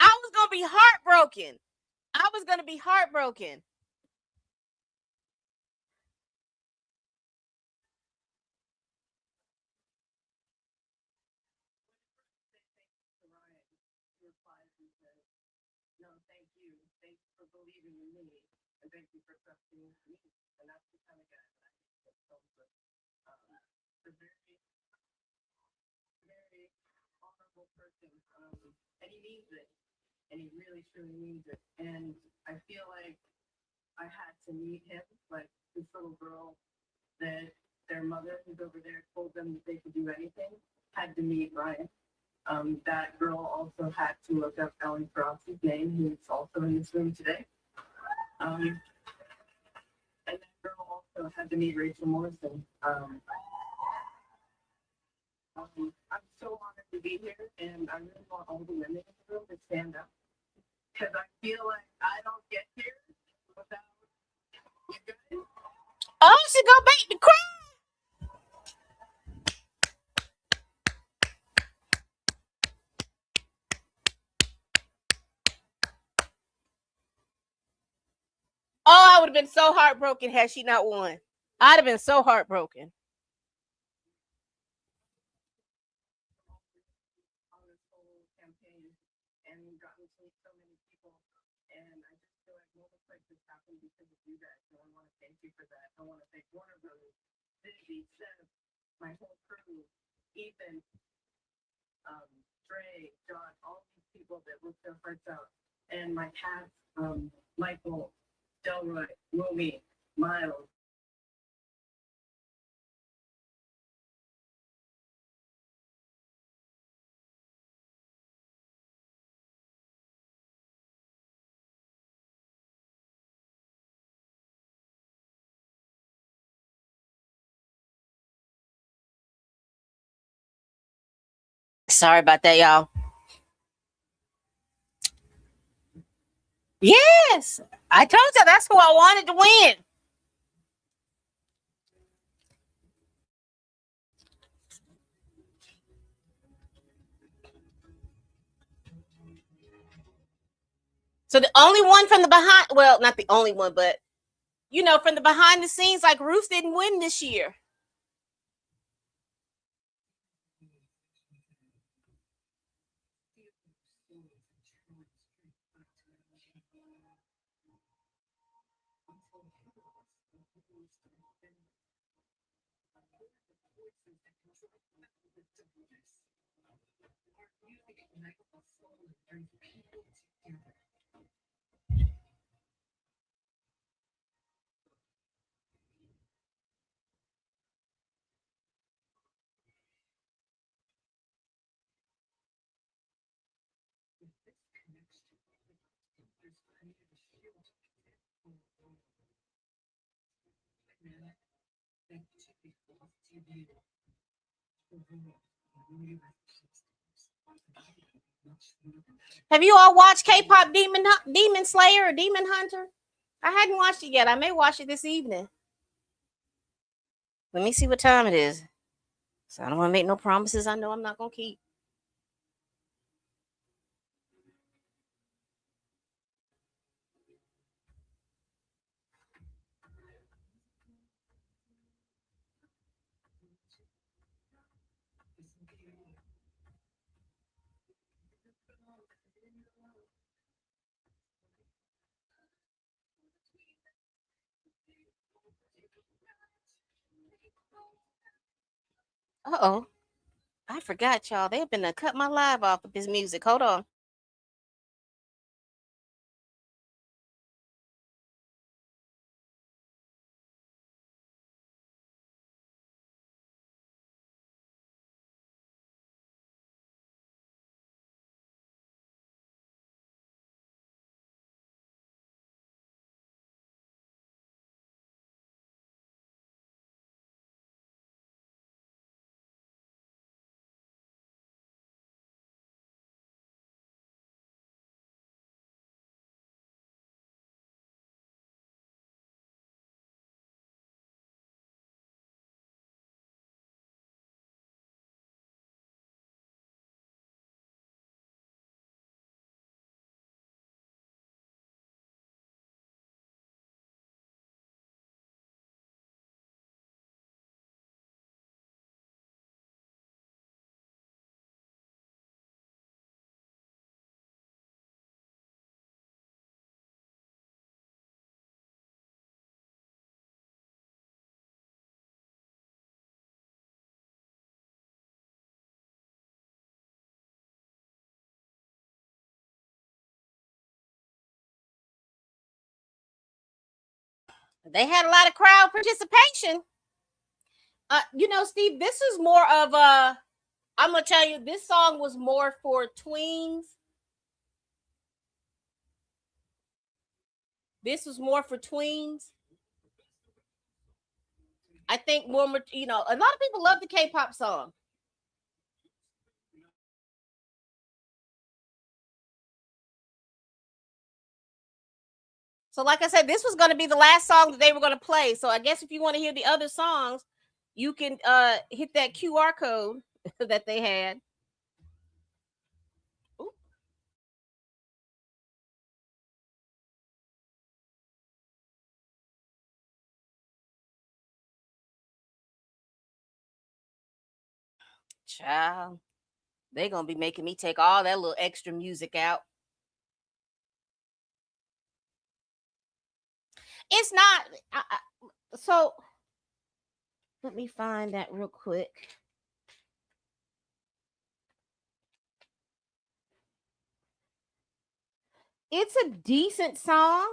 was gonna be heartbroken. I was gonna be heartbroken. Oh, she gonna make me cry. Oh, I would have been so heartbroken had she not won. I'd have been so heartbroken. Sorry about that, y'all. Yes, I told you that's who I wanted to win. So the only one from the behind, well, not the only one, but from the behind the scenes, like Ruth didn't win this year. Have you all watched K-pop Demon Slayer or Demon Hunter? I hadn't watched it yet. I may watch it this evening. Let me see what time it is. So I don't want to make no promises I know I'm not gonna keep. Uh-oh. I forgot, y'all. They've been to cut my live off with this music. Hold on. They had a lot of crowd participation. Steve, this is more of a. I'm gonna tell you, this song was more for tweens. This was more for tweens. I think more, a lot of people love the K-pop song. So, like I said, this was going to be the last song that they were going to play. So, I guess if you want to hear the other songs, you can hit that QR code that they had. Ooh. Child, they're going to be making me take all that little extra music out. It's not. So let me find that real quick. It's a decent song.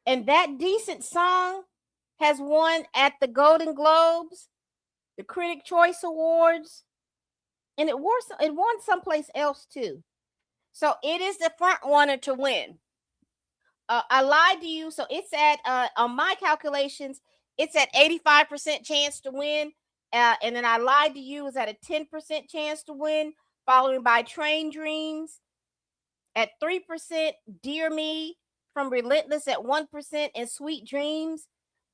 And that decent song has won at the Golden Globes, the Critic Choice Awards, and it won someplace else too. So it is the front runner to win. I lied to you. So it's at on my calculations, it's at 85% chance to win. And then I lied to you, is at a 10% chance to win, followed by Train Dreams at 3%, Dear Me from Relentless at 1%, and Sweet Dreams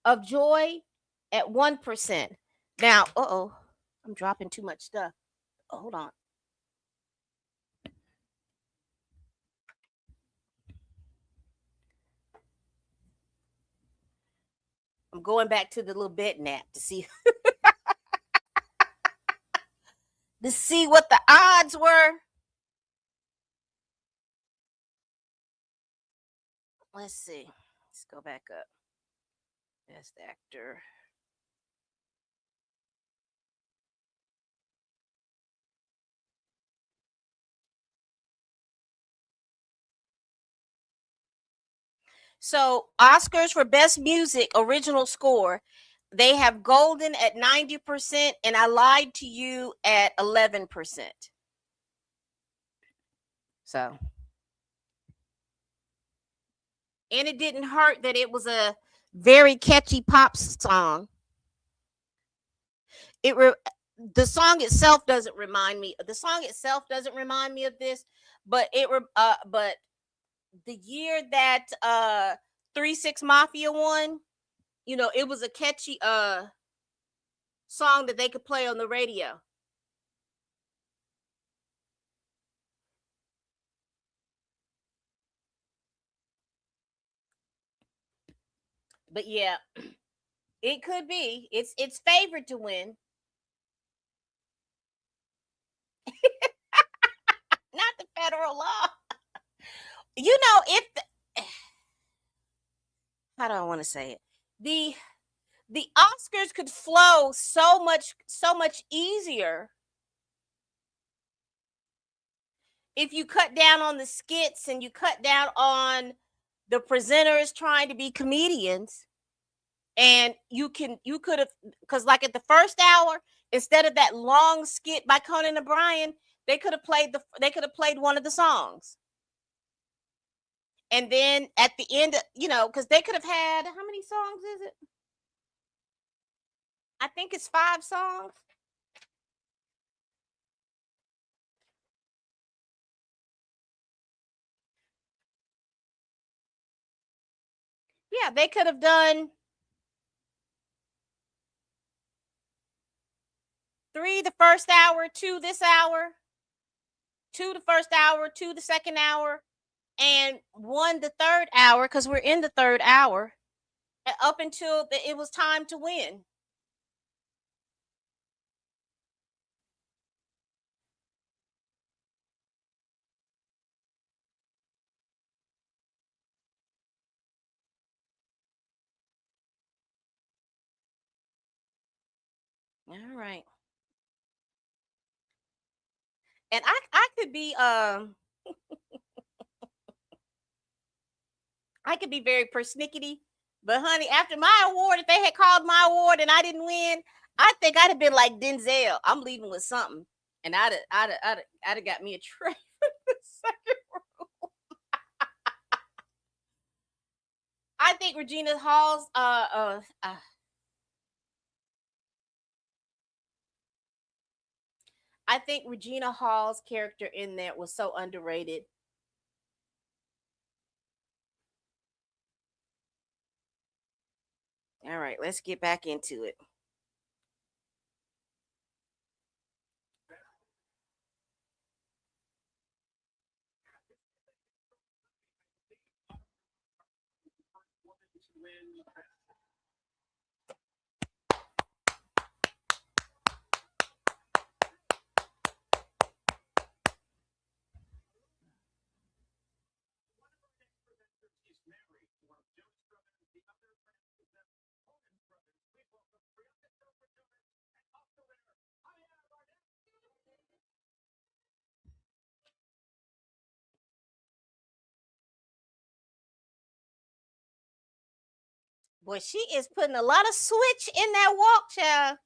of Joy at 1%. Now, I'm dropping too much stuff. Hold on. I'm going back to the little bed nap to see what the odds were. Let's see. Let's go back up. Best actor. So Oscars for Best Music Original Score, they have Golden at 90%, and I lied to you at 11%. So, and it didn't hurt that it was a very catchy pop song. It re- the song itself doesn't remind me. The song itself doesn't remind me of this, but but the year that 3 6 Mafia won, it was a catchy song that they could play on the radio. But yeah, it could be. It's favored to win. Not the federal law. If how do I want to say it? The Oscars could flow so much easier if you cut down on the skits and you cut down on the presenters trying to be comedians. And you could have, because like at the first hour, instead of that long skit by Conan O'Brien, they could have played one of the songs. And then at the end, because they could have had, how many songs is it? I think it's 5 songs. Yeah, they could have done 3 the first hour, 2 this hour, 2 the first hour, 2 the second hour, and 1 the third hour, because we're in the third hour, up until it was time to win. All right. And I could be I could be very persnickety, but honey, after my award, if they had called my award and I didn't win, I think I'd have been like Denzel. I'm leaving with something, and I'd have got me a tray for the second row. I think Regina Hall's I think Regina Hall's character in there was so underrated. All right, let's get back into it. Boy, she is putting a lot of switch in that walk, child.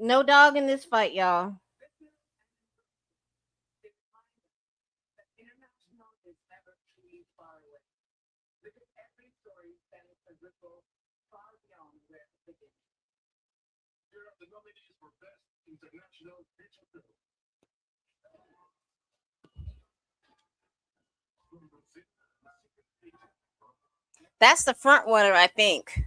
No dog in this fight, y'all. That's the front runner, I think.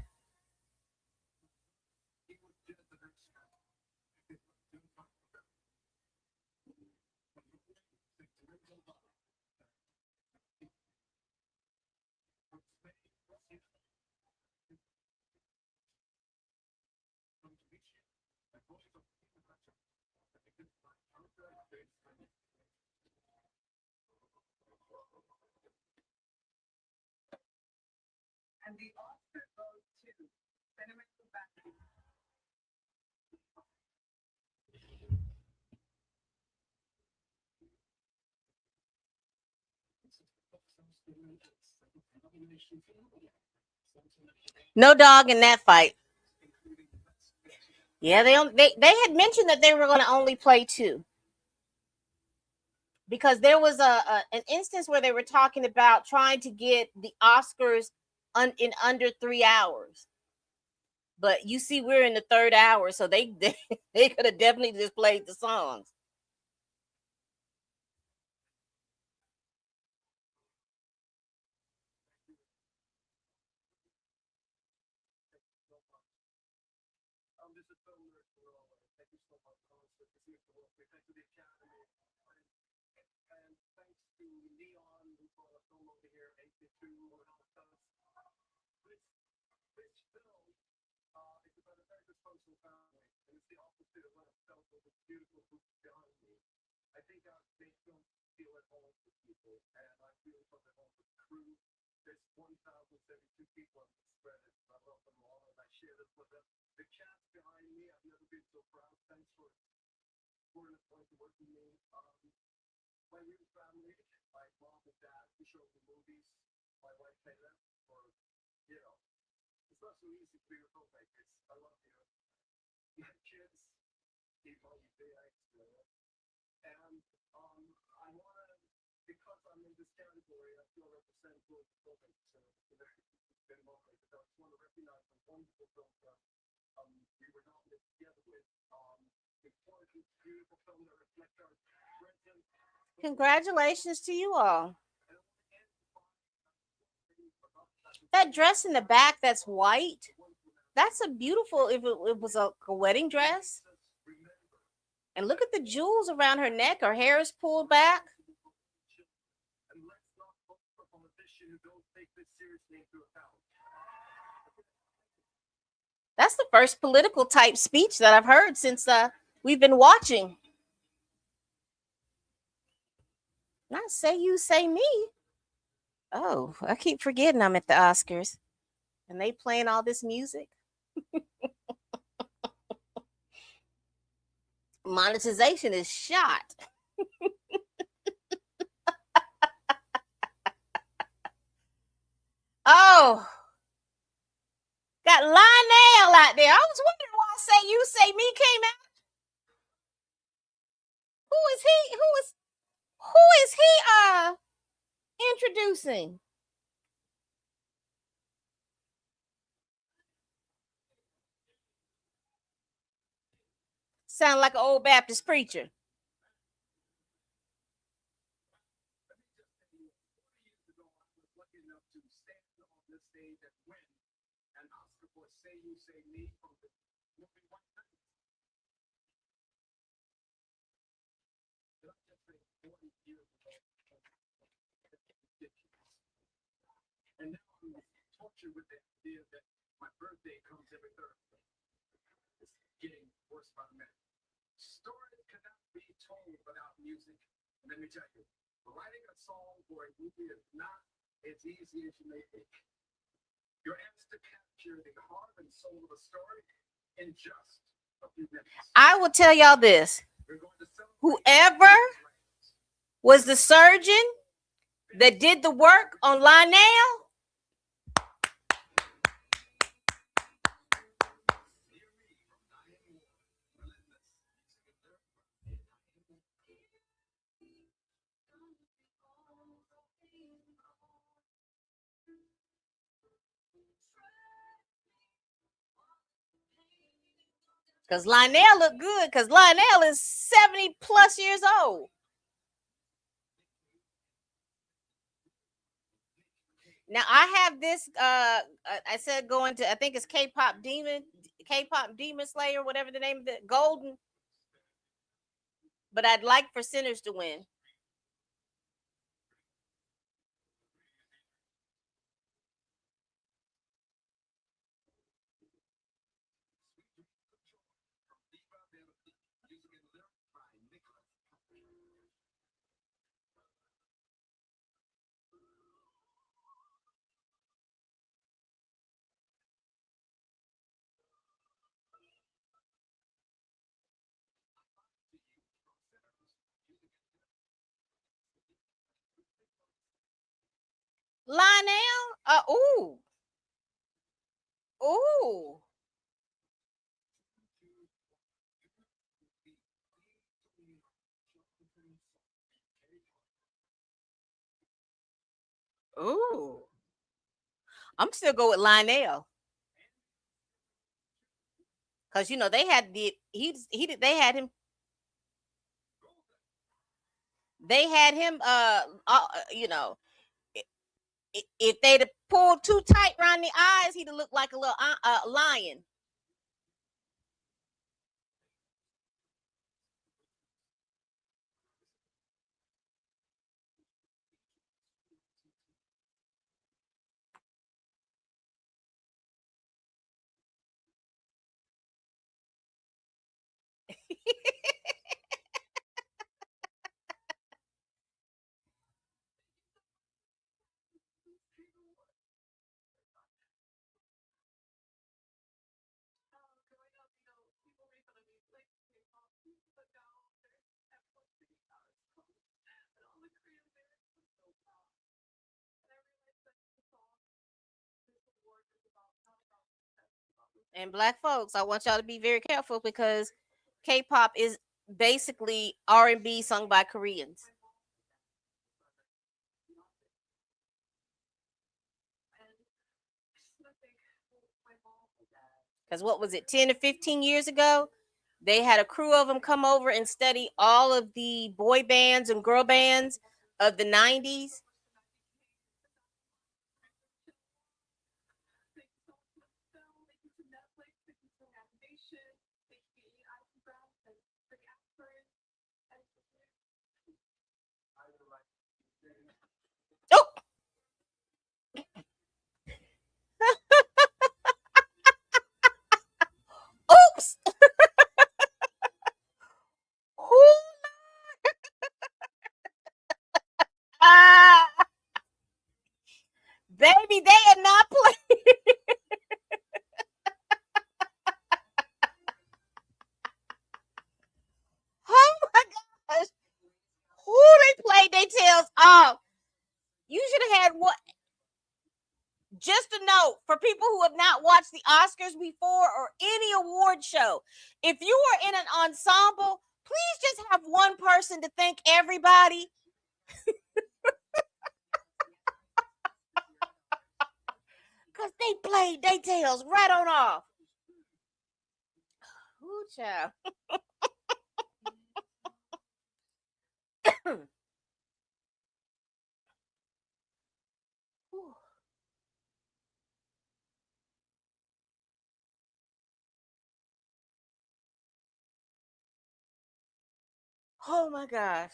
No dog in that fight. Yeah, they had mentioned that they were going to only play two because there was an instance where they were talking about trying to get the Oscars in under 3 hours. But you see, we're in the third hour, so they could have definitely just played the songs. Congratulations to you all. That dress in the back that's white, that's a beautiful, if it was a wedding dress. And look at the jewels around her neck. Her hair is pulled back. That's the first political type speech that I've heard since we've been watching. Not say you, say me. Oh, I keep forgetting I'm at the Oscars and they playing all this music. Monetization is shot. Oh, got Lionel out there. I was wondering why Say You Say Me came out. Who is he? Who is he introducing? Sound like an old Baptist preacher. I will tell y'all this. Whoever was the surgeon that did the work on Lionel, because Lionel looked good, because Lionel is 70 plus years old. Now I have this I said going to, I think it's K-pop Demon Slayer, whatever the name of the Golden, but I'd like for Sinners to win. Lionel, ooh, ooh. I'm still go with Lionel, because they had he did they had him if they'd have pulled too tight around the eyes, he'd have looked like a little lion. And black folks, I want y'all to be very careful, because K-pop is basically R&B sung by Koreans. Because what was it, 10 or 15 years ago? They had a crew of them come over and study all of the boy bands and girl bands of the 90s. Oh, oops. Ah, baby, they had not played. Oh my gosh. Who they played their tails off. You should have had what? Just a note for people who have not watched the Oscars before or any award show. If you are in an ensemble, please just have one person to thank everybody. Because they played their tails right on off. Ooh, child. Oh my gosh.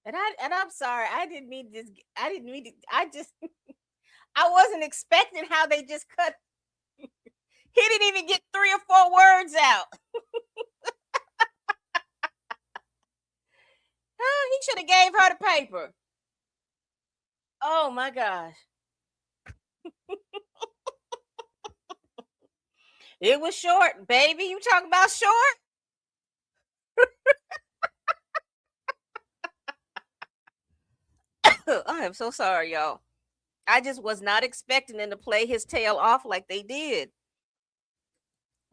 And I'm sorry. I didn't mean this. I didn't mean to. I just I wasn't expecting how they just cut. He didn't even get 3 or 4 words out. He should have gave her the paper. Oh my gosh. It was short, baby. You talk about short? I am so sorry, y'all. I just was not expecting them to play his tail off like they did.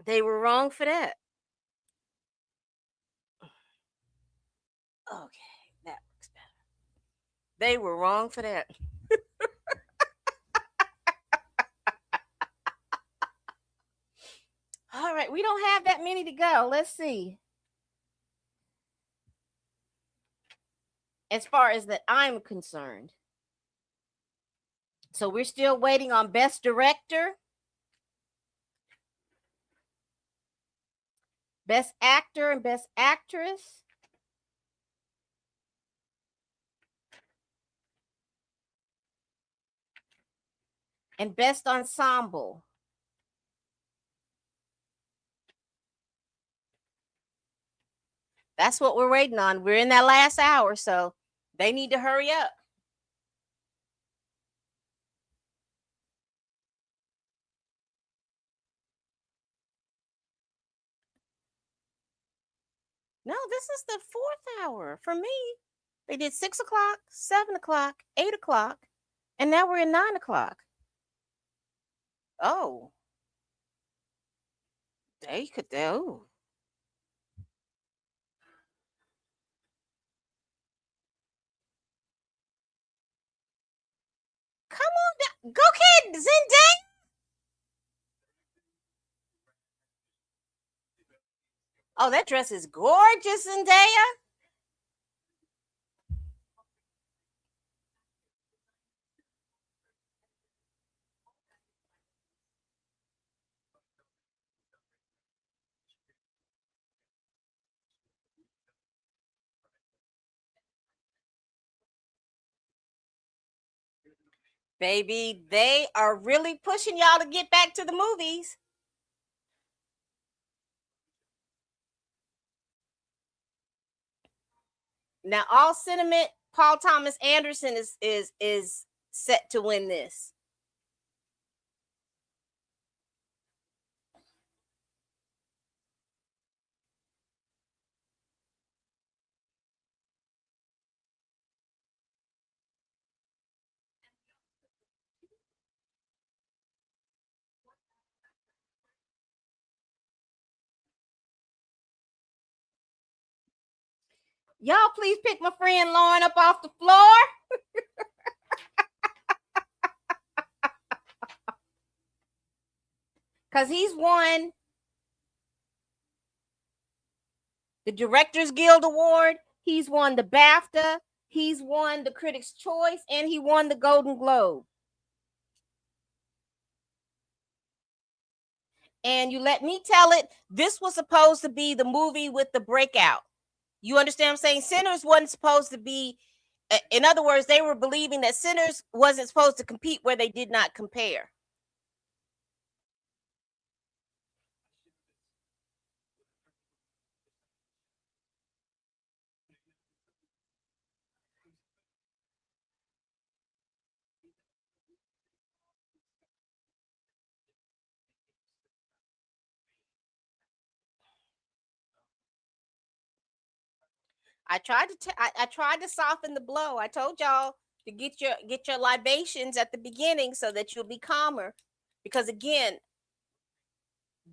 They were wrong for that. Okay, that looks better. They were wrong for that. All right, we don't have that many to go. Let's see. As far as that I'm concerned. So we're still waiting on Best Director, Best Actor, and Best Actress. And Best Ensemble. That's what we're waiting on. We're in that last hour, so they need to hurry up. No, this is the 4th hour for me. They did 6 o'clock, 7 o'clock, 8 o'clock, and now we're in 9 o'clock. Oh, they could do. Come on, go ahead, Zendaya. Oh, that dress is gorgeous, Zendaya. Baby, they are really pushing y'all to get back to the movies. Now, all sentiment, Paul Thomas Anderson is set to win this. Y'all, please pick my friend Lauren up off the floor. Because he's won the Directors Guild Award, he's won the BAFTA, he's won the Critics' Choice, and he won the Golden Globe. And you let me tell it, this was supposed to be the movie with the breakout. You understand what I'm saying? Sinners wasn't supposed to be, in other words, they were believing that Sinners wasn't supposed to compete where they did not compare. I tried to soften the blow. I told y'all to get your libations at the beginning so that you'll be calmer. Because again,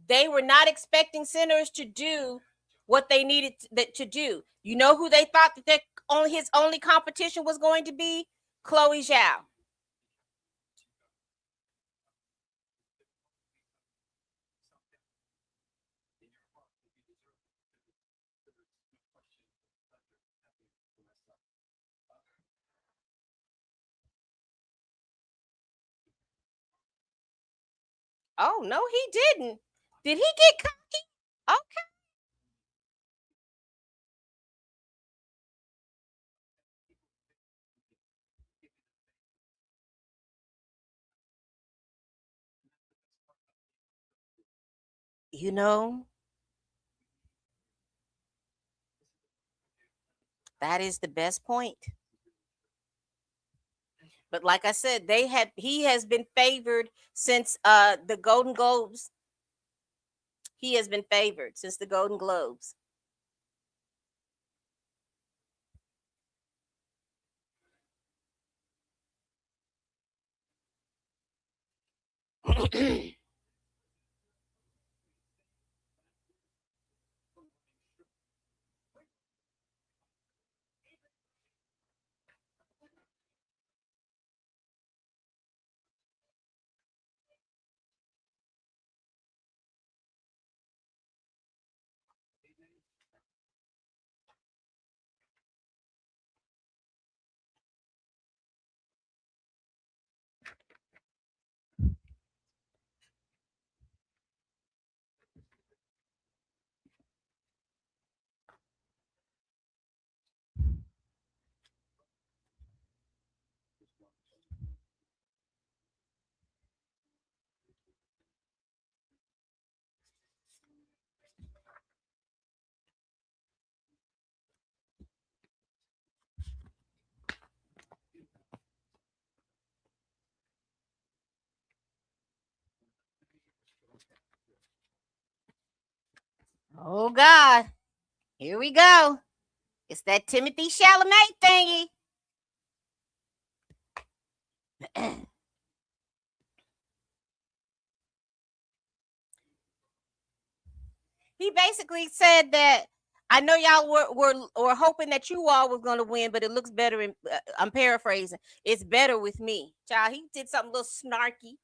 they were not expecting Sinners to do what they needed to do. You know who they thought that his only competition was going to be? Chloe Zhao. Oh no, he didn't. Did he get cocky? Okay. You know, that is the best point. But like I said, he has been favored since the Golden Globes. He has been favored since the Golden Globes. Oh God, here we go. It's that Timothy Chalamet thingy. He basically said that I know y'all were hoping that you all was going to win, but it looks better. I'm paraphrasing. It's better with me, child. He did something a little snarky.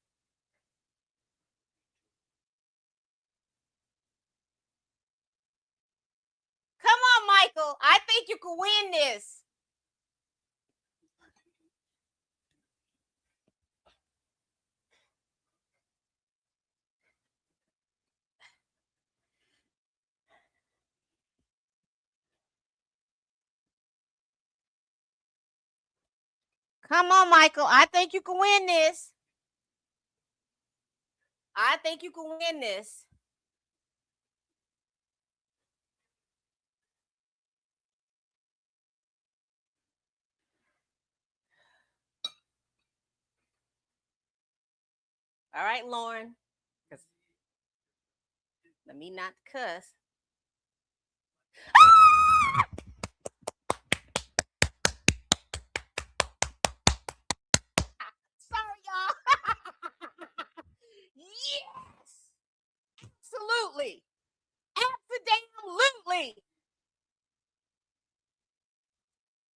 Come on, Michael. I think you can win this. Come on, Michael. I think you can win this. I think you can win this. All right, Lauren. Let me not cuss. Sorry, y'all. Yes, absolutely, absolutely,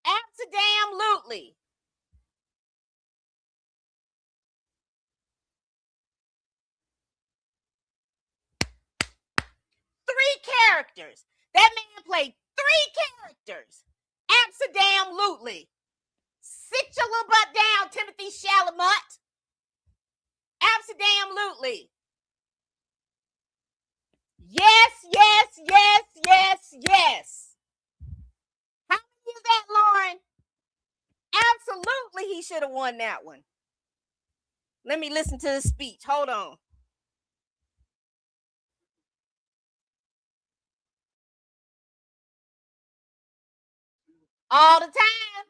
absolutely. Three characters. That man played three characters. Absolutely. Sit your little butt down, Timothy Chalamet. Absolutely. Yes, yes, yes, yes, yes. How many is that, Lauren? Absolutely, he should have won that one. Let me listen to the speech. Hold on. All the time.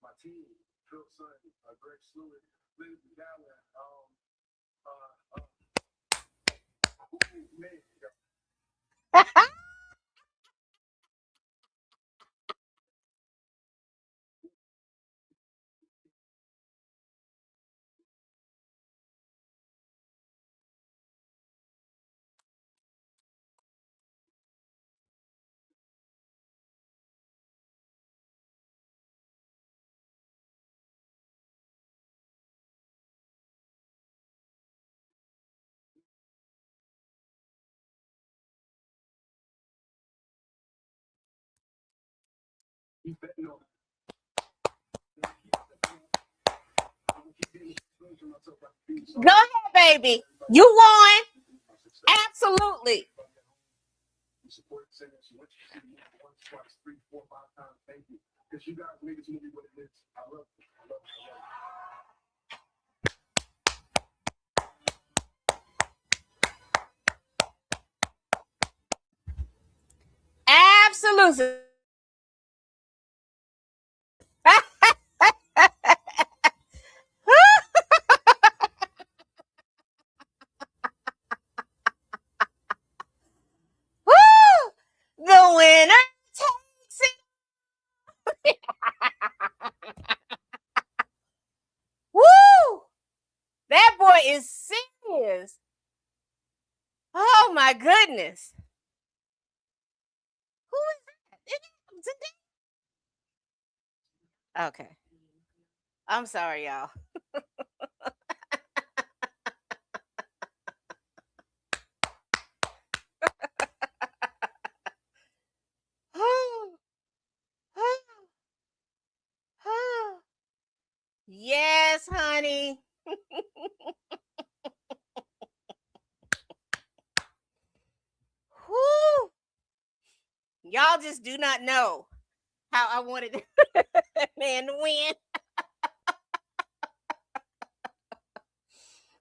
my team, Phil Son, Greg Stewart, Liz McGowan, man, he's betting on. Go ahead, baby. You won. Absolutely. Support singers. She went to see the movie once, twice, 3, 4, 5 times. Thank you. Because you guys made this movie what it is. I love it. I love it. I love Absolutely. Woo! The winner takes it. Woo! That boy is serious. Oh my goodness. Who is that? Is it Zendaya? Okay. I'm sorry, y'all. Yes, honey. Whew. Y'all just do not know how I wanted that man to win.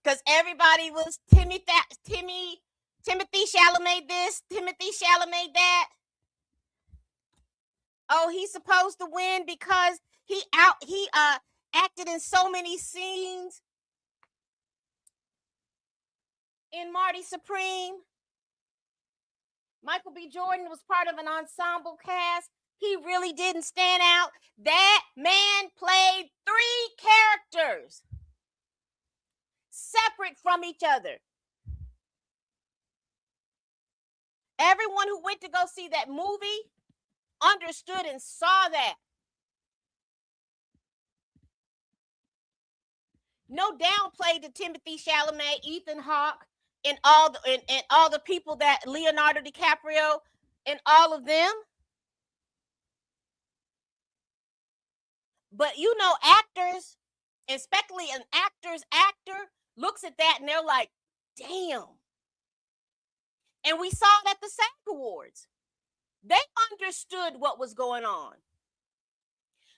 Because everybody was Timothy Chalamet this, Timothy Chalamet that. Oh, he's supposed to win because he acted in so many scenes in Marty Supreme. Michael B. Jordan was part of an ensemble cast. He really didn't stand out. That man played 3 characters separate from each other. Everyone who went to go see that movie understood and saw that. No downplay to Timothy Chalamet, Ethan Hawke, and all the people that Leonardo DiCaprio and all of them. But you know, actors, especially an actor's actor, looks at that and they're like, damn. And we saw it at the SAG Awards. They understood what was going on.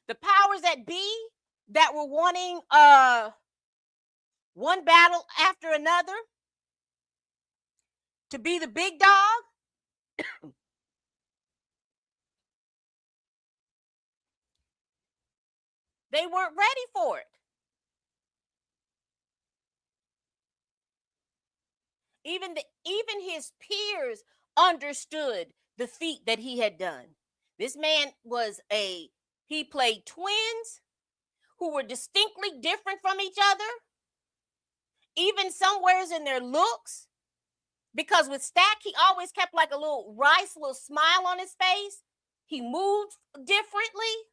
The powers that be that were wanting one battle after another to be the big dog, they weren't ready for it. Even his peers understood the feat that he had done. This man he played twins who were distinctly different from each other, even somewheres in their looks. Because with Stack, he always kept like a little smile on his face. He moved differently.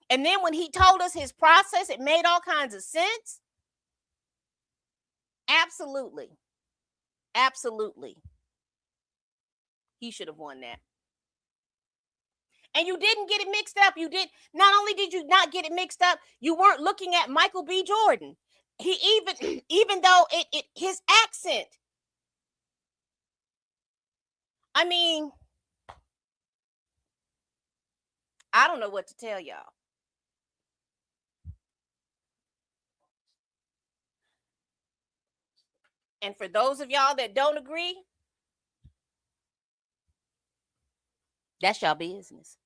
And then when he told us his process, it made all kinds of sense. Absolutely. Absolutely. He should have won that. And you didn't get it mixed up. Not only did you not get it mixed up, you weren't looking at Michael B. Jordan. He even though his accent. I mean, I don't know what to tell y'all. And for those of y'all that don't agree, that's y'all business.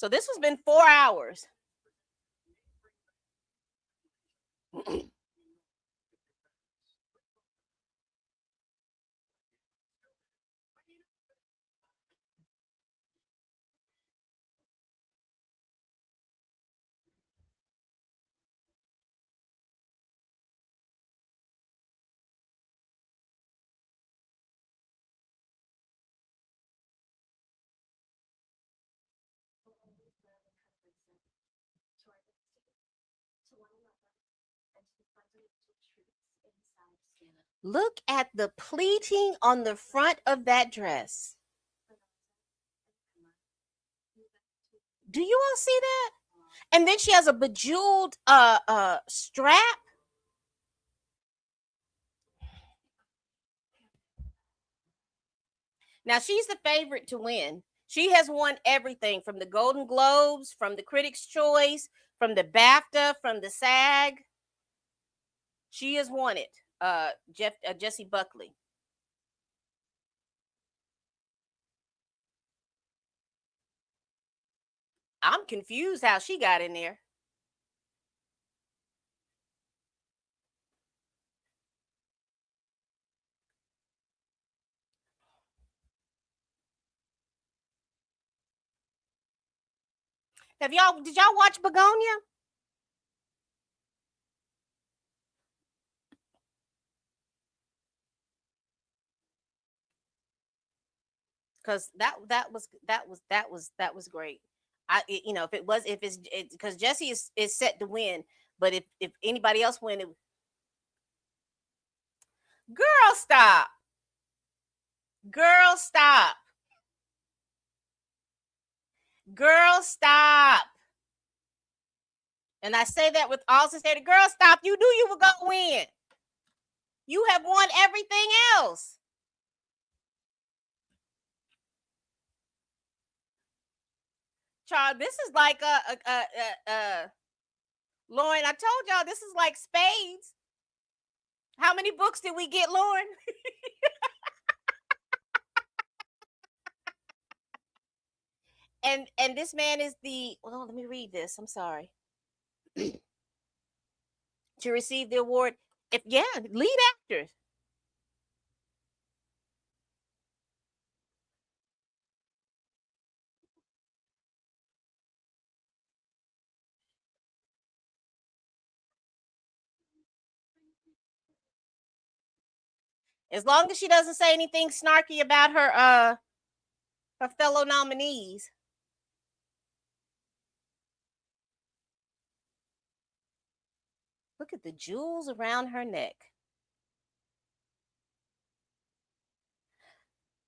So this has been 4 hours. Look at the pleating on the front of that dress. Do you all see that? And then she has a bejeweled strap. Now she's the favorite to win. She has won everything from the Golden Globes, from the Critics' Choice, from the BAFTA, from the SAG. She has won it. Jessie Buckley. I'm confused how she got in there. Did y'all watch Begonia? Because that was great. If it's because Jessie is set to win, but if anybody else win it, girl, stop, girl, stop, girl, stop. And I say that with all sincerity, girl, stop. You knew you were gonna win. You have won everything else. Child, this is like Lauren. I told y'all this is like spades. How many books did we get, Lauren? And this man is the. Well, let me read this. I'm sorry. To receive the award, lead actors. As long as she doesn't say anything snarky about her fellow nominees. Look at the jewels around her neck.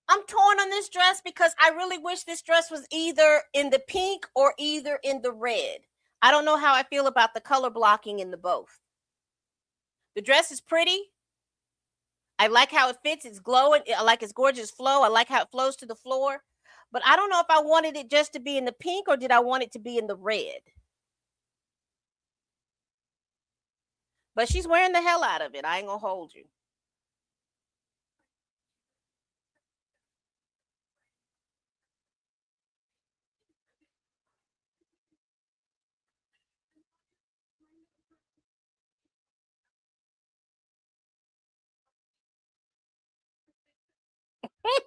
I'm torn on this dress because I really wish this dress was either in the pink or either in the red. I don't know how I feel about the color blocking in the both. The dress is pretty. I like how it fits. It's glowing. I like its gorgeous flow. I like how it flows to the floor. But I don't know if I wanted it just to be in the pink or did I want it to be in the red. But she's wearing the hell out of it. I ain't gonna hold you.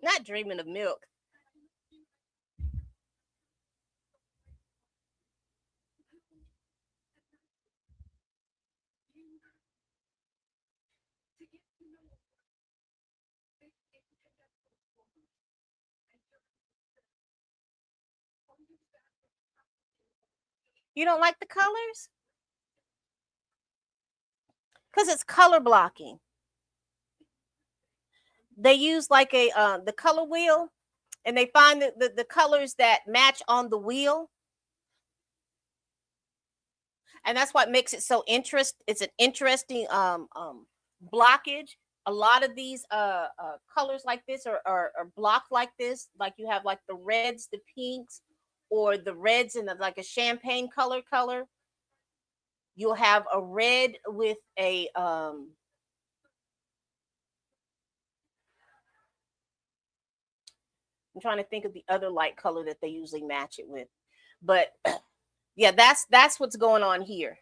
Not dreaming of milk. You don't like the colors? Because it's color blocking. They use like the color wheel and they find the colors that match on the wheel. And that's what makes it so it's an interesting blockage. A lot of these colors like this are blocked like this, like you have like the reds, the pinks, or the reds and like a champagne color. You'll have a red with a I'm trying to think of the other light color that they usually match it with. But yeah, that's what's going on here.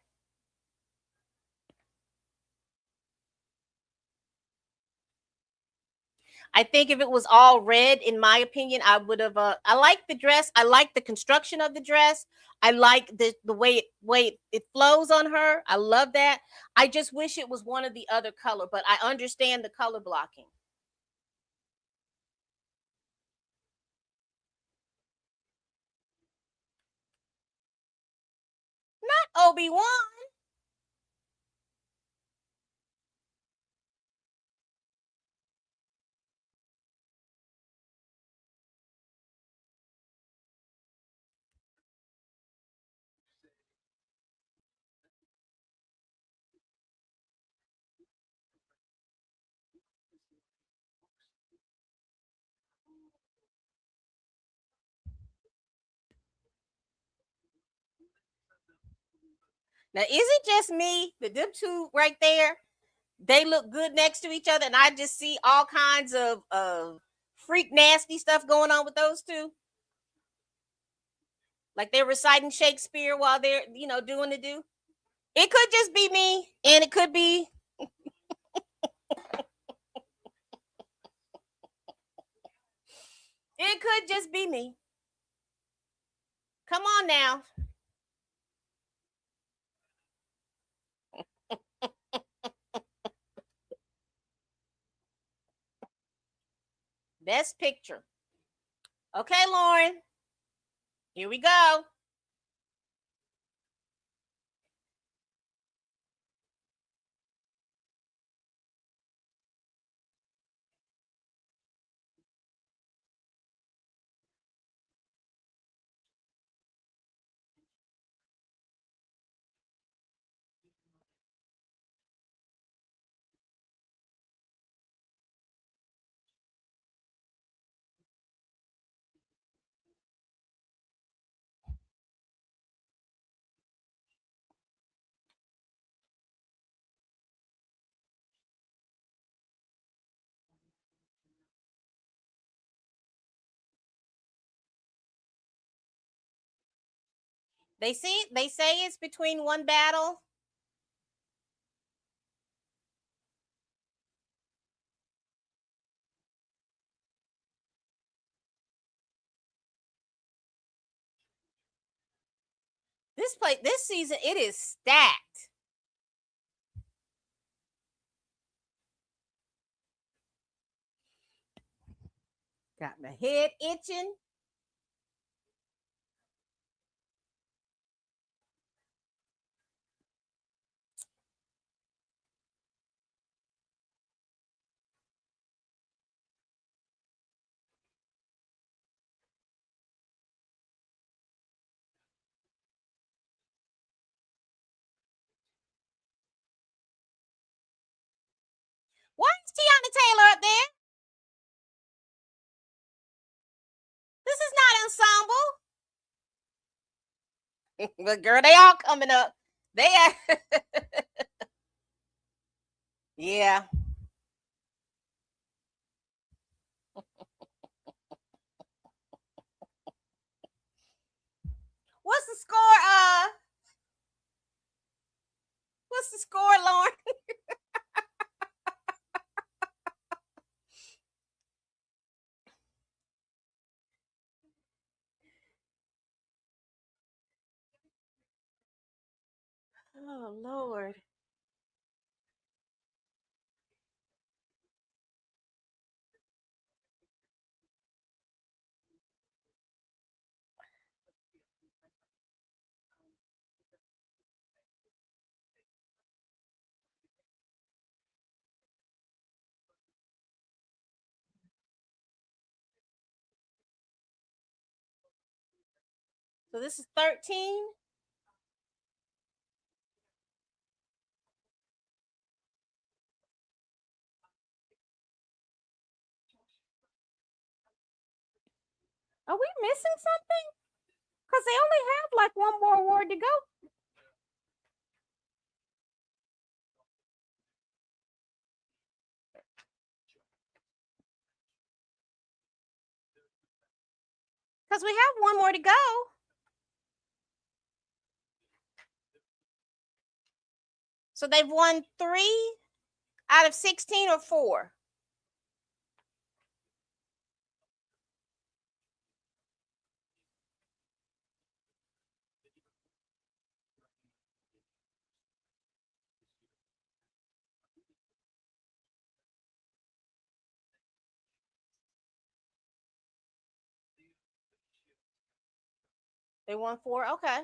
I think if it was all red, in my opinion, I would have. I like the dress. I like the construction of the dress. I like the way it flows on her. I love that. I just wish it was one of the other color, but I understand the color blocking. Obi-Wan. Now, is it just me that them two right there, they look good next to each other, and I just see all kinds of freak nasty stuff going on with those two? Like they're reciting Shakespeare while they're doing the do. It could just be me, and it could just be me. Come on now. Best picture. Okay, Lauren. Here we go. They say it's between one battle. This season it is stacked. Got my head itching. Why is Tiana Taylor up there? This is not ensemble. But girl, they all coming up. They are. Yeah. What's the score? What's the score, Lauren? Oh Lord. So this is 13. Are we missing something? Because they only have like one more award to go. Because we have one more to go. So they've won 3 out of 16 or 4. They won 4. Okay.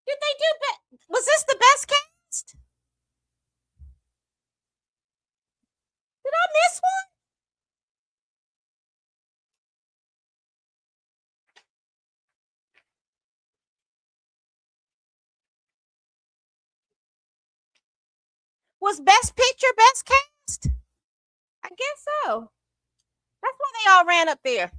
Did they do Was this the best cast? Did I miss one? Was best picture best cast? I guess so. That's why they all ran up there.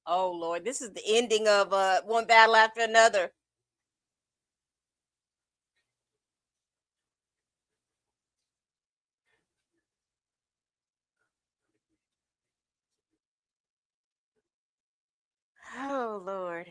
Oh Lord, this is the ending of one battle after another. Oh Lord.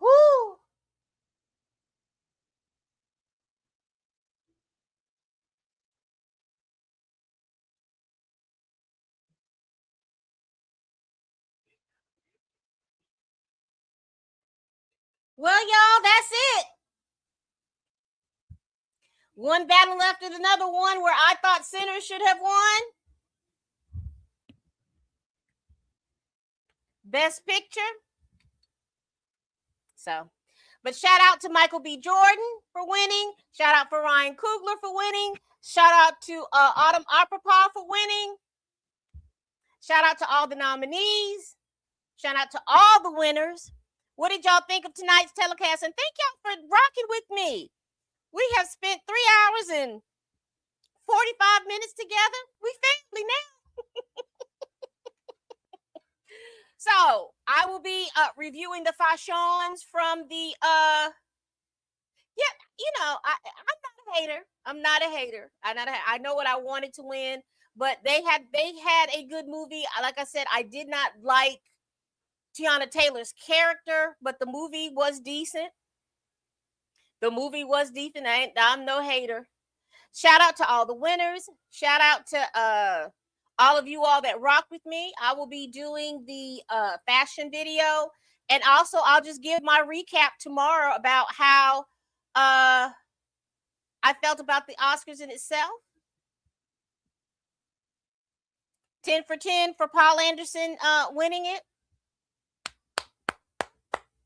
Woo. Well, y'all, that's it. One battle after another one where I thought Sinners should have won. Best picture. So, but shout out to Michael B. Jordan for winning. Shout out for Ryan Coogler for winning. Shout out to Autumn Apropos for winning. Shout out to all the nominees. Shout out to all the winners. What did y'all think of tonight's telecast? And thank y'all for rocking with me. We have spent 3 hours and 45 minutes together. We family now. So I will be reviewing the fashions from the yeah, I'm not a hater. I'm not a hater. I know what I wanted to win, but they had a good movie. Like I said, I did not like Tiana Taylor's character, but the movie was decent. The movie was decent. I'm no hater. Shout out to all the winners. Shout out to all of you all that rock with me. I will be doing the fashion video. And also I'll just give my recap tomorrow about how I felt about the Oscars in itself. 10 for 10 for Paul Anderson winning it.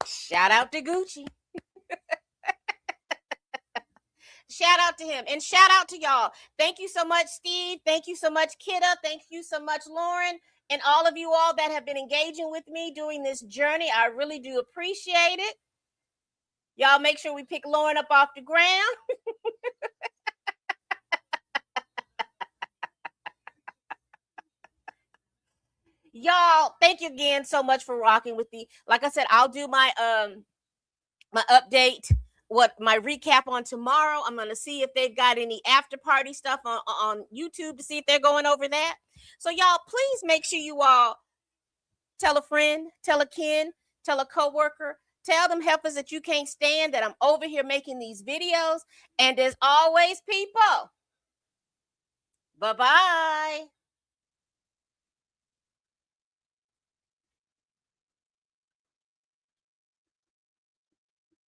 Shout out to Gucci. Shout out to him and shout out to y'all. Thank you so much, Steve. Thank you so much, Kidda. Thank you so much, Lauren, and all of you all that have been engaging with me during this journey. I really do appreciate it. Y'all make sure we pick Lauren up off the ground. Y'all, thank you again so much for rocking with me. Like I said, I'll do my update, what my recap on tomorrow. I'm gonna see if they've got any after party stuff on YouTube to see if they're going over that. So y'all, please make sure you all tell a friend, tell a kin, tell a coworker, tell them helpers that you can't stand that I'm over here making these videos. And as always, people, bye bye.